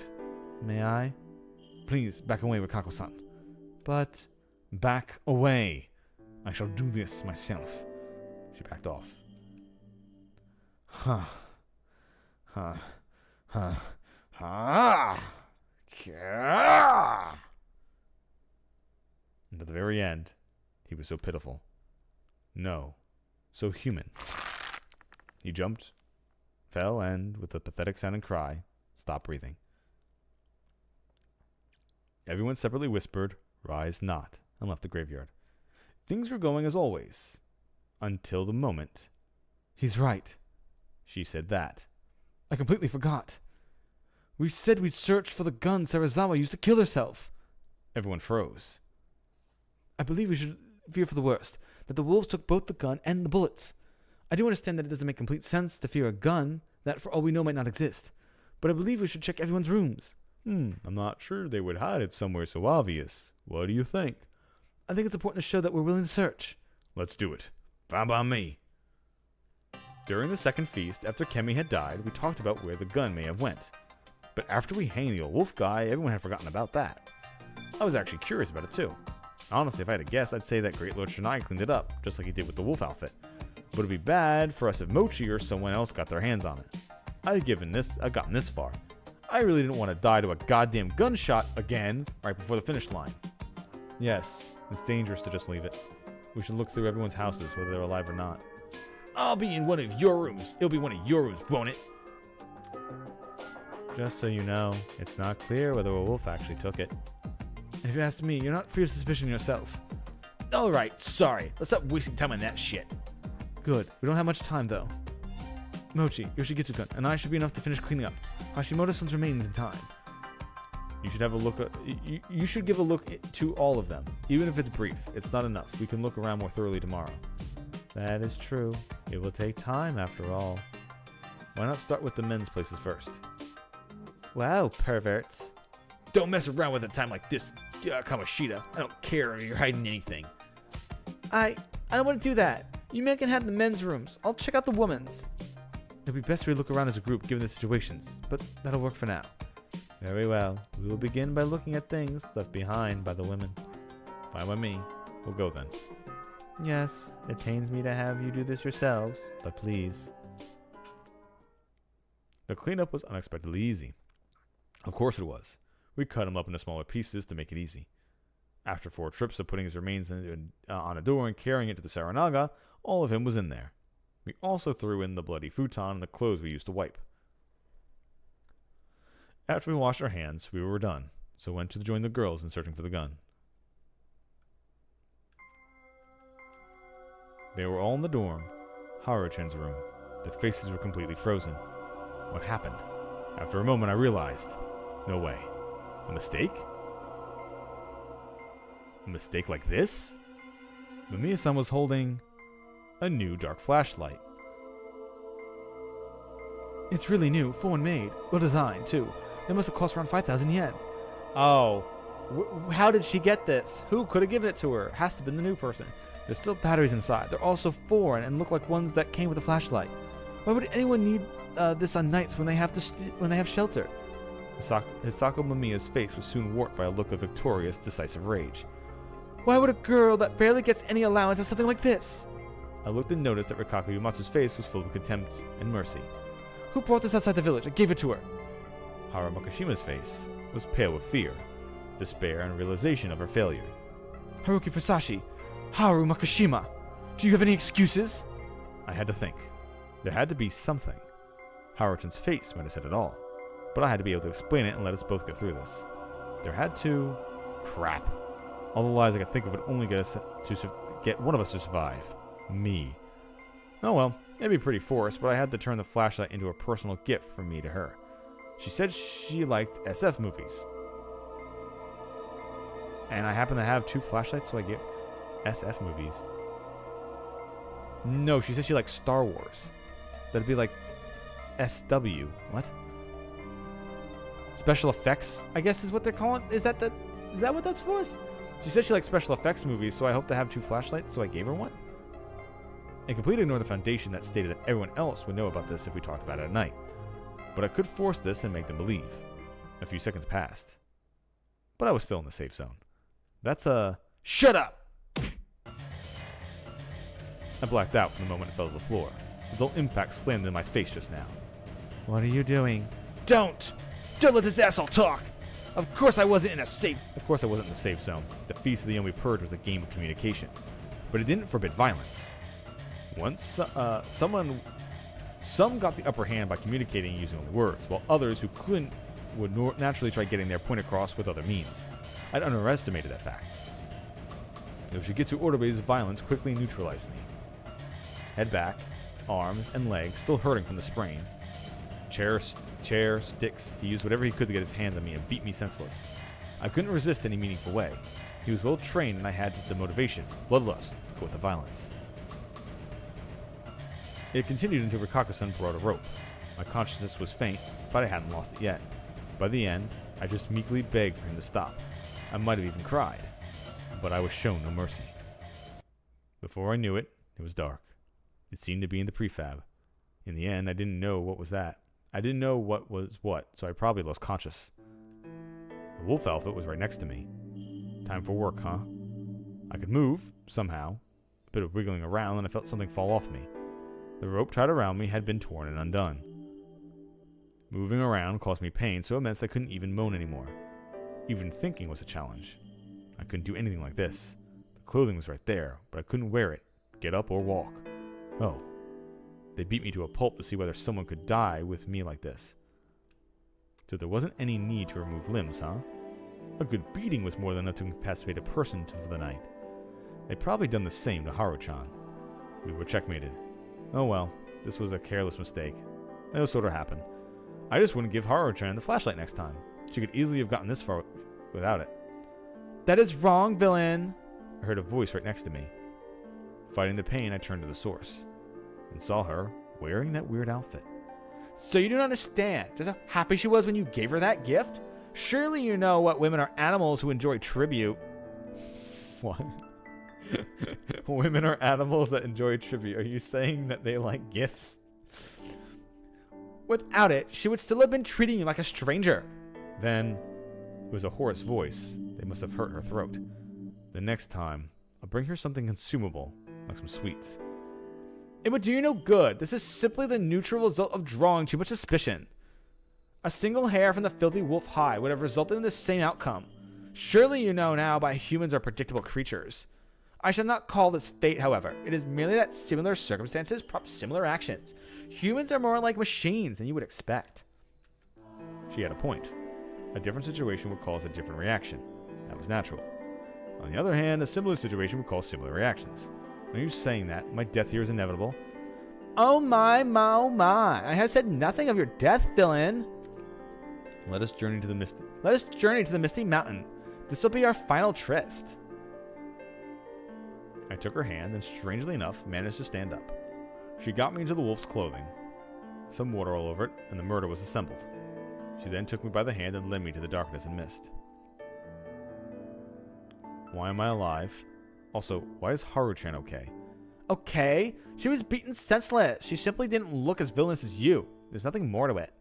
May I? Please, back away, Rikako-san. But, back away. I shall do this myself. She backed off. Huh. Huh. Huh. Huh. And at the very end, he was so pitiful. No, so human. He jumped, fell, and, with a pathetic sounding cry, stopped breathing. Everyone separately whispered, "Rise not," and left the graveyard. Things were going as always, until the moment. He's right. She said that. I completely forgot. We said we'd search for the gun Sarazawa used to kill herself. Everyone froze. I believe we should fear for the worst, that the wolves took both the gun and the bullets. I do understand that it doesn't make complete sense to fear a gun that, for all we know, might not exist. But I believe we should check everyone's rooms. I'm not sure they would hide it somewhere so obvious. What do you think? I think it's important to show that we're willing to search. Let's do it. Fine by me. During the second feast, after Kemi had died, we talked about where the gun may have went. But after we hanged the old wolf guy, everyone had forgotten about that. I was actually curious about it too. Honestly, if I had to guess, I'd say that Great Lord Shinai cleaned it up, just like he did with the wolf outfit. But it'd be bad for us if Mochi or someone else got their hands on it. I've gotten this far. I really didn't want to die to a goddamn gunshot again right before the finish line. Yes, it's dangerous to just leave it. We should look through everyone's houses, whether they're alive or not. I'll be in one of your rooms. It'll be one of your rooms, won't it? Just so you know, it's not clear whether a wolf actually took it. And if you ask me, you're not free of suspicion yourself. Alright, sorry. Let's stop wasting time on that shit. Good. We don't have much time, though. Mochi, Yoshigitsu-kun, and I should be enough to finish cleaning up Hashimoto-san's remains in time. You should have a look. You should give a look to all of them, even if it's brief. It's not enough. We can look around more thoroughly tomorrow. That is true. It will take time, after all. Why not start with the men's places first? Wow, perverts. Don't mess around with a time like this, Kamoshida. I don't care if you're hiding anything. I don't want to do that. You men can have the men's rooms. I'll check out the women's. It'd be best we look around as a group given the situations, but that'll work for now. Very well. We will begin by looking at things left behind by the women. Fine by me. We'll go then. Yes, it pains me to have you do this yourselves, but please. The cleanup was unexpectedly easy. Of course it was. We cut him up into smaller pieces to make it easy. After 4 trips of putting his remains on a door and carrying it to the Saranaga, all of him was in there. We also threw in the bloody futon and the clothes we used to wipe. After we washed our hands, we were done, so went to join the girls in searching for the gun. They were all in the dorm, Haru-chan's room. Their faces were completely frozen. What happened? After a moment, I realized. No way. A mistake? A mistake like this? Mamiya-san was holding a new dark flashlight. It's really new, foreign made, well designed too. It must have cost around 5,000 yen. Oh. How did she get this? Who could have given it to her? Has to have been the new person. There's still batteries inside. They're also foreign and look like ones that came with a flashlight. Why would anyone need this on nights when they have shelter? Hisako Mamiya's face was soon warped by a look of victorious, decisive rage. Why would a girl that barely gets any allowance have something like this? I looked and noticed that Rikako Yumatsu's face was full of contempt and mercy. Who brought this outside the village? I gave it to her. Haru Makishima's face was pale with fear, despair, and realization of her failure. Haruki Fusashi, Haru Makishima, do you have any excuses? I had to think. There had to be something. Haru-chan's face might have said it all, but I had to be able to explain it and let us both get through this. There had to... Crap. All the lies I could think of would only get one of us to survive. Me. Oh well, it'd be pretty forced, but I had to turn the flashlight into a personal gift from me to her. She said she liked SF movies. And I happen to have 2 flashlights, so I get SF movies. No, she said she liked Star Wars. That'd be like SW. What? Special effects, I guess is what they're calling. Is that what that's for? She said she liked special effects movies, so I hoped to have 2 flashlights, so I gave her one. I completely ignored the foundation that stated that everyone else would know about this if we talked about it at night. But I could force this and make them believe. A few seconds passed. But I was still in the safe zone. That's a... Shut up! I blacked out from the moment it fell to the floor. A dull impact slammed in my face just now. What are you doing? Don't let this asshole talk! Of course I wasn't in the safe zone. The Feast of the Unwe Purge was a game of communication. But it didn't forbid violence. Once some got the upper hand by communicating using only words, while others who couldn't would naturally try getting their point across with other means. I'd underestimated that fact. Yoshigitsu Ordobe's violence quickly neutralized me. Head back, arms and legs still hurting from the sprain. Chair, sticks, he used whatever he could to get his hands on me and beat me senseless. I couldn't resist any meaningful way. He was well trained and I had the motivation, bloodlust, to go with the violence. It continued until Rikako-san brought a rope. My consciousness was faint, but I hadn't lost it yet. By the end, I just meekly begged for him to stop. I might have even cried, but I was shown no mercy. Before I knew it, it was dark. It seemed to be in the prefab. In the end, I didn't know what was that. I didn't know what was what, so I probably lost conscious. The wolf outfit was right next to me. Time for work, huh? I could move, somehow. A bit of wiggling around, and I felt something fall off me. The rope tied around me had been torn and undone. Moving around caused me pain so immense I couldn't even moan anymore. Even thinking was a challenge. I couldn't do anything like this. The clothing was right there, but I couldn't wear it, get up or walk. Oh. They beat me to a pulp to see whether someone could die with me like this. So there wasn't any need to remove limbs, huh? A good beating was more than enough to incapacitate a person for the night. They'd probably done the same to Haru-chan. We were checkmated. Oh well, this was a careless mistake. It'll sort of happen. I just wouldn't give Haru-chan the flashlight next time. She could easily have gotten this far without it. That is wrong, villain! I heard a voice right next to me. Fighting the pain, I turned to the source and saw her wearing that weird outfit. So you don't understand just how happy she was when you gave her that gift? Surely you know what women are animals who enjoy tribute. What? Women are animals that enjoy tribute. Are you saying that they like gifts? Without it, she would still have been treating you like a stranger. Then, it was a hoarse voice. They must have hurt her throat. The next time, I'll bring her something consumable, like some sweets. It would do you no good. This is simply the neutral result of drawing too much suspicion. A single hair from the filthy wolf hide would have resulted in the same outcome. Surely you know now why humans are predictable creatures. I shall not call this fate, however. It is merely that similar circumstances prompt similar actions. Humans are more like machines than you would expect. She had a point. A different situation would cause a different reaction. That was natural. On the other hand, a similar situation would cause similar reactions. Are you saying that my death here is inevitable? Oh my. I have said nothing of your death, villain. Let us journey to the misty mountain. This will be our final tryst. I took her hand and, strangely enough, managed to stand up. She got me into the wolf's clothing. Some water all over it, and the murder was assembled. She then took me by the hand and led me to the darkness and mist. Why am I alive? Also, why is Haru-chan okay? Okay? She was beaten senseless. She simply didn't look as villainous as you. There's nothing more to it.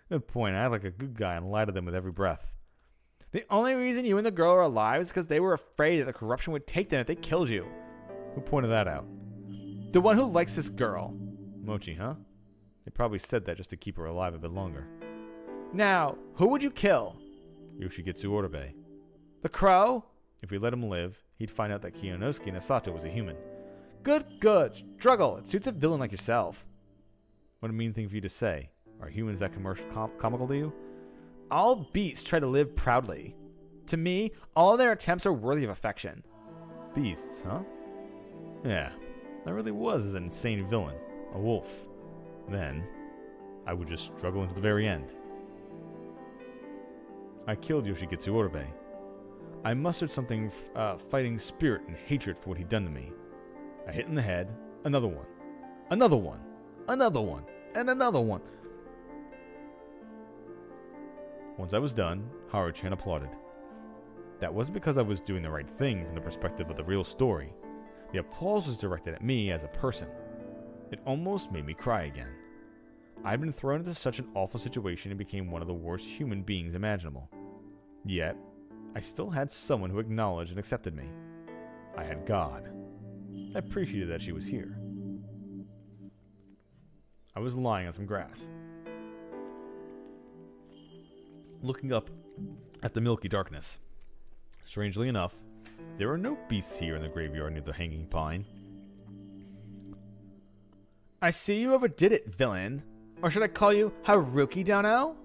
Good point. I act like a good guy and lie to them with every breath. The only reason you and the girl are alive is because they were afraid that the corruption would take them if they killed you. Who pointed that out? The one who likes this girl. Mochi, huh? They probably said that just to keep her alive a bit longer. Now, who would you kill? Yoshigitsu Ordobe. The crow? If we let him live, he'd find out that Kiyonosuke Nasato was a human. Good. Struggle. It suits a villain like yourself. What a mean thing for you to say. Are humans that comical to you? All beasts try to live proudly. To me, all their attempts are worthy of affection. Beasts, huh? Yeah, that really was an insane villain. A wolf. Then, I would just struggle into the very end. I killed Yoshigitsu Orbe. I mustered something fighting spirit and hatred for what he'd done to me. I hit in the head, another one, and another one. Once I was done, Haru-chan applauded. That wasn't because I was doing the right thing from the perspective of the real story. The applause was directed at me as a person. It almost made me cry again. I'd been thrown into such an awful situation and became one of the worst human beings imaginable. Yet, I still had someone who acknowledged and accepted me. I had God. I appreciated that she was here. I was lying on some grass, looking up at the milky darkness. Strangely enough, there are no beasts here in the graveyard near the hanging pine. I see you overdid it, villain. Or should I call you Haruki Dono?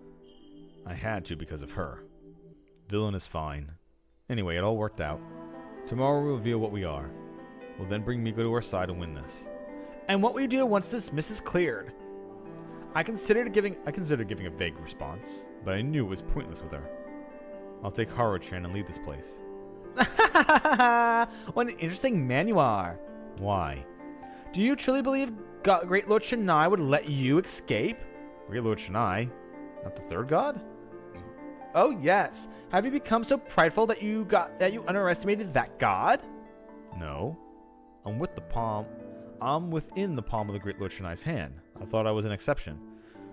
I had to because of her. Villain is fine. Anyway, it all worked out. Tomorrow we'll reveal what we are. We'll then bring Miko to our side and win this. And what will you do once this mist is cleared? I considered giving a vague response, but I knew it was pointless with her. I'll take Haru-chan and leave this place. What an interesting man you are. Why? Do you truly believe Great Lord Shinai would let you escape? Great Lord Shinai? Not the third god? Oh yes. Have you become so prideful that you underestimated that god? No. I'm within the palm of the Great Lord Shinai's hand. I thought I was an exception.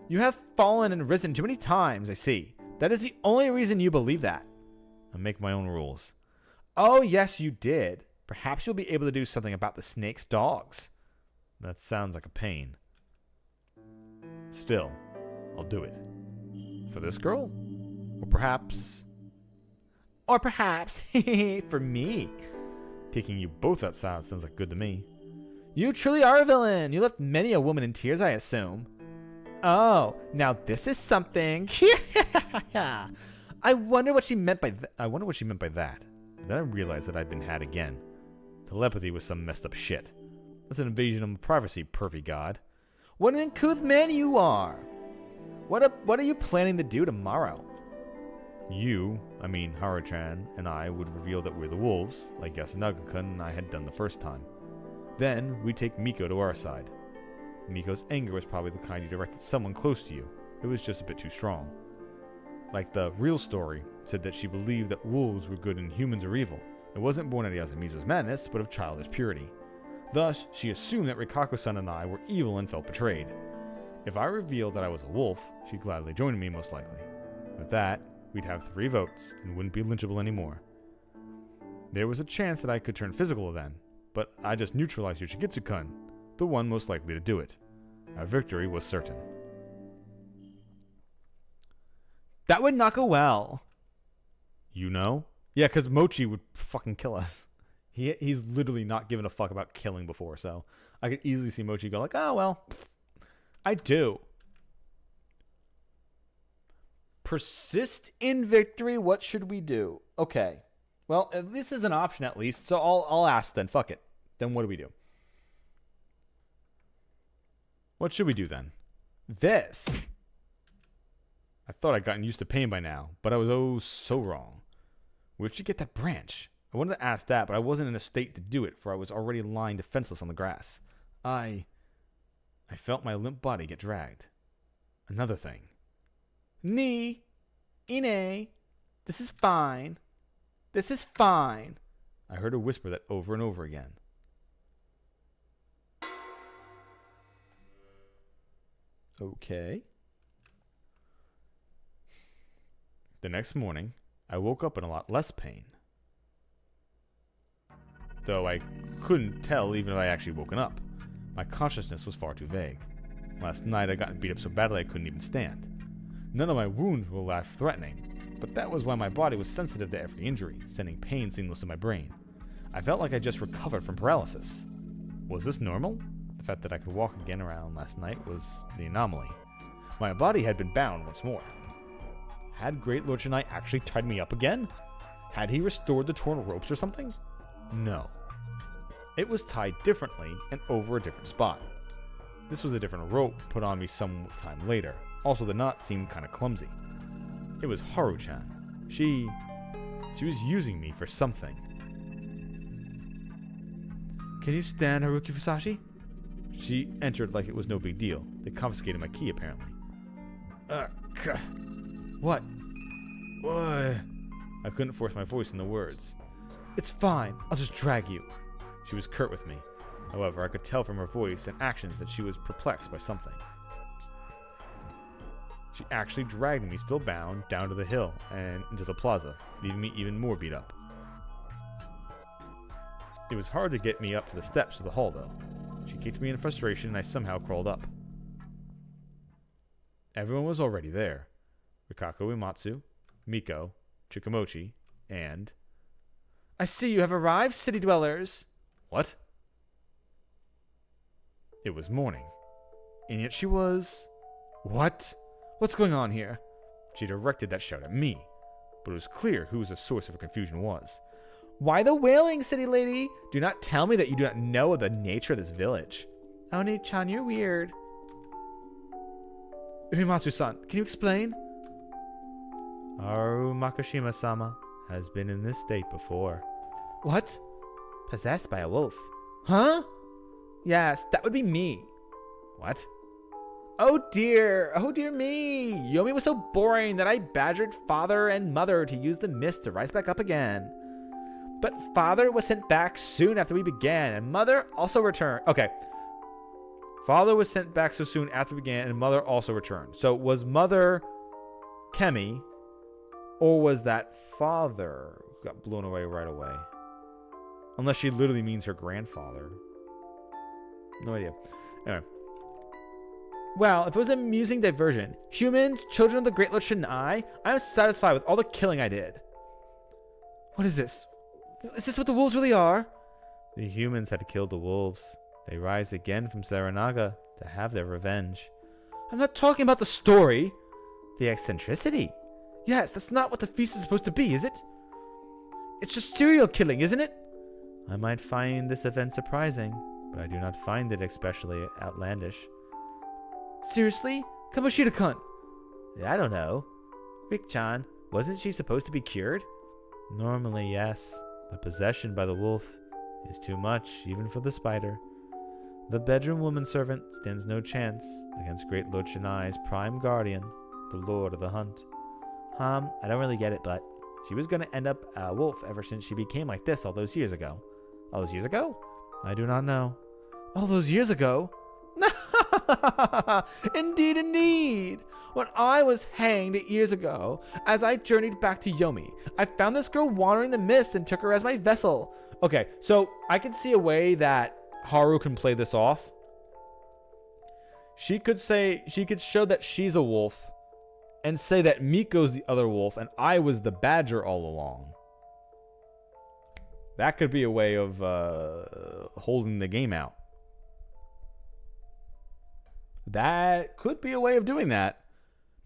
You have fallen and risen too many times, I see. That is the only reason you believe that. I make my own rules. Oh yes, you did. Perhaps you'll be able to do something about the snake's dogs. That sounds like a pain. Still, I'll do it. For this girl? Or perhaps, for me. taking you both outside sounds like good to me. You truly are a villain. You left many a woman in tears, I assume. Oh, now this is something. I wonder what she meant by that. Then I realized that I'd been had again. Telepathy was some messed up shit. That's an invasion of privacy, pervy god. What an uncouth man you are. What are you planning to do tomorrow? Haru-chan and I would reveal that we're the wolves, like Yasunaga-kun and I had done the first time. Then we'd take Miko to our side. Miko's anger was probably the kind you directed someone close to you. It was just a bit too strong. Like the real story said that she believed that wolves were good and humans are evil. It wasn't born of Yasumizu's madness, but of childish purity. Thus, she assumed that Rikaku-san and I were evil and felt betrayed. If I revealed that I was a wolf, she'd gladly join me, most likely. With that, we'd have 3 votes and wouldn't be lynchable anymore. There was a chance that I could turn physical then, but I just neutralized Yoshigitsu-kun, the one most likely to do it. Our victory was certain. That would not go well. You know? Yeah, because Mochi would fucking kill us. He's literally not given a fuck about killing before, so I could easily see Mochi go like, oh, well, I do. Persist in victory. What should we do? Okay. Well, this is an option at least, so I'll ask then. Fuck it. Then what do we do? What should we do then? This. I thought I'd gotten used to pain by now, but I was oh so wrong. Where'd you get that branch? I wanted to ask that, but I wasn't in a state to do it, for I was already lying defenseless on the grass. I felt my limp body get dragged. Another thing. Ine, this is fine. This is fine. I heard her whisper that over and over again. Okay. The next morning, I woke up in a lot less pain. Though I couldn't tell even if I actually woken up. My consciousness was far too vague. Last night I got beat up so badly I couldn't even stand. None of my wounds were life-threatening, but that was why my body was sensitive to every injury, sending pain signals to my brain. I felt like I just recovered from paralysis. Was this normal? The fact that I could walk again around last night was the anomaly. My body had been bound once more. Had Great Lord Shinai actually tied me up again? Had he restored the torn ropes or something? No. It was tied differently and over a different spot. This was a different rope put on me some time later. Also, the knot seemed kind of clumsy. It was Haru-chan. She was using me for something. Can you stand, Haruki Fusashi? She entered like it was no big deal. They confiscated my key, apparently. What? I couldn't force my voice into words. It's fine. I'll just drag you. She was curt with me. However, I could tell from her voice and actions that she was perplexed by something. She actually dragged me, still bound, down to the hill and into the plaza, leaving me even more beat up. It was hard to get me up to the steps of the hall, though. She kicked me in frustration, and I somehow crawled up. Everyone was already there. Rikako Uematsu, Miko, Chikamochi, and... I see you have arrived, city dwellers! What? It was morning. And yet she was... What? What's going on here? She directed that shout at me, but it was clear who the source of her confusion was. Why the wailing, city lady? Do not tell me that you do not know of the nature of this village. Oni-chan, you're weird. Uematsu-san, can you explain? Haru Makashima-sama has been in this state before. What? Possessed by a wolf. Huh? Yes, that would be me. What? Oh dear me. Yomi was so boring that I badgered father and mother to use the mist to rise back up again. But father was sent back soon after we began, and mother also returned. Okay. Father was sent back so soon after we began, and mother also returned. So was mother Kemi, or was that father who got blown away right away? Unless she literally means her grandfather. No idea. Anyway. Well, if it was an amusing diversion, humans, children of the Great Lord Shinai, I am satisfied with all the killing I did. What is this? Is this what the wolves really are? The humans had killed the wolves. They rise again from Saranaga to have their revenge. I'm not talking about the story. The eccentricity. Yes, that's not what the feast is supposed to be, is it? It's just serial killing, isn't it? I might find this event surprising, but I do not find it especially outlandish. Seriously? Kamoshida-kun? I don't know. Rick-chan, wasn't she supposed to be cured? Normally, yes, but possession by the wolf is too much, even for the spider. The bedroom woman servant stands no chance against Great Lord Shinai's prime guardian, the Lord of the Hunt. I don't really get it, but she was going to end up a wolf ever since she became like this all those years ago. All those years ago? I do not know. All those years ago? Indeed. When I was hanged 8 years ago, as I journeyed back to Yomi, I found this girl wandering the mist and took her as my vessel. Okay, so I can see a way that Haru can play this off. She could show that she's a wolf and say that Miko's the other wolf and I was the badger all along. That could be a way of holding the game out. That could be a way of doing that.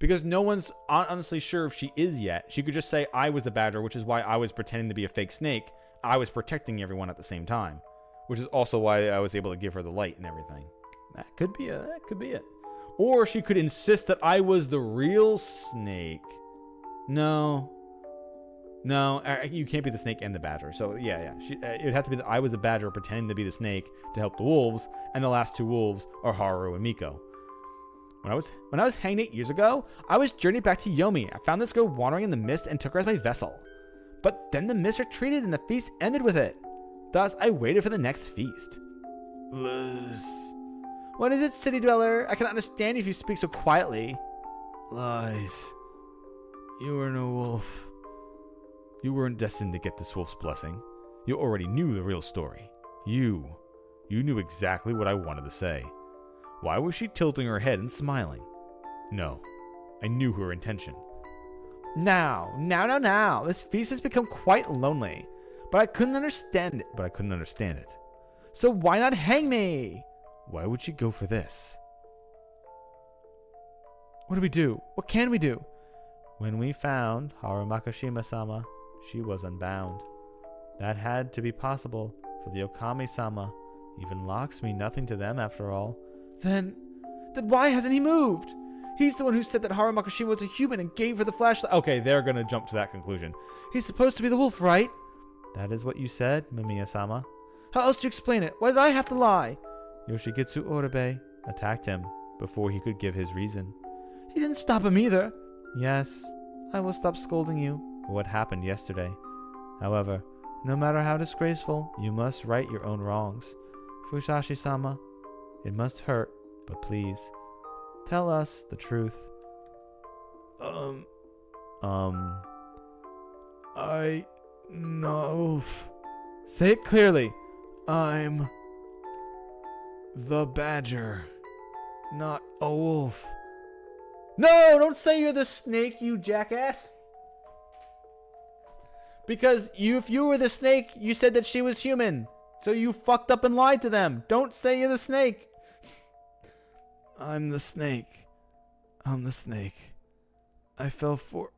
Because no one's honestly sure if she is yet. She could just say, I was the badger, which is why I was pretending to be a fake snake. I was protecting everyone at the same time. Which is also why I was able to give her the light and everything. That could be it. Or she could insist that I was the real snake. No, you can't be the snake and the badger. So yeah. It would have to be that I was the badger pretending to be the snake to help the wolves. And the last two wolves are Haru and Miko. When I was hanged 8 years ago, I was journeyed back to Yomi. I found this girl wandering in the mist and took her as my vessel. But then the mist retreated and the feast ended with it. Thus, I waited for the next feast. Liz. What is it, city dweller? I cannot understand if you speak so quietly. Lies. You were no wolf. You weren't destined to get this wolf's blessing. You already knew the real story. You knew exactly what I wanted to say. Why was she tilting her head and smiling? No, I knew her intention. Now. This feast has become quite lonely. But I couldn't understand it. So why not hang me? Why would she go for this? What do we do? What can we do? When we found Haru Makashima-sama, she was unbound. That had to be possible, for the Okami-sama even locks me nothing to them after all. Then why hasn't he moved? He's the one who said that Haru Makashima was a human and gave her the flashlight. Okay, they're gonna jump to that conclusion. He's supposed to be the wolf, right? That is what you said, Mamiya-sama. How else do you explain it? Why did I have to lie? Yoshikitsu Oribe attacked him before he could give his reason. He didn't stop him either. Yes, I will stop scolding you. for what happened yesterday. However, no matter how disgraceful, you must right your own wrongs. Fusashi-sama, it must hurt, but please, tell us the truth. I know. Say it clearly. I'm the badger, not a wolf. No, don't say you're the snake, you jackass. Because if you were the snake, you said that she was human. So you fucked up and lied to them. Don't say you're the snake. I'm the snake. I'm the snake. I fell for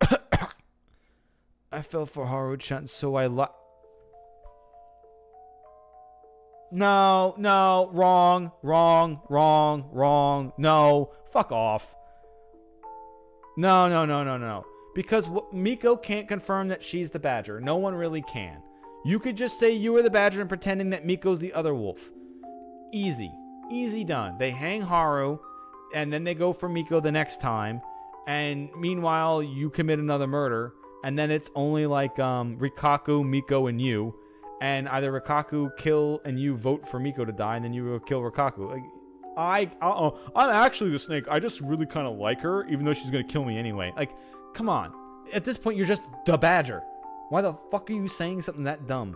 Haru-chan, so I No, wrong. No, fuck off. No. Because Miko can't confirm that she's the badger. No one really can. You could just say you were the badger and pretending that Miko's the other wolf. Easy done. They hang Haru, and then they go for Miko the next time. And meanwhile, you commit another murder, and then it's only like Rikaku, Miko, and you. And either Rikaku kill and you vote for Miko to die, and then you will kill Rikaku. Like, I'm actually the snake. I just really kind of like her, even though she's gonna kill me anyway. Like, come on. At this point, you're just the badger. Why the fuck are you saying something that dumb?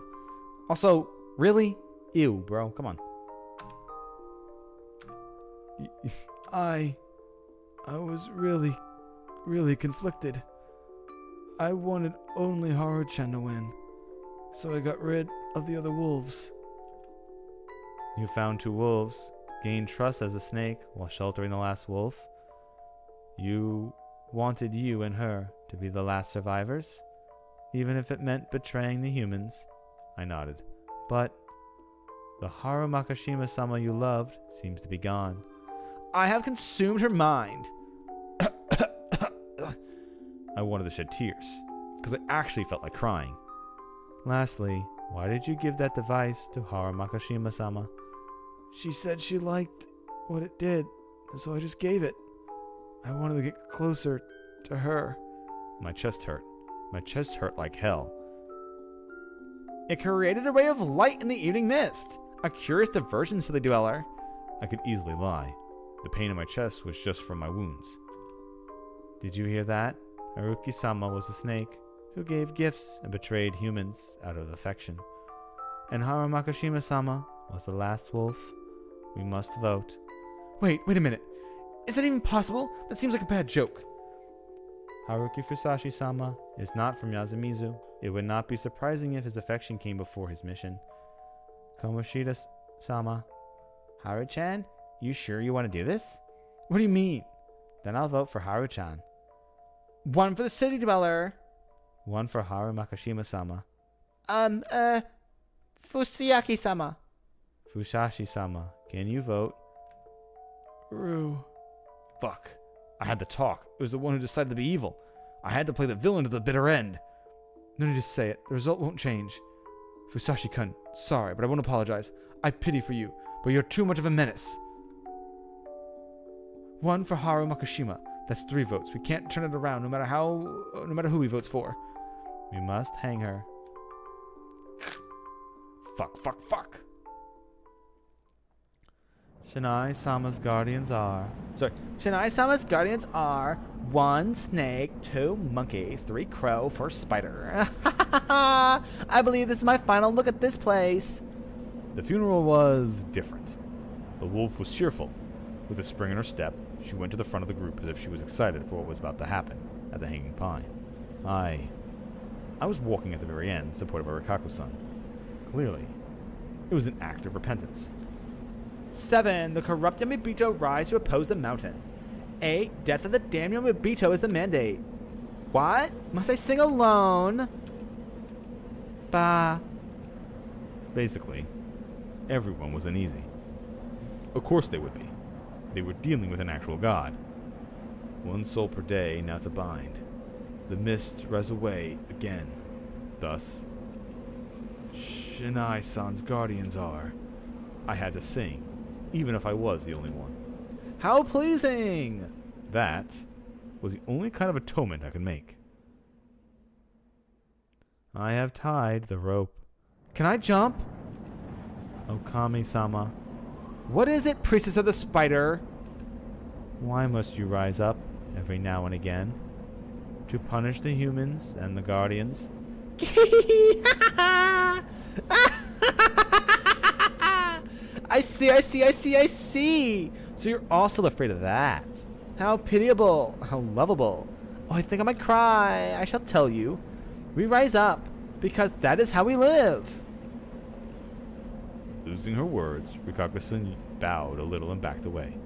Also, really? Ew, bro. Come on. I was really conflicted. I wanted only Haru-chan to win, so I got rid of the other wolves. You found 2 wolves, gained trust as a snake while sheltering the last wolf. You wanted you and her to be the last survivors, even if it meant betraying the humans. I nodded. But the Haru Makashima-sama you loved seems to be gone. I have consumed her mind. I wanted to shed tears, because I actually felt like crying. Lastly, why did you give that device to Haru Makashima-sama? She said she liked what it did, so I just gave it. I wanted to get closer to her. My chest hurt. My chest hurt like hell. It created a ray of light in the evening mist. A curious diversion, silly dweller. I could easily lie. The pain in my chest was just from my wounds. Did you hear that? Haruki-sama was a snake who gave gifts and betrayed humans out of affection. And Haru Makashima-sama was the last wolf. We must vote. Wait a minute. Is that even possible? That seems like a bad joke. Haruki Fusashi-sama is not from Yasumizu. It would not be surprising if his affection came before his mission. Komoshida-sama. Haru-chan, you sure you want to do this? What do you mean? Then I'll vote for Haru-chan. 1 for the city dweller. 1 for Haru Makashima-sama. Fusayaki-sama. Fusashi-sama, can you vote? Fuck. I had to talk. It was the one who decided to be evil. I had to play the villain to the bitter end. No need to say it. The result won't change. Fusashi-kun, sorry, but I won't apologize. I pity for you, but you're too much of a menace. 1 for Haru Makashima. That's 3 votes. We can't turn it around no matter who he votes for. We must hang her. Fuck. Shinai-sama's guardians are... Shinai-sama's guardians are 1 snake, 2 monkey, 3 crow, 4 spider. I believe this is my final look at this place. The funeral was different. The wolf was cheerful. With a spring in her step, she went to the front of the group as if she was excited for what was about to happen at the Hanging Pine. I was walking at the very end, supported by Rikaku-san. Clearly, it was an act of repentance. 7. The corrupt Yamabito rise to oppose the mountain. 8. Death of the damned Yamabito is the mandate. What? Must I sing alone? Bah. Basically, everyone was uneasy. Of course they would be. They were dealing with an actual god. 1 soul per day now to bind. The mist rise away again. Thus, Shinai-san's guardians are. I had to sing, even if I was the only one. How pleasing! That was the only kind of atonement I could make. I have tied the rope. Can I jump? Okami-sama. What is it, Priestess of the Spider? Why must you rise up every now and again? To punish the humans and the guardians? I see. So you're also afraid of that. How pitiable, how lovable. Oh, I think I might cry. I shall tell you. We rise up because that is how we live. Losing her words, Rikaku-san bowed a little and backed away.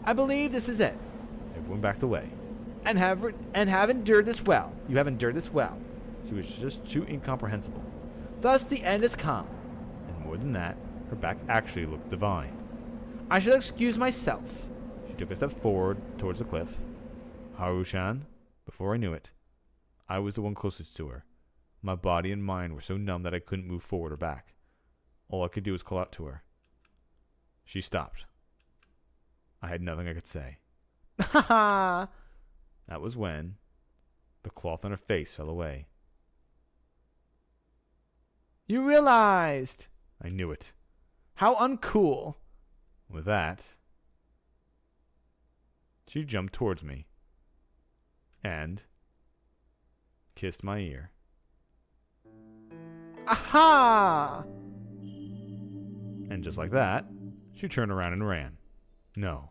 I believe this is it. Everyone backed away. And have endured this well. You have endured this well. She was just too incomprehensible. Thus the end has come. And more than that, her back actually looked divine. I shall excuse myself. She took a step forward towards the cliff. Haru-chan, before I knew it, I was the one closest to her. My body and mind were so numb that I couldn't move forward or back. All I could do was call out to her. She stopped. I had nothing I could say. Ha ha! That was when the cloth on her face fell away. You realized! I knew it. How uncool! With that, she jumped towards me and kissed my ear. Aha! And just like that, she turned around and ran. No,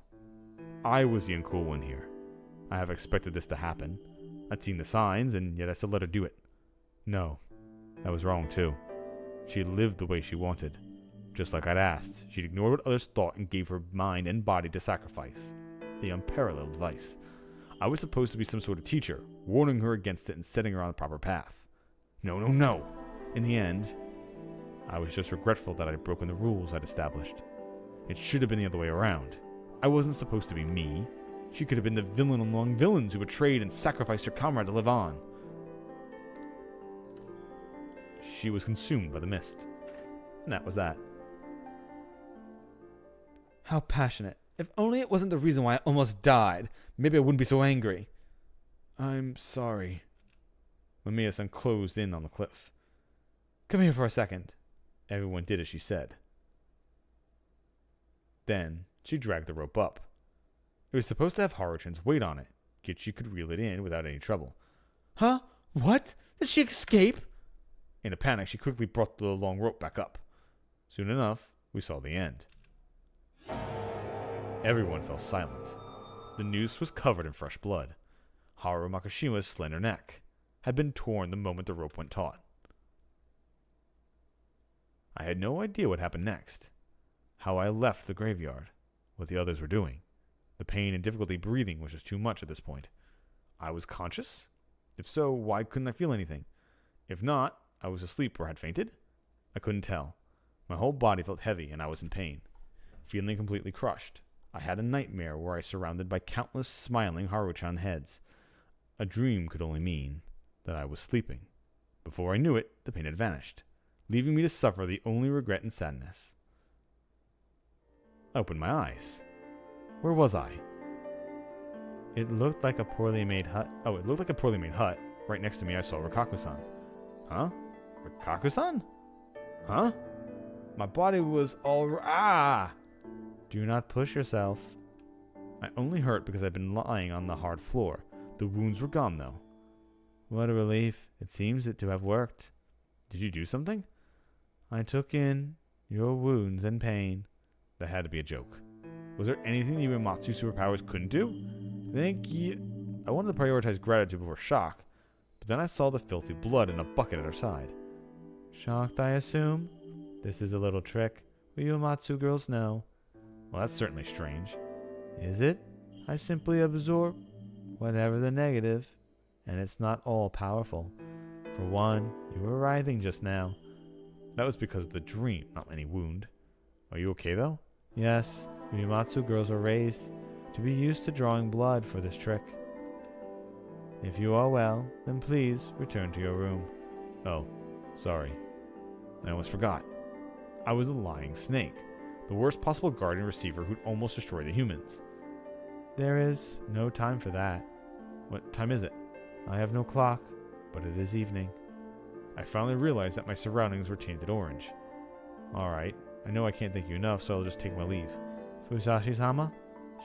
I was the uncool one here. I have expected this to happen. I'd seen the signs, and yet I still let her do it. No, that was wrong too. She lived the way she wanted. Just like I'd asked, she'd ignored what others thought and gave her mind and body to sacrifice. The unparalleled vice. I was supposed to be some sort of teacher, warning her against it and setting her on the proper path. No. In the end, I was just regretful that I'd broken the rules I'd established. It should have been the other way around. I wasn't supposed to be me. She could have been the villain among villains who betrayed and sacrificed her comrade to live on. She was consumed by the mist. And that was that. How passionate. If only it wasn't the reason why I almost died. Maybe I wouldn't be so angry. I'm sorry. Mamiya-san closed in on the cliff. Come here for a second. Everyone did as she said. Then she dragged the rope up. It was supposed to have Haru-chan's weight on it, yet she could reel it in without any trouble. Huh? What? Did she escape? In a panic, she quickly brought the long rope back up. Soon enough, we saw the end. Everyone fell silent. The noose was covered in fresh blood. Haru Makishima's slender neck had been torn the moment the rope went taut. I had no idea what happened next, how I left the graveyard, what the others were doing. The pain and difficulty breathing was just too much at this point. I was conscious? If so, why couldn't I feel anything? If not, I was asleep or had fainted? I couldn't tell. My whole body felt heavy and I was in pain, feeling completely crushed. I had a nightmare where I was surrounded by countless smiling Haru-chan heads. A dream could only mean that I was sleeping. Before I knew it, the pain had vanished, leaving me to suffer the only regret and sadness. I opened my eyes. Where was I? It looked like a poorly made hut. Oh, it looked like a poorly made hut. Right next to me, I saw Rikaku-san. Huh? Rikaku-san? Huh? My body was all... Ah! Do not push yourself. I only hurt because I'd been lying on the hard floor. The wounds were gone, though. What a relief. It seems it to have worked. Did you do something? I took in your wounds and pain. That had to be a joke. Was there anything the Uematsu superpowers couldn't do? I wanted to prioritize gratitude before shock, but then I saw the filthy blood in a bucket at her side. Shocked, I assume? This is a little trick. We Uematsu girls know. Well, that's certainly strange. Is it? I simply absorb whatever the negative, and it's not all powerful. For one, you were writhing just now. That was because of the dream, not any wound. Are you okay, though? Yes, Uematsu girls are raised to be used to drawing blood for this trick. If you are well, then please return to your room. Oh, sorry. I almost forgot. I was a lying snake, the worst possible guardian receiver who'd almost destroy the humans. There is no time for that. What time is it? I have no clock, but it is evening. I finally realized that my surroundings were tainted orange. Alright, I know I can't thank you enough, so I'll just take my leave. Fusashi-sama?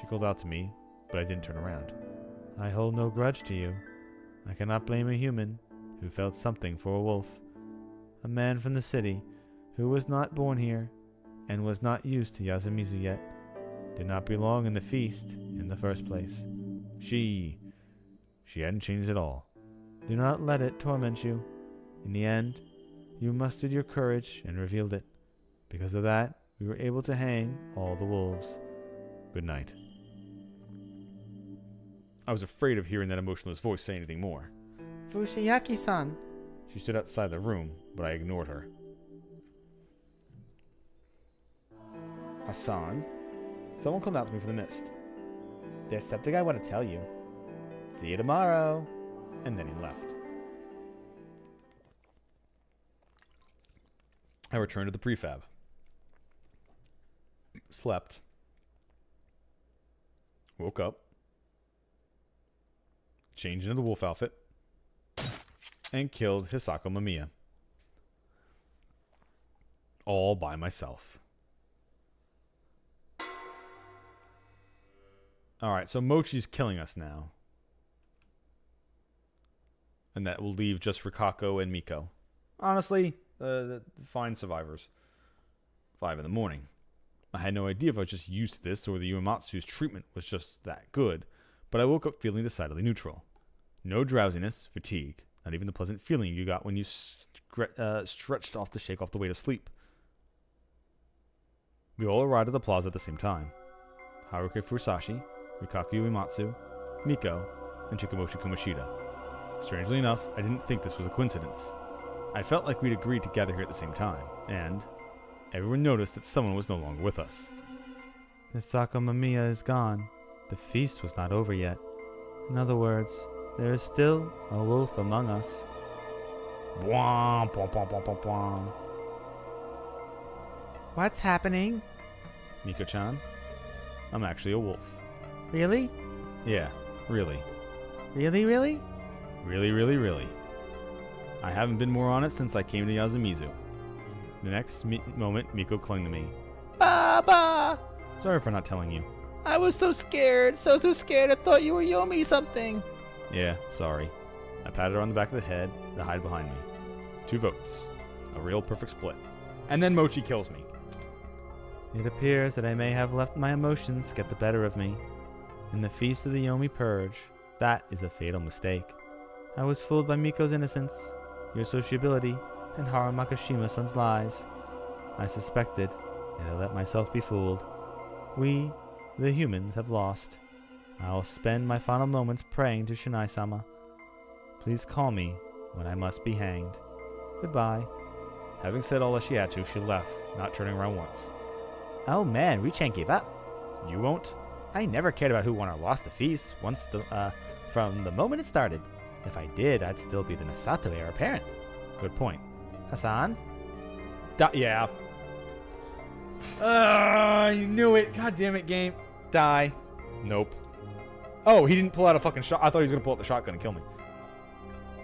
She called out to me, but I didn't turn around. I hold no grudge to you. I cannot blame a human who felt something for a wolf. A man from the city who was not born here and was not used to Yasumizu yet did not belong in the feast in the first place. She hadn't changed at all. Do not let it torment you. In the end, you mustered your courage and revealed it. Because of that, we were able to hang all the wolves. Good night. I was afraid of hearing that emotionless voice say anything more. Fushiyaki-san. She stood outside the room, but I ignored her. Hassan? Someone called out to me from the mist. There's something I want to tell you. See you tomorrow. And then he left. I returned to the prefab. Slept. Woke up. Changed into the wolf outfit. And killed Hisako Mamiya. All by myself. Alright, so Mochi's killing us now. And that will leave just Rikako and Miko. Honestly, fine survivors. 5 in the morning. I had no idea if I was just used to this or the Uematsu's treatment was just that good, but I woke up feeling decidedly neutral. No drowsiness, fatigue, not even the pleasant feeling you got when you stretched off to shake off the weight of sleep. We all arrived at the plaza at the same time. Haruka Furusashi, Rikako Uematsu, Miko, and Chikamoshi Kumashita. Strangely enough, I didn't think this was a coincidence. I felt like we'd agreed to gather here at the same time, and everyone noticed that someone was no longer with us. Hisako Mamiya is gone. The feast was not over yet. In other words, there is still a wolf among us. Bwah, bwah, bwah, bwah, bwah, bwah. What's happening? Miko-chan, I'm actually a wolf. Really? Yeah, really. Really, really? Really. I haven't been more honest since I came to Yasumizu. The next moment, Miko clung to me. Baba! Sorry for not telling you. I was so scared, so scared I thought you were Yomi something. Yeah, sorry. I patted her on the back of the head to hide behind me. 2 votes. A real perfect split. And then Mochi kills me. It appears that I may have let my emotions get the better of me. In the Feast of the Yomi Purge, that is a fatal mistake. I was fooled by Miko's innocence, your sociability, and Haru Makashima-san's lies. I suspected, and I let myself be fooled. We, the humans, have lost. I will spend my final moments praying to Shinai-sama. Please call me when I must be hanged. Goodbye. Having said all that she had to, she left, not turning around once. Oh man, Richan gave up. You won't? I never cared about who won or lost the feast from the moment it started. If I did, I'd still be the Nasato heir apparent. Good point. Hassan? Yeah. You knew it. God damn it, game. Die. Nope. Oh, he didn't pull out a fucking shot. I thought he was going to pull out the shotgun and kill me.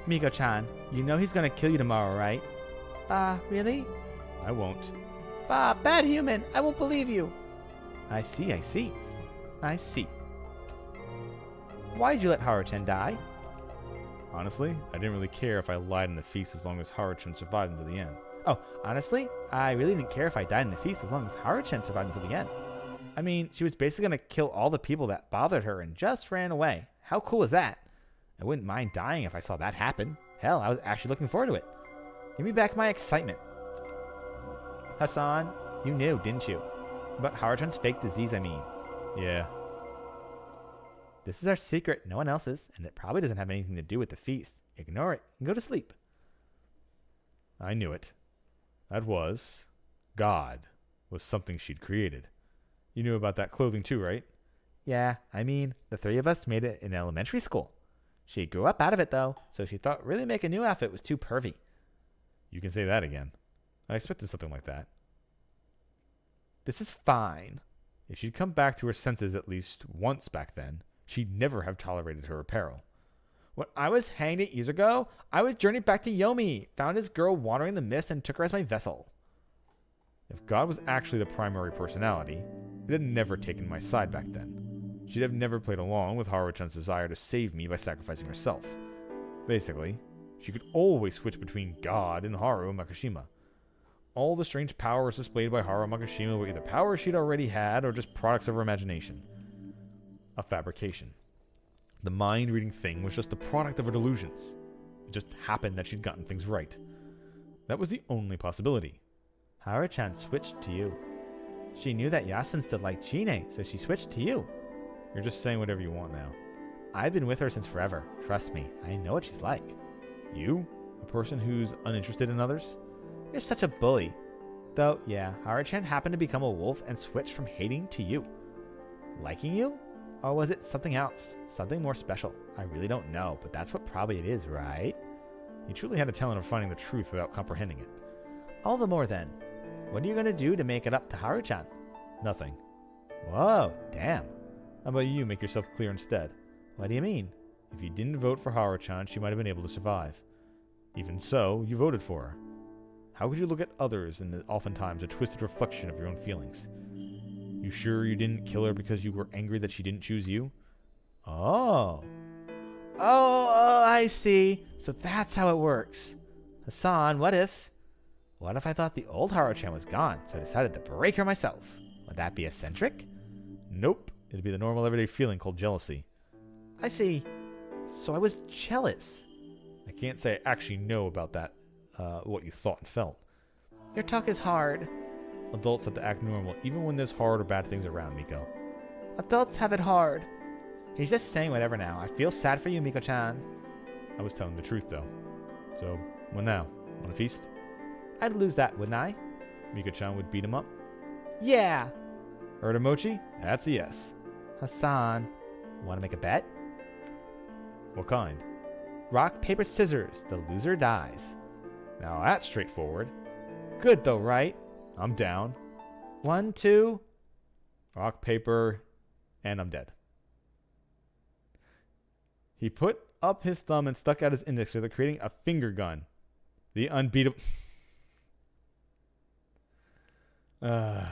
Miko-chan, you know he's gonna kill you tomorrow, right? Really? I won't. Bad human. I won't believe you. I see. Why'd you let Haru-chan die? Honestly, I didn't really care if I lied in the feast as long as Haru-chan survived until the end. Oh, honestly, I really didn't care if I died in the feast as long as Haru-chan survived until the end. I mean, she was basically gonna kill all the people that bothered her and just ran away. How cool is that? I wouldn't mind dying if I saw that happen. Hell, I was actually looking forward to it. Give me back my excitement. Hassan, you knew, didn't you? About Haru-chan's fake disease, I mean. Yeah. This is our secret, no one else's, and it probably doesn't have anything to do with the feast. Ignore it and go to sleep. I knew it. That was... God was something she'd created. You knew about that clothing too, right? Yeah, I mean, the 3 of us made it in elementary school. She grew up out of it, though, so she thought really making a new outfit was too pervy. You can say that again. I expected something like that. This is fine. If she'd come back to her senses at least once back then, she'd never have tolerated her apparel. When I was hanged 8 years ago, I was journeyed back to Yomi, found this girl wandering in the mist, and took her as my vessel. If God was actually the primary personality, it had never taken my side back then. She'd have never played along with Haruchan's desire to save me by sacrificing herself. Basically, she could always switch between God and Haru Makishima. All the strange powers displayed by Haru Makishima were either powers she'd already had or just products of her imagination. A fabrication. The mind-reading thing was just the product of her delusions. It just happened that she'd gotten things right. That was the only possibility. Haru-chan switched to you. She knew that Yasen still liked Chine, so she switched to you. You're just saying whatever you want now. I've been with her since forever. Trust me, I know what she's like. You? A person who's uninterested in others? You're such a bully. Though, yeah, Haru-chan happened to become a wolf and switched from hating to you. Liking you? Or was it something else? Something more special? I really don't know, but that's what probably it is, right? You truly had a talent of finding the truth without comprehending it. All the more then. What are you going to do to make it up to Haru-chan? Nothing. Whoa, damn. How about you make yourself clear instead? What do you mean? If you didn't vote for Haru-chan, she might have been able to survive. Even so, you voted for her. How could you look at others in the oftentimes a twisted reflection of your own feelings? You sure you didn't kill her because you were angry that she didn't choose you? Oh, I see. So that's how it works. Hassan, what if I thought the old Haru-chan was gone, so I decided to break her myself? Would that be eccentric? Nope. It'd be the normal everyday feeling called jealousy. I see. So I was jealous. I can't say I actually know about that, what you thought and felt. Your talk is hard. Adults have to act normal even when there's hard or bad things around, Miko. Adults have it hard. He's just saying whatever now. I feel sad for you, Miko-chan. I was telling the truth, though. So, what now? Want a feast? I'd lose that, wouldn't I? Miko-chan would beat him up? Yeah. Urdamochi? That's a yes. Hassan, want to make a bet? What kind? Rock, paper, scissors. The loser dies. Now that's straightforward. Good though, right? I'm down. 1, 2. Rock, paper, and I'm dead. He put up his thumb and stuck out his index finger, creating a finger gun. The unbeatable... Oh!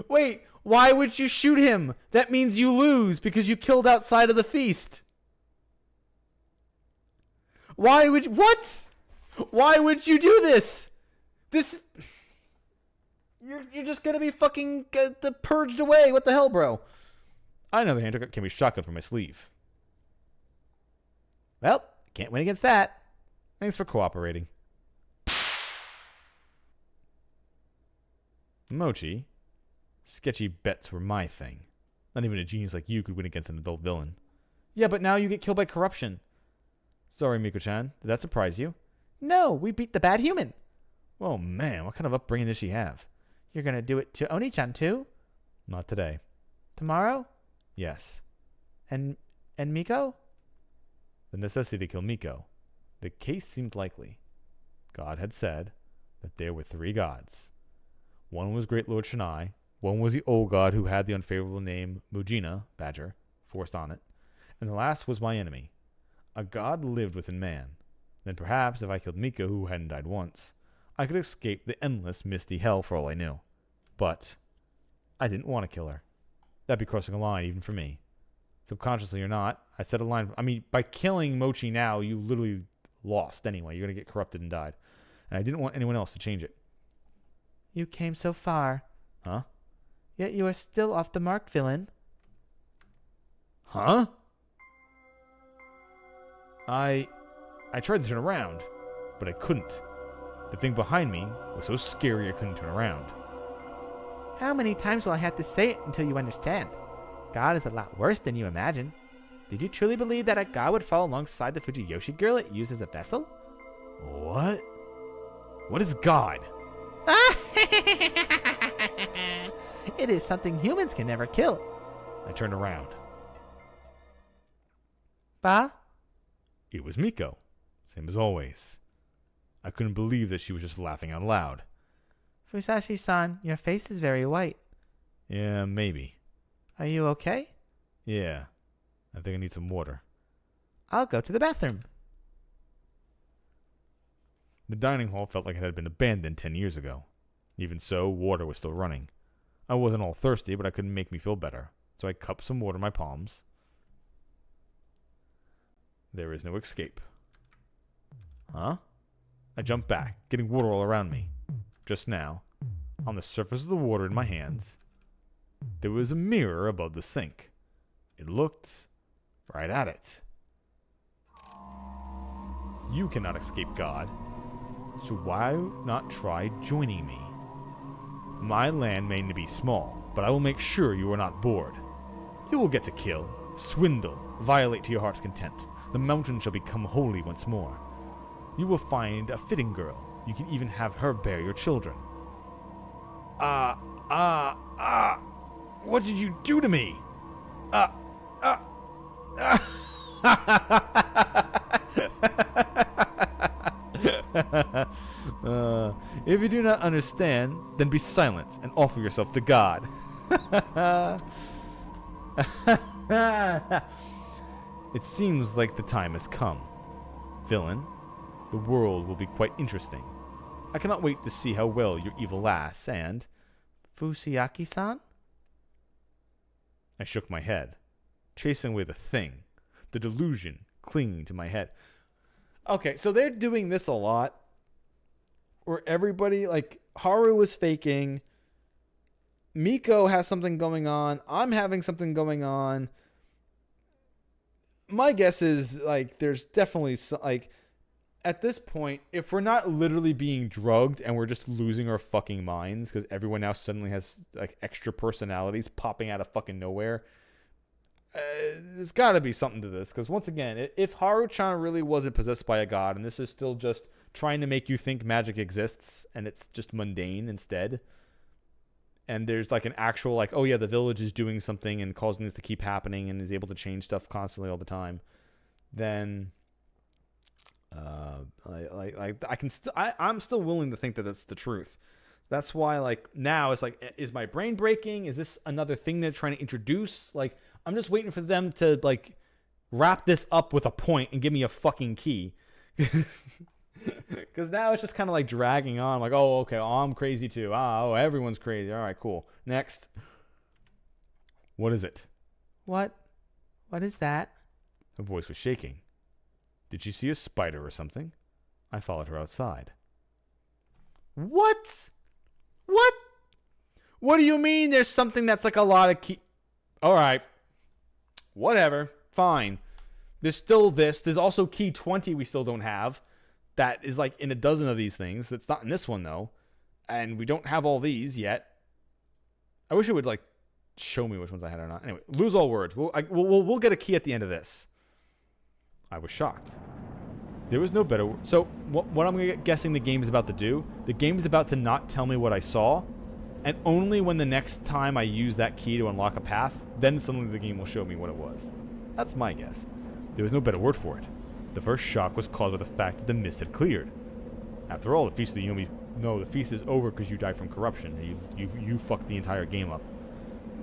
Wait, why would you shoot him? That means you lose because you killed outside of the feast. What? Why would you do this? You're just gonna be fucking purged away. What the hell, bro? I, on the other hand, took a Kemi shotgun from my sleeve. Well, can't win against that. Thanks for cooperating. Mochi, sketchy bets were my thing. Not even a genius like you could win against an adult villain. Yeah, but now you get killed by corruption. Sorry, Miko-chan. Did that surprise you? No, we beat the bad human. Oh man, what kind of upbringing does she have? You're gonna do it to Oni-chan too? Not today. Tomorrow? Yes. And Miko? The necessity to kill Miko. The case seemed likely. God had said that there were 3 gods. One was Great Lord Shinai. One was the old god who had the unfavorable name Mujina, Badger, forced on it. And the last was my enemy. A god lived within man. Then perhaps if I killed Miko, who hadn't died once, I could escape the endless, misty hell for all I knew. But I didn't want to kill her. That'd be crossing a line even for me. Subconsciously or not, I set a line. I mean, by killing Mochi now, you literally lost anyway. You're going to get corrupted and died. And I didn't want anyone else to change it. You came so far. Huh? Yet you are still off the mark, villain. Huh? I tried to turn around, but I couldn't. The thing behind me was so scary I couldn't turn around. How many times will I have to say it until you understand? God is a lot worse than you imagine. Did you truly believe that a god would fall alongside the Fujiyoshi girl it used as a vessel? What? What is God? It is something humans can never kill. I turned around. Ba? It was Miko. Same as always. I couldn't believe that she was just laughing out loud. Fusashi-san, your face is very white. Yeah, maybe. Are you okay? Yeah. I think I need some water. I'll go to the bathroom. The dining hall felt like it had been abandoned 10 years ago. Even so, water was still running. I wasn't all thirsty, but I couldn't make me feel better, so I cupped some water in my palms. There is no escape. Huh? I jumped back, getting water all around me. Just now, on the surface of the water in my hands, there was a mirror above the sink. It looked right at it. You cannot escape God, so why not try joining me? My land may be small, but I will make sure you are not bored. You will get to kill, swindle, violate to your heart's content. The mountain shall become holy once more. You will find a fitting girl. You can even have her bear your children. What did you do to me? If you do not understand, then be silent and offer yourself to God. It seems like the time has come. Villain, the world will be quite interesting. I cannot wait to see how well your evil lasts and... Fusayaki-san? I shook my head, chasing away the thing, the delusion clinging to my head. Okay, so they're doing this a lot. Where everybody, like, Haru is faking. Miko has something going on. I'm having something going on. My guess is, like, there's definitely, like, at this point, if we're not literally being drugged and we're just losing our fucking minds because everyone now suddenly has, like, extra personalities popping out of fucking nowhere, there's got to be something to this. Because, once again, if Haru-chan really wasn't possessed by a god and this is still just trying to make you think magic exists and it's just mundane instead, and there's like an actual like, oh yeah, the village is doing something and causing this to keep happening and is able to change stuff constantly all the time, then I'm still willing to think that that's the truth. That's why, like, now it's like, is my brain breaking? Is this another thing they're trying to introduce? Like, I'm just waiting for them to like wrap this up with a point and give me a fucking key. Because now it's just kind of like dragging on. Like, oh, okay, oh, I'm crazy too. Oh, everyone's crazy. All right, cool. Next. What is it? What is that? Her voice was shaking. Did she see a spider or something? I followed her outside. What? What do you mean there's something that's like a lot of key? All right. Whatever. Fine. There's still this. There's also key 20 we still don't have. That is like in a dozen of these things. That's not in this one though. And we don't have all these yet. I wish it would like show me which ones I had or not. Anyway, lose all words. We'll get a key at the end of this. I was shocked. There was no better. So what I'm guessing the game is about to do, the game is about to not tell me what I saw, and only when the next time I use that key to unlock a path, then suddenly the game will show me what it was. That's my guess. There was no better word for it. The first shock was caused by the fact that the mist had cleared. After all, the feast of the Yomi... No, the feast is over because you died from corruption. You fucked the entire game up.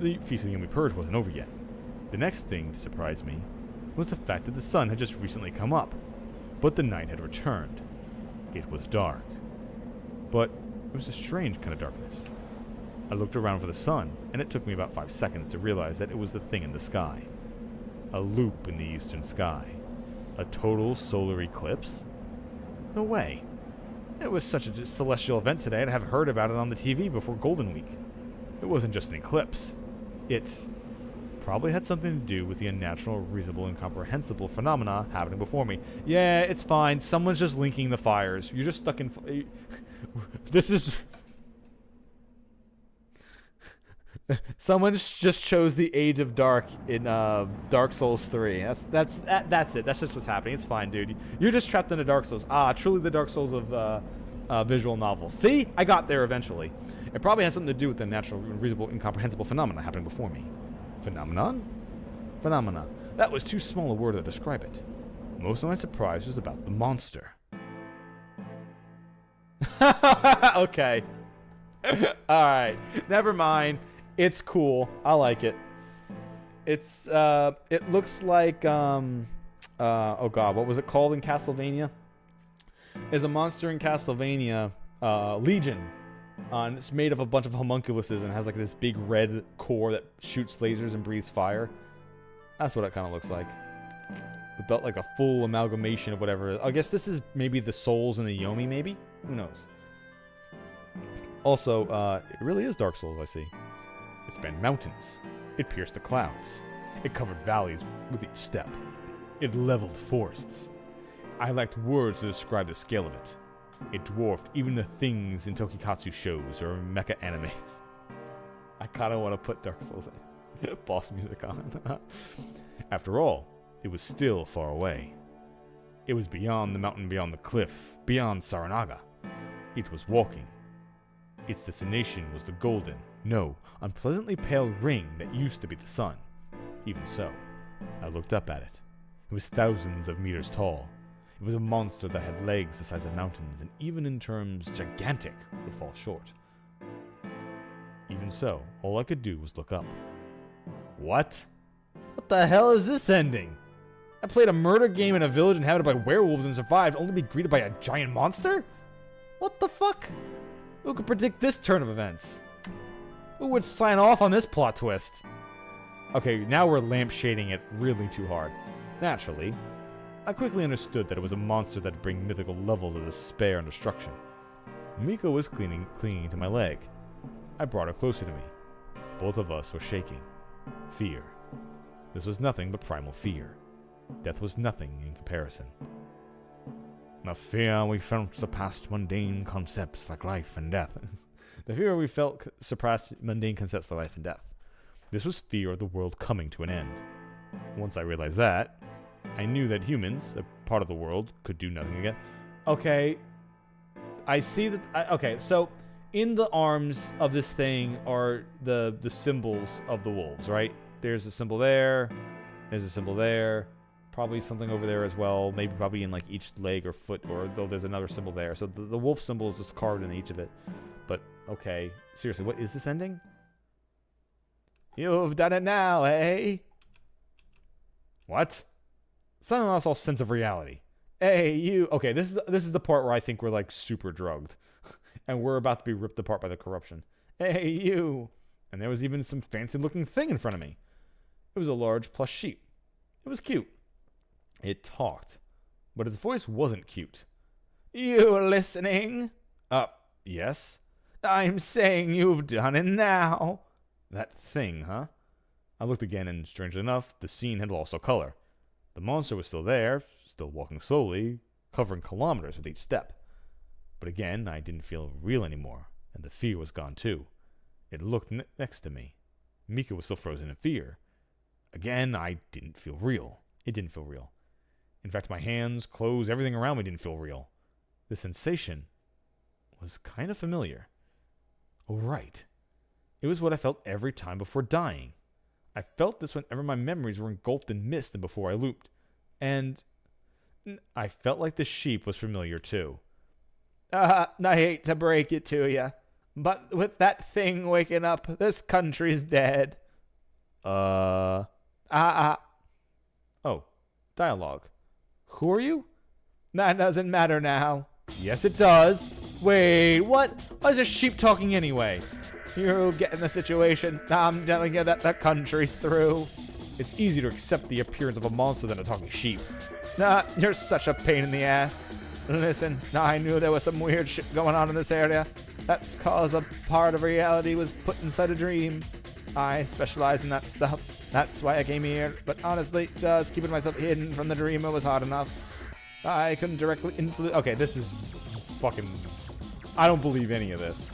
The feast of the Yomi Purge wasn't over yet. The next thing to surprise me was the fact that the sun had just recently come up, but the night had returned. It was dark. But it was a strange kind of darkness. I looked around for the sun, and it took me about 5 seconds to realize that it was the thing in the sky. A loop in the eastern sky. A total solar eclipse? No way. It was such a celestial event today, I'd have heard about it on the TV before Golden Week. It wasn't just an eclipse. It probably had something to do with the unnatural, reasonable, incomprehensible phenomena happening before me. Yeah, it's fine. Someone's just linking the fires. You're just stuck in... This is... Someone just chose the Age of Dark in Dark Souls 3. That's it. That's just what's happening. It's fine, dude. You're just trapped in the Dark Souls. Truly the Dark Souls of visual novels. See? I got there eventually. It probably has something to do with the natural, reasonable, incomprehensible phenomena happening before me. Phenomenon? Phenomena. That was too small a word to describe it. Most of my surprise was about the monster. Okay. Alright. Never mind. It's cool. I like it. It's it looks like oh god, what was it called in Castlevania? Is a monster in Castlevania, Legion. And it's made of a bunch of homunculuses and has like this big red core that shoots lasers and breathes fire. That's what it kind of looks like. Without like a full amalgamation of whatever. I guess this is maybe the souls and the Yomi, maybe? Who knows? Also, it really is Dark Souls, I see. It spanned mountains. It pierced the clouds. It covered valleys with each step. It leveled forests. I lacked words to describe the scale of it. It dwarfed even the things in Tokikatsu shows or mecha animes. I kind of want to put Dark Souls boss music on. After all, it was still far away. It was beyond the mountain, beyond the cliff, beyond Saranaga. It was walking. Its destination was the golden, no, unpleasantly pale ring that used to be the sun. Even so, I looked up at it. It was thousands of meters tall. It was a monster that had legs the size of mountains, and even in terms gigantic, would fall short. Even so, all I could do was look up. What? What the hell is this ending? I played a murder game in a village inhabited by werewolves and survived, only to be greeted by a giant monster? What the fuck? Who could predict this turn of events? Who would sign off on this plot twist? Okay, now we're lampshading it really too hard. Naturally, I quickly understood that it was a monster that'd bring mythical levels of despair and destruction. Miko was clinging to my leg. I brought her closer to me. Both of us were shaking. Fear. This was nothing but primal fear. Death was nothing in comparison. The fear we felt surpassed mundane concepts like life and death. The fear we felt surpassed mundane concepts like life and death. This was fear of the world coming to an end. Once I realized that, I knew that humans, a part of the world, could do nothing again. Okay, I see that. Okay, so in the arms of this thing are the symbols of the wolves, right? There's a symbol there. There's a symbol there. Probably something over there as well. Maybe probably in like each leg or foot, or though there's another symbol there. So the wolf symbol is just carved in each of it. But okay, seriously, what is this ending? You've done it now, eh? What? Suddenly lost all sense of reality. Hey, you. Okay, this is the part where I think we're like super drugged, and we're about to be ripped apart by the corruption. Hey, you. And there was even some fancy-looking thing in front of me. It was a large plush sheep. It was cute. It talked, but its voice wasn't cute. You listening? Yes. I'm saying you've done it now. That thing, huh? I looked again, and strangely enough, the scene had lost all color. The monster was still there, still walking slowly, covering kilometers with each step. But again, I didn't feel real anymore, and the fear was gone too. It looked next to me. Mika was still frozen in fear. Again, I didn't feel real. It didn't feel real. In fact, my hands, clothes, everything around me didn't feel real. The sensation was kind of familiar. Oh, right. It was what I felt every time before dying. I felt this whenever my memories were engulfed in mist and before I looped. And I felt like the sheep was familiar too. I hate to break it to you, but with that thing waking up, this country's dead. Oh, dialogue. Who are you? That doesn't matter now. Yes, it does. Wait, what? Why is a sheep talking anyway? You get in the situation. I'm telling you that the country's through. It's easier to accept the appearance of a monster than a talking sheep. Nah, you're such a pain in the ass. Listen, I knew there was some weird shit going on in this area. That's cause a part of reality was put inside a dream. I specialize in that stuff. That's why I came here. But honestly, just keeping myself hidden from the dreamer was hard enough. I couldn't directly influence... Okay, this is fucking... I don't believe any of this.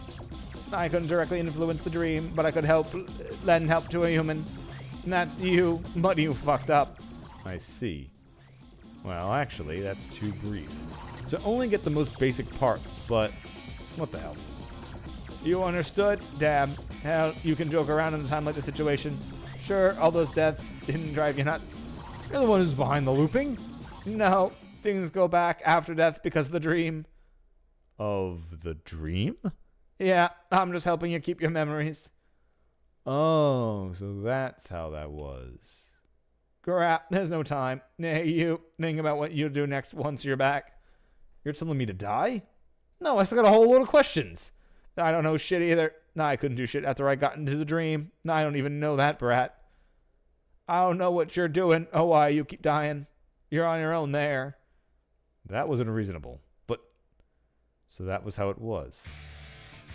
I couldn't directly influence the dream, but I could lend help to a human. And that's you, but you fucked up. I see. Well, actually, that's too brief. So only get the most basic parts, but what the hell? You understood? Damn. Hell, you can joke around in a time like this situation. Sure, all those deaths didn't drive you nuts. You're the one who's behind the looping. No, things go back after death because of the dream. Of the dream? Yeah, I'm just helping you keep your memories. Oh, so that's how that was. Crap, there's no time. Hey, you, think about what you'll do next once you're back. You're telling me to die? No, I still got a whole load of questions. I don't know shit either. No, I couldn't do shit after I got into the dream. No, I don't even know that, brat. I don't know what you're doing. Oh, why you keep dying? You're on your own there. That was unreasonable. But, so that was how it was.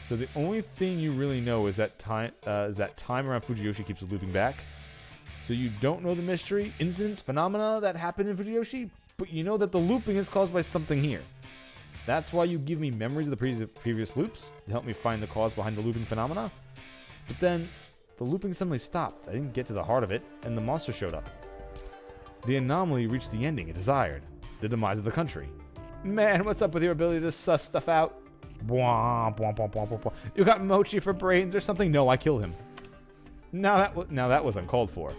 So the only thing you really know is that time around Fujiyoshi keeps looping back. So you don't know the mystery, incidents, phenomena that happened in Fujiyoshi, but you know that the looping is caused by something here. That's why you give me memories of the previous loops to help me find the cause behind the looping phenomena. But then, the looping suddenly stopped. I didn't get to the heart of it, and the monster showed up. The anomaly reached the ending it desired, the demise of the country. Man, what's up with your ability to suss stuff out? Bwah, bwah, bwah, bwah, bwah, bwah. You got Mochi for brains or something? No, I killed him. Now that was uncalled for.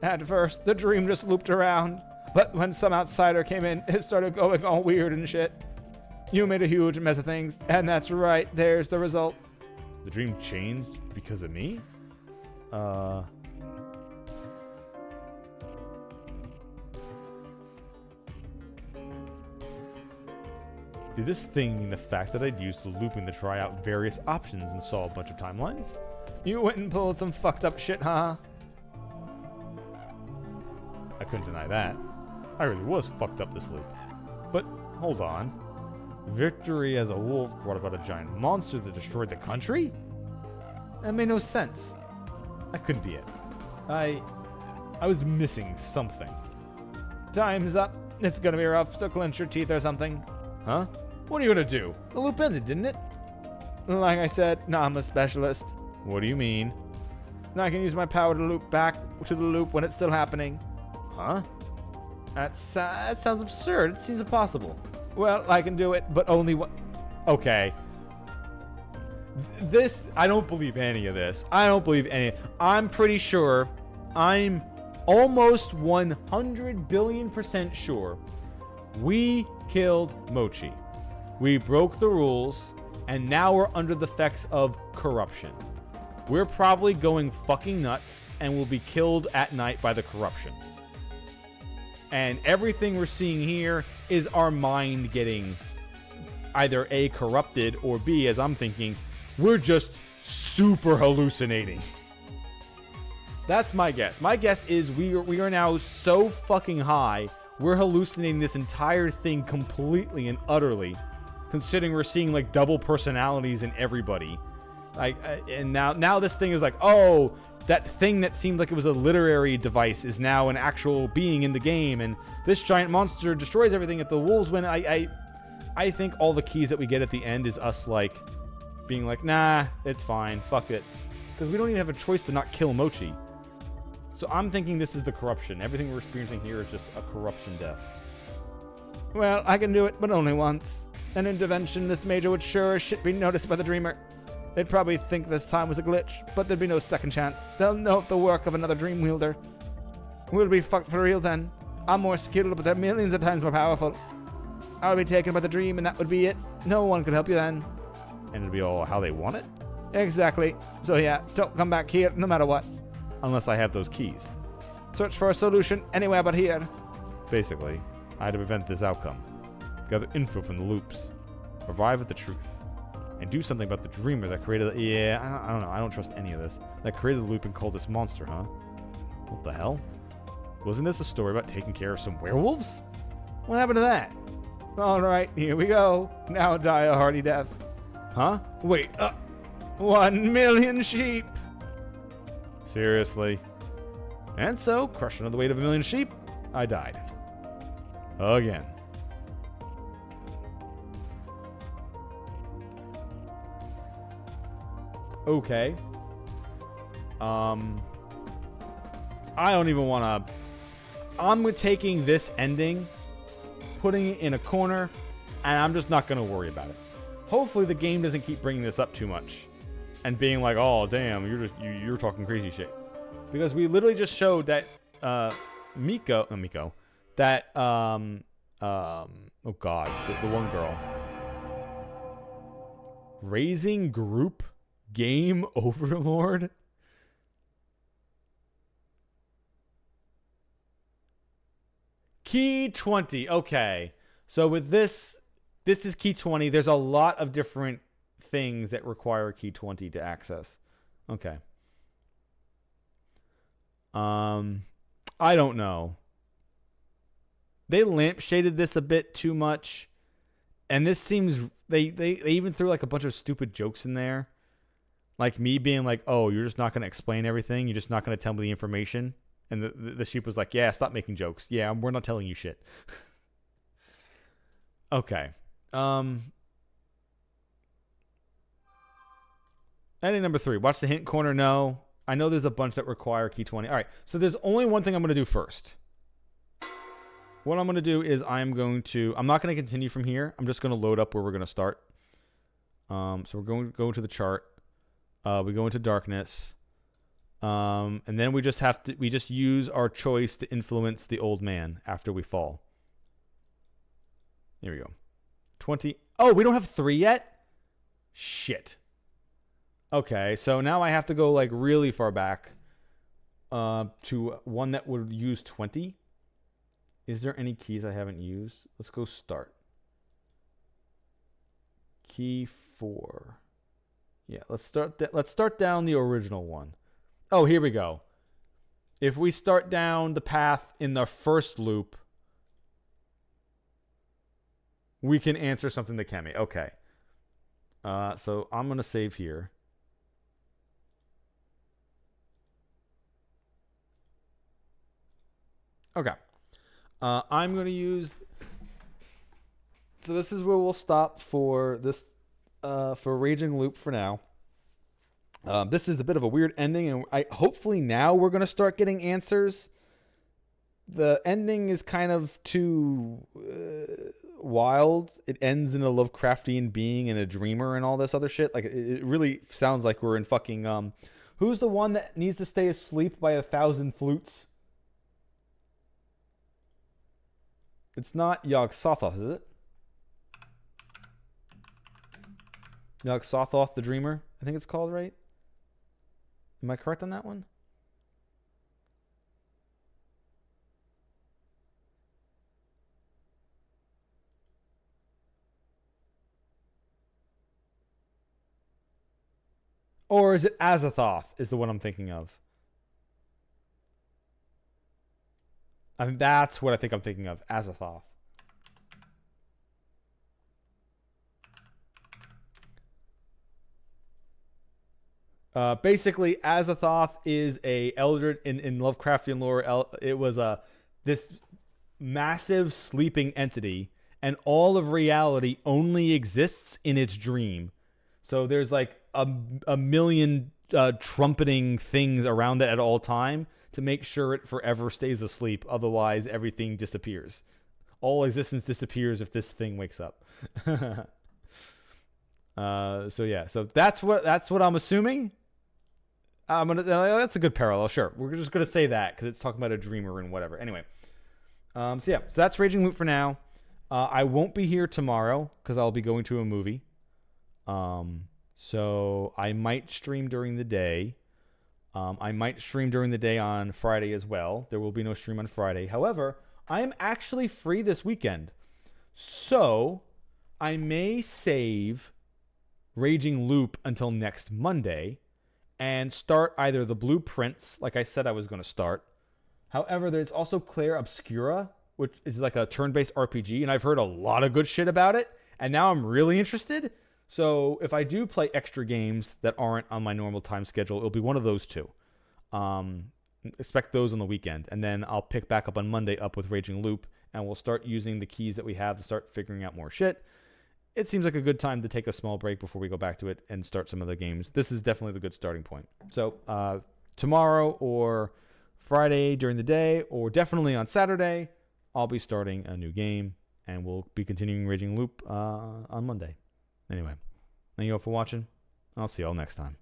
At first, the dream just looped around, but when some outsider came in, it started going all weird and shit. You made a huge mess of things, and that's right, there's the result. The dream changed because of me? Did this thing mean the fact that I'd used the looping to try out various options and saw a bunch of timelines? You went and pulled some fucked up shit, huh? I couldn't deny that. I really was fucked up this loop. But, hold on. Victory as a wolf brought about a giant monster that destroyed the country? That made no sense. That couldn't be it. I was missing something. Time's up. It's gonna be rough, so clench your teeth or something. Huh? What are you gonna do? The loop ended, didn't it? Like I said, I'm a specialist. What do you mean? I can use my power to loop back to the loop when it's still happening. Huh? That sounds absurd. It seems impossible. Well, I can do it, but only what... Okay. This... I don't believe any of this. I don't believe any... I'm pretty sure... I'm almost 100 billion% sure we killed Mochi. We broke the rules, and now we're under the effects of corruption. We're probably going fucking nuts, and will be killed at night by the corruption. And everything we're seeing here is our mind getting either A, corrupted, or B, as I'm thinking, we're just super hallucinating. That's my guess. My guess is we are now so fucking high, we're hallucinating this entire thing completely and utterly, considering we're seeing like double personalities in everybody. Like, and now this thing is like, oh, that thing that seemed like it was a literary device is now an actual being in the game, and this giant monster destroys everything at the wolves win. I think all the keys that we get at the end is us like being like, nah, it's fine, fuck it, because we don't even have a choice to not kill Mochi. So I'm thinking this is the corruption. Everything we're experiencing here is just a corruption death. Well, I can do it, but only once. An intervention this major would sure as shit be noticed by the dreamer. They'd probably think this time was a glitch, but there'd be no second chance. They'll know of the work of another dream wielder. We'll be fucked for real then. I'm more skilled, but they're millions of times more powerful. I'll be taken by the dream, and that would be it. No one could help you then. And it'll be all how they want it? Exactly. So yeah, don't come back here no matter what. Unless I have those keys. Search for a solution anywhere but here. Basically, I had to prevent this outcome. Gather info from the loops. Arrive at the truth. And do something about the dreamer that created the... Yeah, I don't know. I don't trust any of this. That created the loop and called this monster, huh? What the hell? Wasn't this a story about taking care of some werewolves? What happened to that? Alright, here we go. Now die a hearty death. Huh? Wait, 1 million sheep! Seriously? And so, crushed under the weight of 1 million sheep, I died. Again. Okay. I don't even want to... I'm taking this ending, putting it in a corner, and I'm just not going to worry about it. Hopefully the game doesn't keep bringing this up too much and being like, oh, damn, you're talking crazy shit. Because we literally just showed that Miko, that, oh god, the one girl. Raising group game overlord. Key 20. Okay. So with this is key 20. There's a lot of different things that require key 20 to access. Okay. I don't know. They lampshaded this a bit too much. And this seems they even threw like a bunch of stupid jokes in there. Like me being like, "Oh, you're just not going to explain everything. You're just not going to tell me the information." And the sheep was like, "Yeah, stop making jokes. Yeah, we're not telling you shit." Okay. Ending number 3. Watch the hint corner. No. I know there's a bunch that require key 20. All right. So there's only one thing I'm going to do first. What I'm going to do is I'm not going to continue from here. I'm just going to load up where we're going to start. So we're going to go to the chart. We go into darkness. And then we just use our choice to influence the old man after we fall. Here we go. 20. Oh, we don't have 3 yet? Shit. Okay, so now I have to go like really far back to one that would use 20. Is there any keys I haven't used? Let's go start. Key 4. Yeah, let's start down the original one. Oh, here we go. If we start down the path in the first loop, we can answer something to Kemi. Okay. So I'm going to save here. Okay. I'm going to use... So this is where we'll stop for this, for Raging Loop for now. This is a bit of a weird ending, and hopefully now we're going to start getting answers. The ending is kind of too wild. It ends in a Lovecraftian being and a dreamer and all this other shit. Like, it really sounds like we're in fucking... who's the one that needs to stay asleep by 1,000 flutes? It's not Yog-Sothoth, is it? Yog-Sothoth the Dreamer, I think it's called, right? Am I correct on that one? Or is it Azathoth is the one I'm thinking of? I mean, that's what I think I'm thinking of. Azathoth. Basically, Azathoth is a eldritch in Lovecraftian lore. It was this massive sleeping entity, and all of reality only exists in its dream. So there's like a million trumpeting things around it at all time to make sure it forever stays asleep. Otherwise, everything disappears. All existence disappears if this thing wakes up. So that's what I'm assuming. That's a good parallel. Sure, we're just gonna say that because it's talking about a dreamer and whatever. Anyway, so that's Raging Loop for now. I won't be here tomorrow because I'll be going to a movie. So I might stream during the day. I might stream during the day on Friday as well. There will be no stream on Friday. However, I am actually free this weekend. So I may save Raging Loop until next Monday and start either the Blueprints, like I said I was going to start. However, there's also Claire Obscura, which is like a turn-based RPG, and I've heard a lot of good shit about it, and now I'm really interested. So if I do play extra games that aren't on my normal time schedule, it'll be one of those two. Expect those on the weekend. And then I'll pick back up on Monday up with Raging Loop, and we'll start using the keys that we have to start figuring out more shit. It seems like a good time to take a small break before we go back to it and start some other games. This is definitely the good starting point. So tomorrow or Friday during the day, or definitely on Saturday, I'll be starting a new game, and we'll be continuing Raging Loop on Monday. Anyway, thank you all for watching. I'll see you all next time.